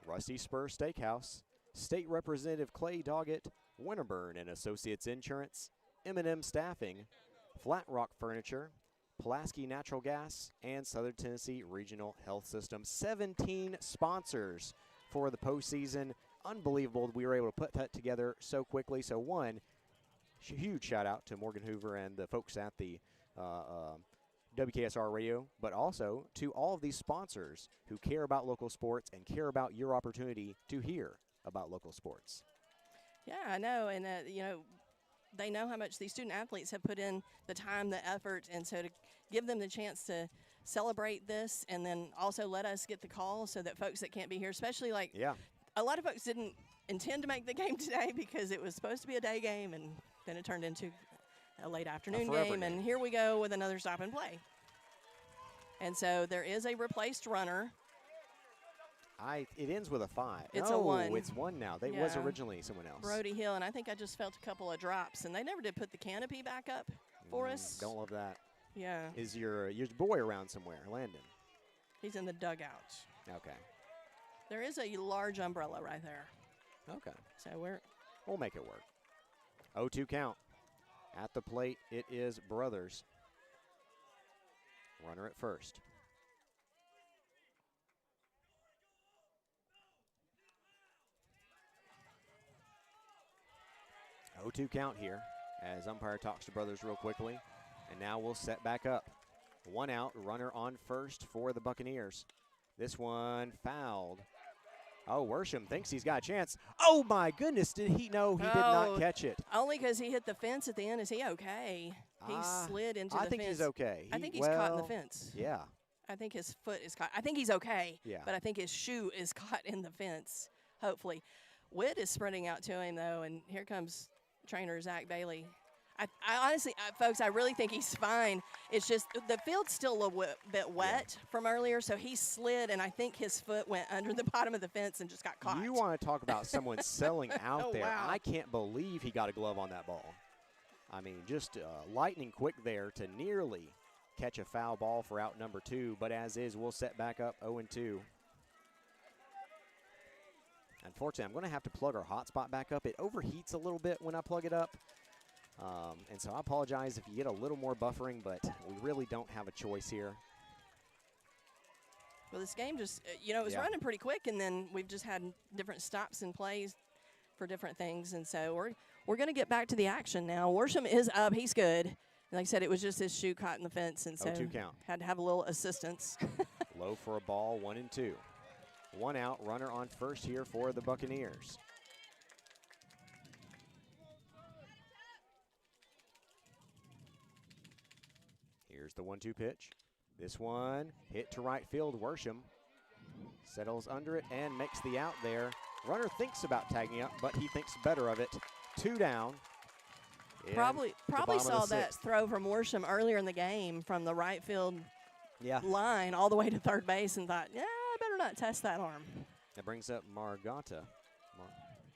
Rusty Spur Steakhouse, State Representative Clay Doggett, Winterburn and Associates Insurance, M&M Staffing, Flat Rock Furniture, Pulaski Natural Gas, and Southern Tennessee Regional Health System. 17 sponsors for the postseason. Unbelievable we were able to put that together so quickly. So one, huge shout out to Morgan Hoover and the folks at the WKSR Radio, but also to all of these sponsors who care about local sports and care about your opportunity to hear about local sports. Yeah, I know, and they know how much these student athletes have put in the time, the effort, and so to give them the chance to celebrate this and then also let us get the call so that folks that can't be here, especially a lot of folks didn't intend to make the game today because it was supposed to be a day game, and then it turned into a late afternoon game, and here we go with another stop and play. And so there is a replaced runner. It ends with a 5. It's a 1. It's 1 now. It was originally someone else. Brody Hill, and I think I just felt a couple of drops, and they never did put the canopy back up for us. Don't love that. Yeah. Is your boy around somewhere, Landon? He's in the dugout. Okay. There is a large umbrella right there. Okay. So we'll make it work. 0-2 count. At the plate, it is Brothers. Runner at first. Oh, 2 count here as umpire talks to Brothers real quickly. And now we'll set back up. 1 out, runner on first for the Buccaneers. This one fouled. Oh, Worsham thinks he's got a chance. Oh, my goodness, did he know he did not catch it? Only because he hit the fence at the end. Is he okay? He slid into the fence. I think he's okay. I think he's caught in the fence. Yeah. I think his foot is caught. I think he's okay. Yeah. But I think his shoe is caught in the fence, hopefully. Witt is sprinting out to him, though, and here comes trainer Zach Bailey. I honestly, folks, I really think he's fine. It's just the field's still a little bit wet from earlier, so he slid, and I think his foot went under the bottom of the fence and just got caught. You want to talk about someone selling out there. Wow. I can't believe he got a glove on that ball. I mean, just lightning quick there to nearly catch a foul ball for out number 2, but as is, we'll set back up 0-2. Unfortunately, I'm going to have to plug our hotspot back up. It overheats a little bit when I plug it up. And so I apologize if you get a little more buffering, but we really don't have a choice here. Well, this game just, it was running pretty quick, and then we've just had different stops and plays for different things. And so we're going to get back to the action now. Worsham is up. He's good. And like I said, it was just his shoe caught in the fence, and so 0-2 count. Had to have a little assistance. Low for a ball, 1-2. 1 out, runner on first here for the Buccaneers. Here's the 1-2 pitch. This one hit to right field. Worsham settles under it and makes the out there. Runner thinks about tagging up, but he thinks better of it. 2 down. Probably saw that throw from Worsham earlier in the game from the right field line all the way to third base and thought, I better not test that arm. That brings up Margata.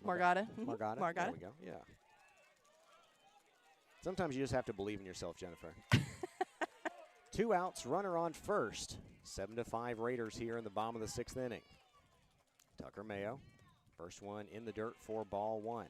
Margata. Margata. There we go. Yeah. Sometimes you just have to believe in yourself, Jennifer. 2 outs, runner on first. 7-5 Raiders here in the bottom of the 6th inning. Tucker Mayo, first one in the dirt for ball 1.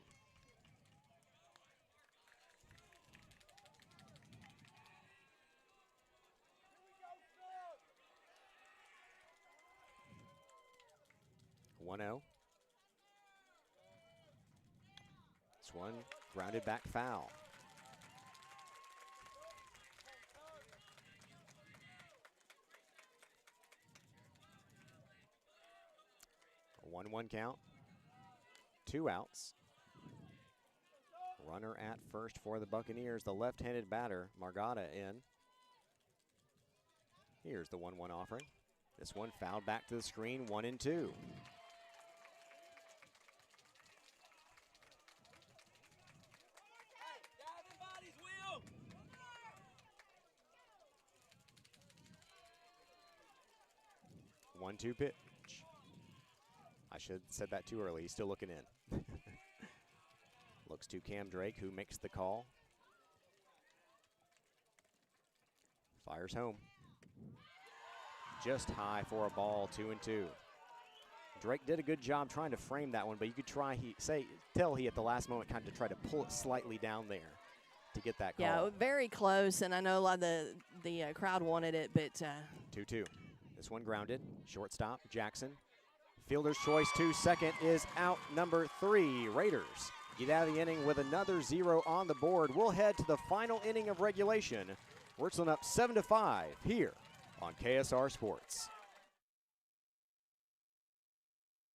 This one grounded back foul. A 1-1 count. 2 outs. Runner at first for the Buccaneers. The left-handed batter, Margata, in. Here's the 1-1 offering. This one fouled back to the screen, 1-2. One-two pitch. I should have said that too early. He's still looking in. Looks to Cam Drake, who makes the call. Fires home. Just high for a ball, 2-2. Drake did a good job trying to frame that one, but you could tell he at the last moment kind of tried to pull it slightly down there to get that call. Yeah, very close, and I know a lot of the crowd wanted it, but 2-2. This one grounded. Shortstop, Jackson. Fielder's choice to second is out number 3. Raiders get out of the inning with another 0 on the board. We'll head to the final inning of regulation. Richland up 7-5 here on KSR Sports.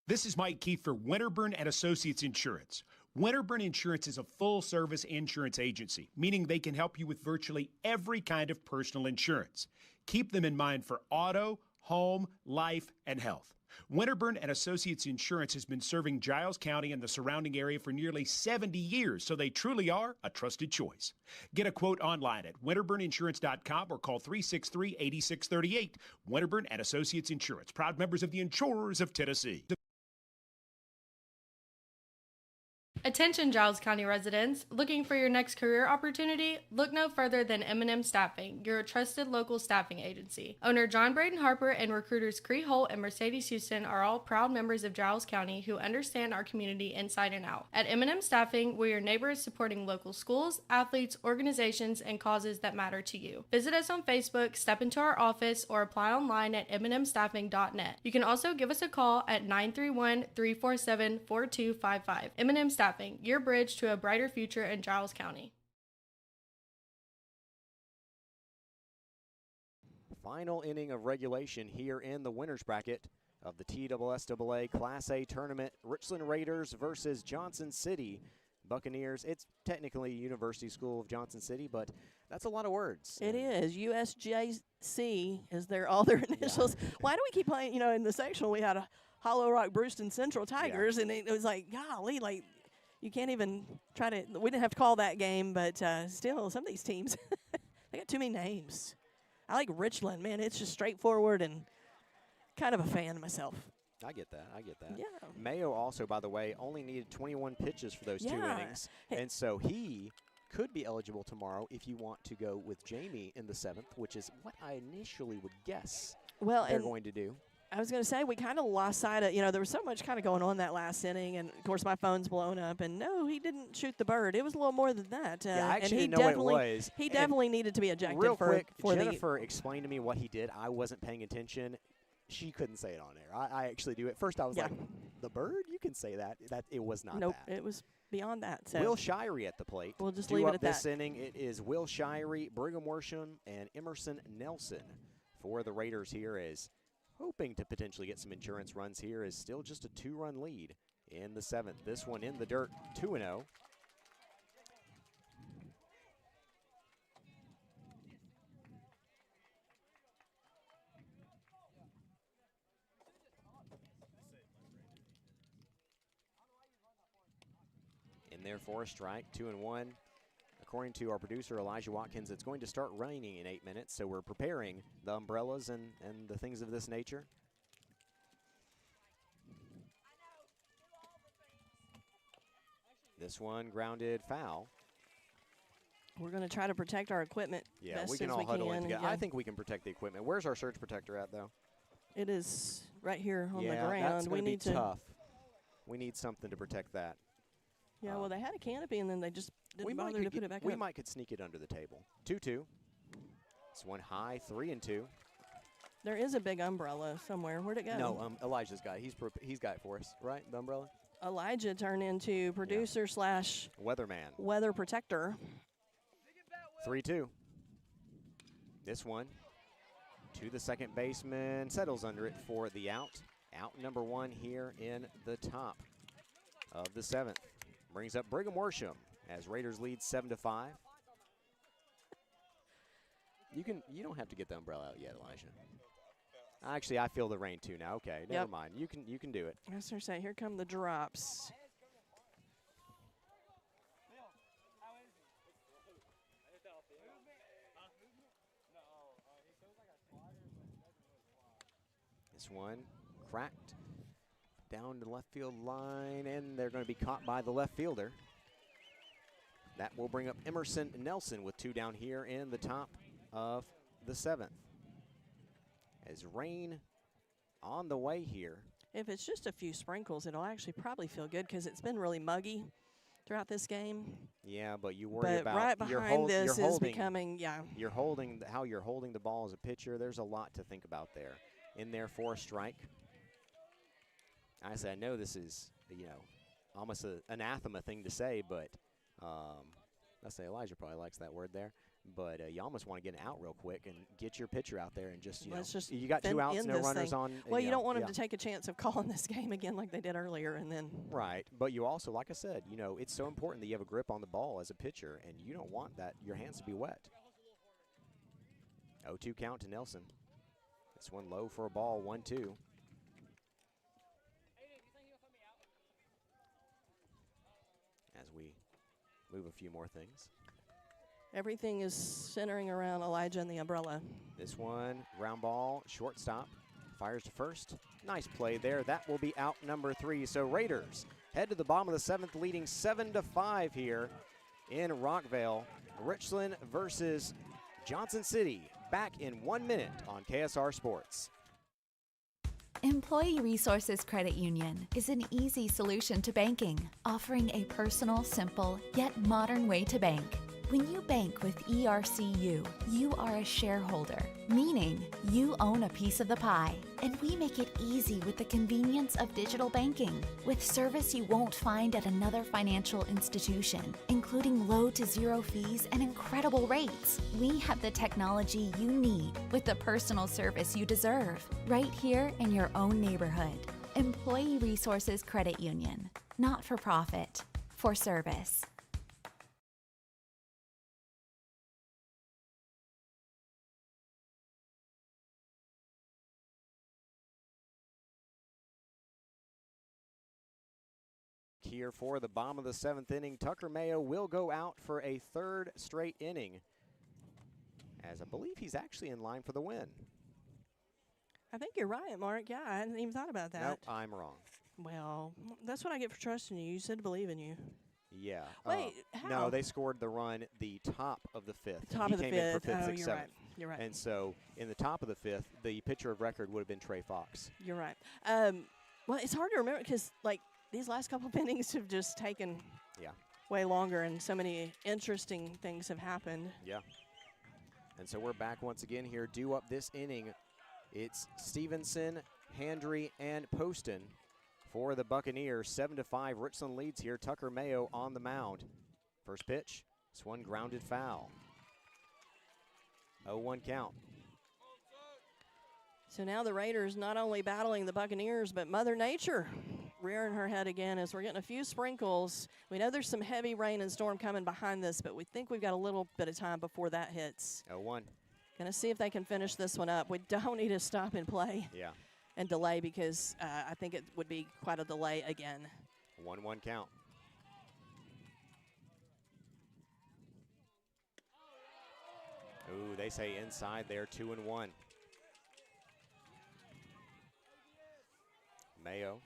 This is Mike Keith for Winterburn and Associates Insurance. Winterburn Insurance is a full-service insurance agency, meaning they can help you with virtually every kind of personal insurance. Keep them in mind for auto, home, life, and health. Winterburn and Associates Insurance has been serving Giles County and the surrounding area for nearly 70 years, so they truly are a trusted choice. Get a quote online at winterburninsurance.com or call 363-8638. Winterburn and Associates Insurance, proud members of the Insurers of Tennessee. Attention Giles County residents, looking for your next career opportunity? Look no further than M&M Staffing, your trusted local staffing agency. Owner John Braden Harper and recruiters Cree Holt and Mercedes Houston are all proud members of Giles County who understand our community inside and out. At M&M Staffing, we're your neighbors supporting local schools, athletes, organizations, and causes that matter to you. Visit us on Facebook, step into our office, or apply online at mnmstaffing.net. You can also give us a call at 931-347-4255. M&M Staffing, your bridge to a brighter future in Giles County. Final inning of regulation here in the winners bracket of the TSSAA Class A tournament. Richland Raiders versus Johnson City Buccaneers. It's technically University School of Johnson City, but that's a lot of words. It is. USJC is all their initials. Yeah. Why do we keep playing, in the sectional we had a Hollow Rock Brewston Central Tigers, and it was like, golly, like, you can't even try to – we didn't have to call that game, but still, some of these teams, they got too many names. I like Richland. Man, it's just straightforward and kind of a fan myself. I get that. Yeah. Mayo also, by the way, only needed 21 pitches for those 2 innings. And so he could be eligible tomorrow if you want to go with Jamie in the 7th, which is what I initially would guess they're going to do. I was going to say, we kind of lost sight of, there was so much kind of going on that last inning, and, of course, my phone's blown up, and no, he didn't shoot the bird. It was a little more than that. Yeah, I actually and didn't know what it was. He definitely needed to be ejected real for quick, for Jennifer explained to me what he did. I wasn't paying attention. She couldn't say it on air. I actually do it. First, I was like, the bird? You can say that. It was not Nope, that. it was beyond that. So. Will Shirey at the plate. We'll just leave it at that. This inning, it is Will Shirey, Brigham Worsham, and Emerson Nelson for the Raiders here is hoping to potentially get some insurance runs here is still just a 2-run lead in the 7th. This one in the dirt, 2-0. In there for a strike, 2-1. According to our producer, Elijah Watkins, it's going to start raining in 8 minutes, so we're preparing the umbrellas and the things of this nature. This one grounded foul. We're going to try to protect our equipment. Yeah, best we can as all huddle in can. together. I think we can protect the equipment. Where's our surge protector at, though? It is right here on the Yeah, ground. that's going to be tough. We need something to protect that. Yeah, well, they had a canopy, and then they just didn't bother to put it back up. We might could sneak it under the table. 2-2. It's one high, 3-2. There is a big umbrella somewhere. Where'd it go? No, Elijah's got it. He's got it for us, right? The umbrella? Elijah turned into producer slash weatherman. Weather protector. 3-2. This one to the second baseman. Settles under it for the out. Out number 1 here in the top of the 7th. Brings up Brigham Worsham as Raiders lead 7-5. You don't have to get the umbrella out yet, Elijah. Actually, I feel the rain too now. Okay, never mind. You can do it. I was going to say, here come the drops. This one cracked down the left field line, and they're going to be caught by the left fielder. That will bring up Emerson Nelson with 2 down here in the top of the 7th. As rain on the way here. If it's just a few sprinkles, it'll actually probably feel good because it's been really muggy throughout this game. Yeah, but you worry about right behind this is becoming, You're holding how you're holding the ball as a pitcher. There's a lot to think about there. In there for a strike. I know this is, almost an anathema thing to say, but I say Elijah probably likes that word there. But you almost want to get it out real quick and get your pitcher out there and just, you got 2 outs, no runners on. Well, you don't want them to take a chance of calling this game again like they did earlier and then. Right, but you also, like I said, it's so important that you have a grip on the ball as a pitcher, and you don't want your hands to be wet. 0-2 count to Nelson. This one low for a ball, 1-2. As we move a few more things. Everything is centering around Elijah and the umbrella. This one, ground ball, shortstop, fires to first. Nice play there. That will be out number 3. So Raiders head to the bottom of the 7th, leading 7-5 here in Rockvale. Richland versus Johnson City, back in 1 minute on KSR Sports. Employee Resources Credit Union is an easy solution to banking, offering a personal, simple, yet modern way to bank. When you bank with ERCU, you are a shareholder, meaning you own a piece of the pie. And we make it easy with the convenience of digital banking, with service you won't find at another financial institution, including low to zero fees and incredible rates. We have the technology you need with the personal service you deserve, right here in your own neighborhood. Employee Resources Credit Union, not for profit, for service. Here for the bottom of the 7th inning, Tucker Mayo will go out for a 3rd straight inning, as I believe he's actually in line for the win. I think you're right, Mark. Yeah, I hadn't even thought about that. Nope, I'm wrong. Well, that's what I get for trusting you. You said to believe in you. Yeah. Wait, how? No, they scored the run the top of the 5th. Top he of the came in for 5th. 5th, Oh, 6th, you're 7th. right. You're right. And so in the top of the 5th, the pitcher of record would have been Trey Fox. You're right. Well, it's hard to remember because, like, these last couple of innings have just taken way longer, and so many interesting things have happened. Yeah. And so we're back once again here. Due up this inning, it's Stevenson, Handry, and Poston for the Buccaneers. 7-5, Richland leads here. Tucker Mayo on the mound. First pitch, this one grounded foul. 0-1 count. So now the Raiders not only battling the Buccaneers, but Mother Nature rearing her head again as we're getting a few sprinkles. We know there's some heavy rain and storm coming behind this, but we think we've got a little bit of time before that hits. 0-1. Going to see if they can finish this one up. We don't need to stop and play and delay because I think it would be quite a delay again. 1-1 count. Ooh, they say inside there, 2-1. Mayo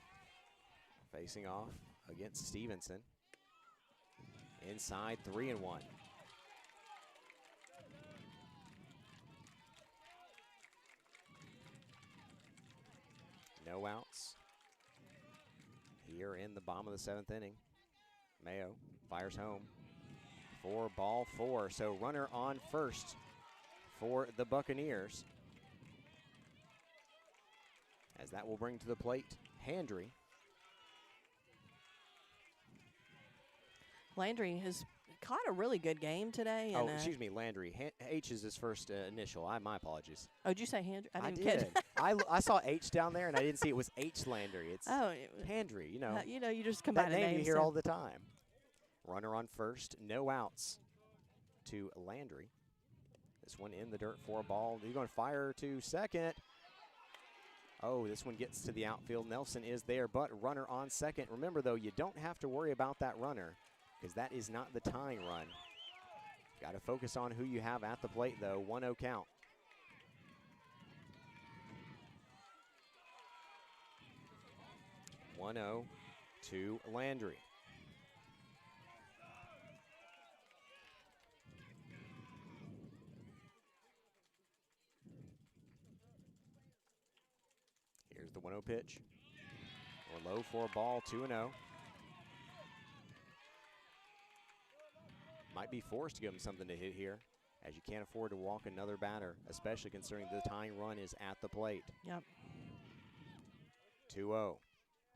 facing off against Stevenson. Inside, 3-1. No outs here in the bottom of the 7th inning. Mayo fires home for ball 4. So runner on first for the Buccaneers. As that will bring to the plate Handry. Landry has caught a really good game today. Oh, and, excuse me, Landry. H is his first initial. My apologies. Oh, did you say Handry? I didn't did. catch- I saw H down there, and I didn't see it was H Landry. It's Handry, you know. You just combine that name you names, hear so- all the time. Runner on first, no outs to Landry. This one in the dirt for a ball. He's going to fire to second. Oh, this one gets to the outfield. Nelson is there, but runner on second. Remember, though, you don't have to worry about that runner because that is not the tying run. Got to focus on who you have at the plate, though. 1-0 count. To Landry. Here's the 1-0 pitch. Or low for a ball, 2-0. Might be forced to give him something to hit here, as you can't afford to walk another batter, especially considering the tying run is at the plate. Yep. 2-0.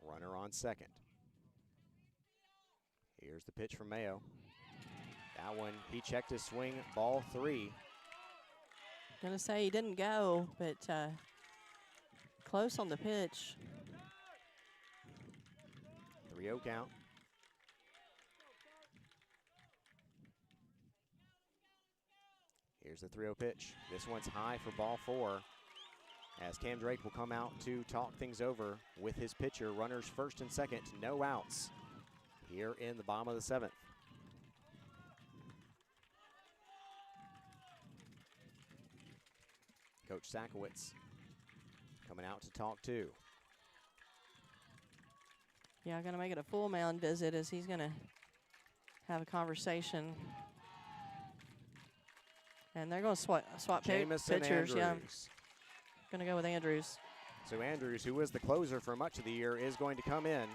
Runner on second. Here's the pitch from Mayo. That one, he checked his swing, ball 3. Gonna say he didn't go, but close on the pitch. 3-0 count. Here's the 3-0 pitch. This one's high for ball 4. As Cam Drake will come out to talk things over with his pitcher. Runners first and second, no outs here in the bottom of the 7th. Coach Sakowitz coming out to talk too. Yeah, going to make it a full mound visit as he's going to have a conversation. And they're going to swap pitchers. Andrews. Yeah, going to go with Andrews. So Andrews, who was the closer for much of the year, is going to come in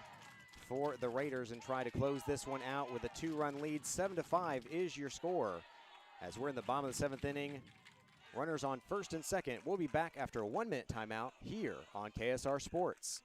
for the Raiders and try to close this one out with a 2-run lead. 7-5 is your score. As we're in the bottom of the 7th inning, runners on first and second. We'll be back after a 1-minute timeout here on KSR Sports.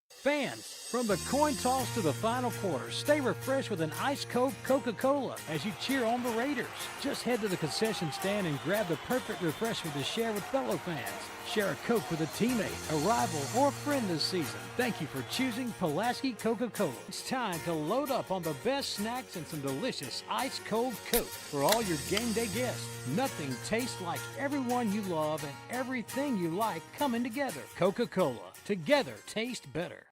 Fans, from the coin toss to the final quarter, stay refreshed with an ice-cold Coca-Cola as you cheer on the Raiders. Just head to the concession stand and grab the perfect refreshment to share with fellow fans. Share a Coke with a teammate, a rival, or a friend this season. Thank you for choosing Pulaski Coca-Cola. It's time to load up on the best snacks and some delicious ice-cold Coke for all your game day guests. Nothing tastes like everyone you love and everything you like coming together. Coca-Cola. Together taste better.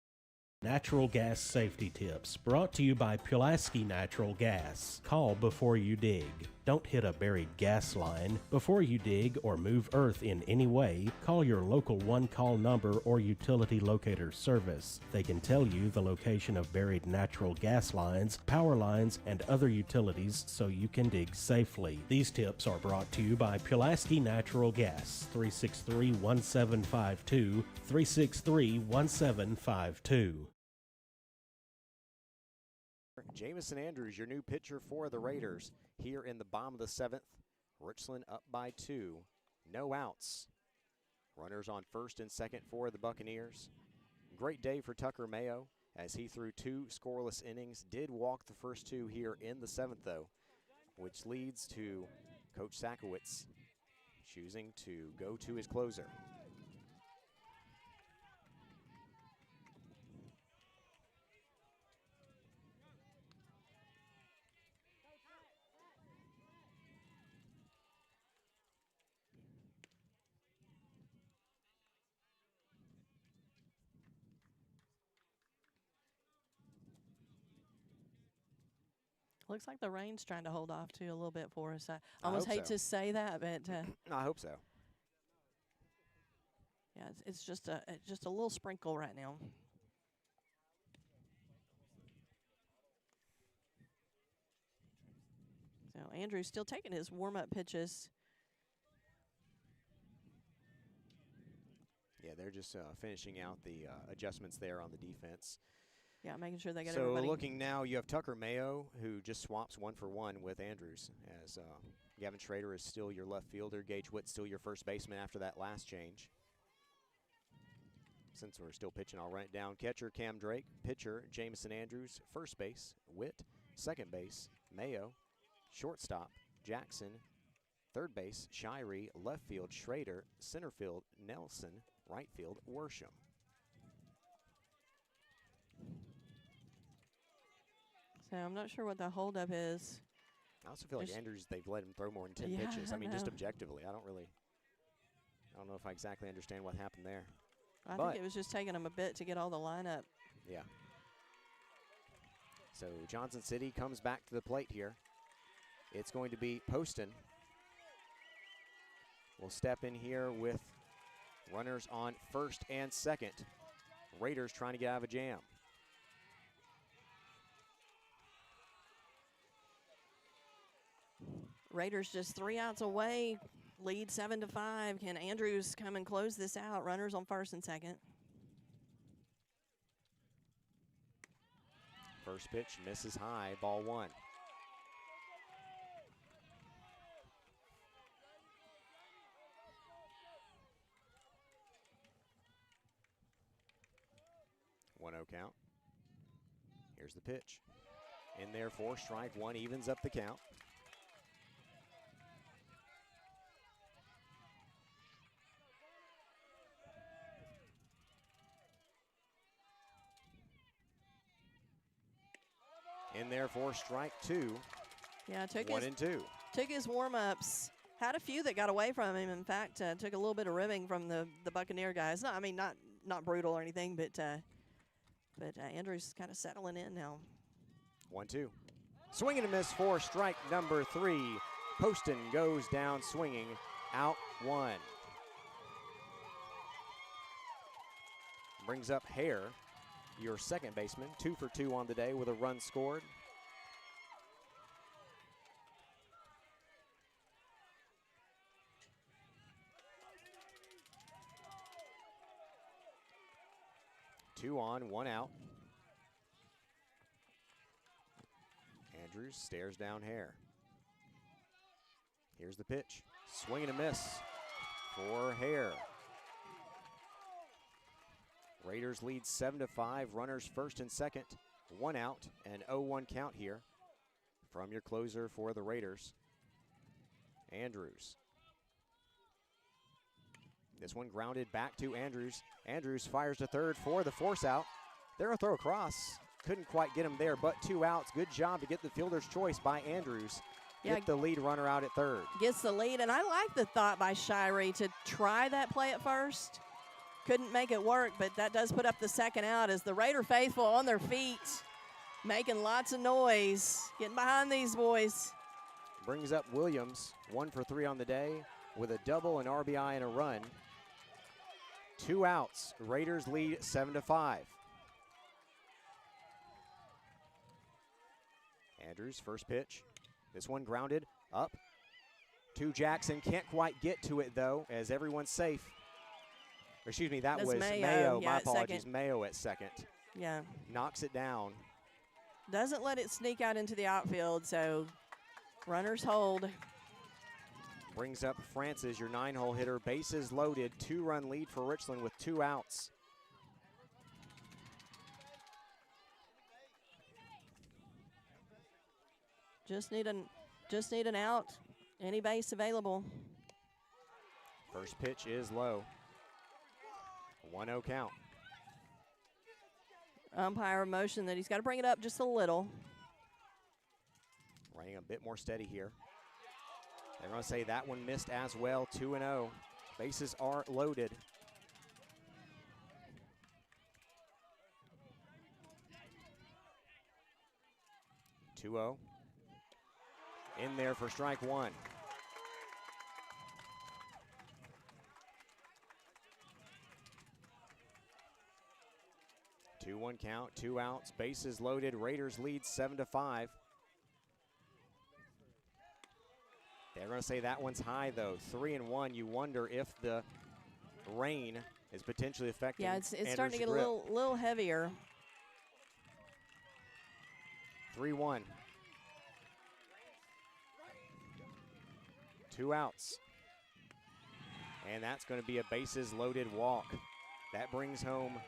Natural gas safety tips brought to you by Pulaski Natural Gas. Call before you dig. Don't hit a buried gas line. Before you dig or move earth in any way, call your local one-call number or utility locator service. They can tell you the location of buried natural gas lines, power lines, and other utilities so you can dig safely. These tips are brought to you by Pulaski Natural Gas, 363-1752, 363-1752. Jamison Andrews, your new pitcher for the Raiders. Here in the bottom of the 7th, Richland up by 2. No outs. Runners on first and second for the Buccaneers. Great day for Tucker Mayo as he threw 2 scoreless innings. Did walk the first 2 here in the 7th, though, which leads to Coach Sakowitz choosing to go to his closer. Looks like the rain's trying to hold off too a little bit for us. I almost hate so. to say that, but I hope so. yeah, it's just a little sprinkle right now. So Andrew's still taking his warm-up pitches. Yeah, they're just finishing out the adjustments there on the defense. Yeah, making sure they get so everybody. Looking now, you have Tucker Mayo, who just swaps 1-for-1 with Andrews, as Gavin Schrader is still your left fielder. Gage Witt still your first baseman after that last change. Since we're still pitching, I'll write it down. Catcher, Cam Drake. Pitcher, Jamison Andrews. First base, Witt. Second base, Mayo. Shortstop, Jackson. Third base, Shirey. Left field, Schrader. Center field, Nelson. Right field, Worsham. So I'm not sure what the holdup is. I also feel like Andrews, they've let him throw more than 10 pitches. I mean, just objectively. I don't know if I exactly understand what happened there. I think it was just taking him a bit to get all the lineup. Yeah. So Johnson City comes back to the plate here. It's going to be Poston. We'll step in here with runners on first and second. Raiders trying to get out of a jam. Raiders just 3 outs away, lead 7-5. Can Andrews come and close this out? Runners on first and second. First pitch misses high, ball 1. One 0 count. Here's the pitch. In there for strike 1, evens up the count. In there for strike 2. Yeah, took 1 and 2. Took his warm-ups. Had a few that got away from him. In fact, took a little bit of ribbing from the Buccaneer guys. No, I mean, not brutal or anything, but Andrews kind of settling in now. 1-2. Swing and a miss for strike number 3. Poston goes down swinging, out 1. Brings up Hare. your second baseman, 2 for 2 on the day with a run scored. Two on, 1 out. Andrews stares down Hare. Here's the pitch. Swing and a miss for Hare. Raiders lead 7-5. Runners first and second. 1 out and 0-1 count here from your closer for the Raiders, Andrews. This one grounded back to Andrews. Andrews fires to third for the force out. There a throw across. Couldn't quite get him there, but 2 outs. Good job to get the fielder's choice by Andrews. Yeah, get the lead runner out at third. Gets the lead, and I like the thought by Shirey to try that play at first. Couldn't make it work, but that does put up the second out as the Raider faithful on their feet, making lots of noise, getting behind these boys. Brings up Williams, 1 for 3 on the day with a double, an RBI, and a run. 2 outs. Raiders lead 7-5. Andrews, first pitch. This one grounded up to Jackson. Can't quite get to it, though, as everyone's safe. Or, excuse me, that was Mayo. Yeah, my apologies. second. Mayo at second. Yeah. Knocks it down. Doesn't let it sneak out into the outfield, so runners hold. Brings up Francis, your 9-hole hitter. Bases loaded. 2-run lead for Richland with 2 outs. Just need an out. Any base available. First pitch is low. 1-0 count. Umpire motion that he's got to bring it up just a little. Running a bit more steady here. They're going to say that one missed as well. 2-0. Bases are loaded. (2-0). In there for strike one. (2-1) count, 2 outs, bases loaded. Raiders lead 7-5. They're going to say that one's high, though. 3-1. You wonder if the rain is potentially affecting. Yeah, it's starting to get a little heavier. 3-1. 2 outs. And that's going to be a bases loaded walk. That brings home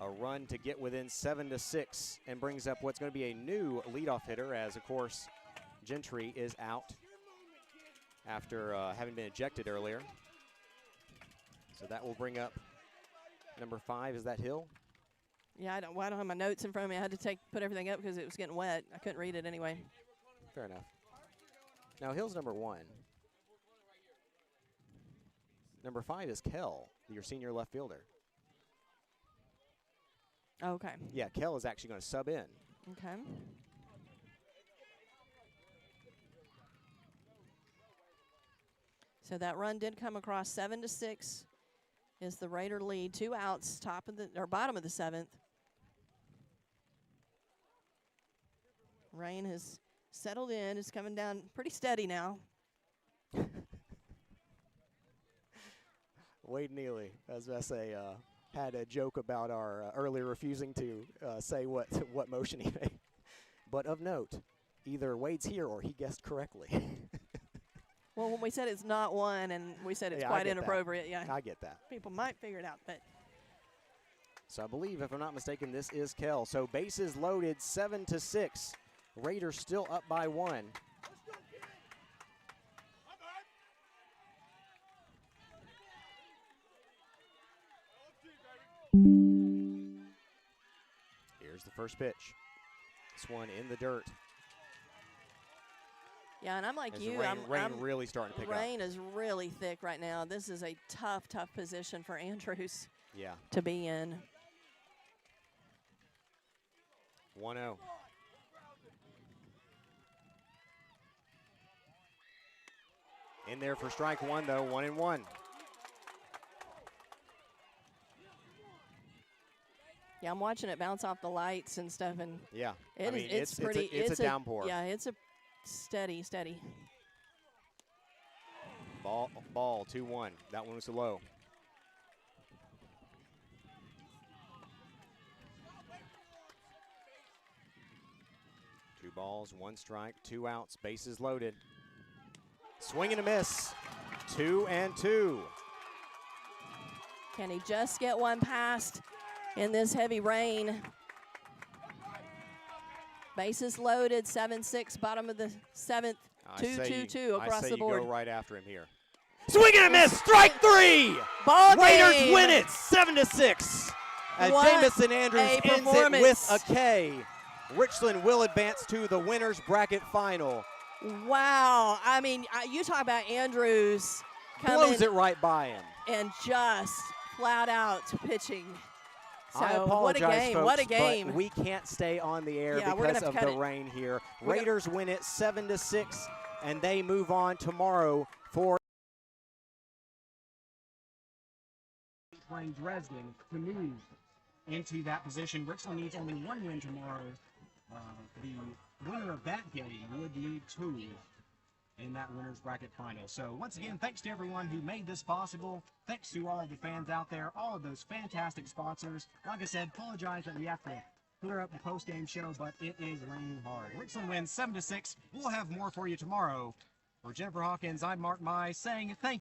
a run to get within 7-6 and brings up what's going to be a new leadoff hitter, as of course Gentry is out after having been ejected earlier. So that will bring up number 5. Is that Hill? Yeah, I don't have my notes in front of me. I had to put everything up because it was getting wet. I couldn't read it anyway. Fair enough. Now Hill's number 1. Number 5 is Kell, your senior left fielder. Okay. Yeah, Kell is actually going to sub in. Okay. So that run did come across. 7-6 is the Raider lead. 2 outs, bottom of the 7th. Rain has settled in. It's coming down pretty steady now. Wade Neely, as I say, had a joke about our earlier refusing to say what motion he made. But of note, either Wade's here or he guessed correctly. Well, when we said it's not one and we said it's Yeah, quite inappropriate, yeah. I get that. People might figure it out, but. So I believe, if I'm not mistaken, this is Kell. So bases loaded, 7-6. Raiders still up by 1. Here's the first pitch. This one in the dirt. Yeah, and I'm like As you. rain really starting to pick up. Rain is really thick right now. This is a tough position for Andrews to be in. 1-0. In there for strike one, though, 1-1. Yeah, I'm watching it bounce off the lights and stuff, and Yeah, it's pretty. It's a downpour. Yeah, it's a steady. Ball 2-1. That one was low. Two balls, one strike, 2 outs, bases loaded. Swing and a miss. 2-2. Can he just get one past in this heavy rain? Bases loaded, 7-6, bottom of the 7th, 2-2-2 across the board. You go right after him here. Swing and a miss, strike 3. Ball Raiders game. win it 7-6. As What Jamison Andrews a ends it performance. with a K. Richland will advance to the winners bracket final. Wow, I mean, you talk about Andrews Blows it right by him. and just flat out pitching. So I apologize, what a game! folks, What a game! but we can't stay on the air Yeah, we're gonna because have of to the cut it. rain here. We're gonna- Raiders win it 7-6, and they move on tomorrow for playing Dresden to move into that position. Richland needs only 1 win tomorrow. The winner of that game would need 2 in that winner's bracket final. So once again, thanks to everyone who made this possible. Thanks to all of the fans out there, all of those fantastic sponsors. Like I said, apologize that we have to clear up the post-game show, but it is raining hard. Richland wins 7-6. We'll have more for you tomorrow. For Jennifer Hawkins, I'm Mark Mize saying thank you.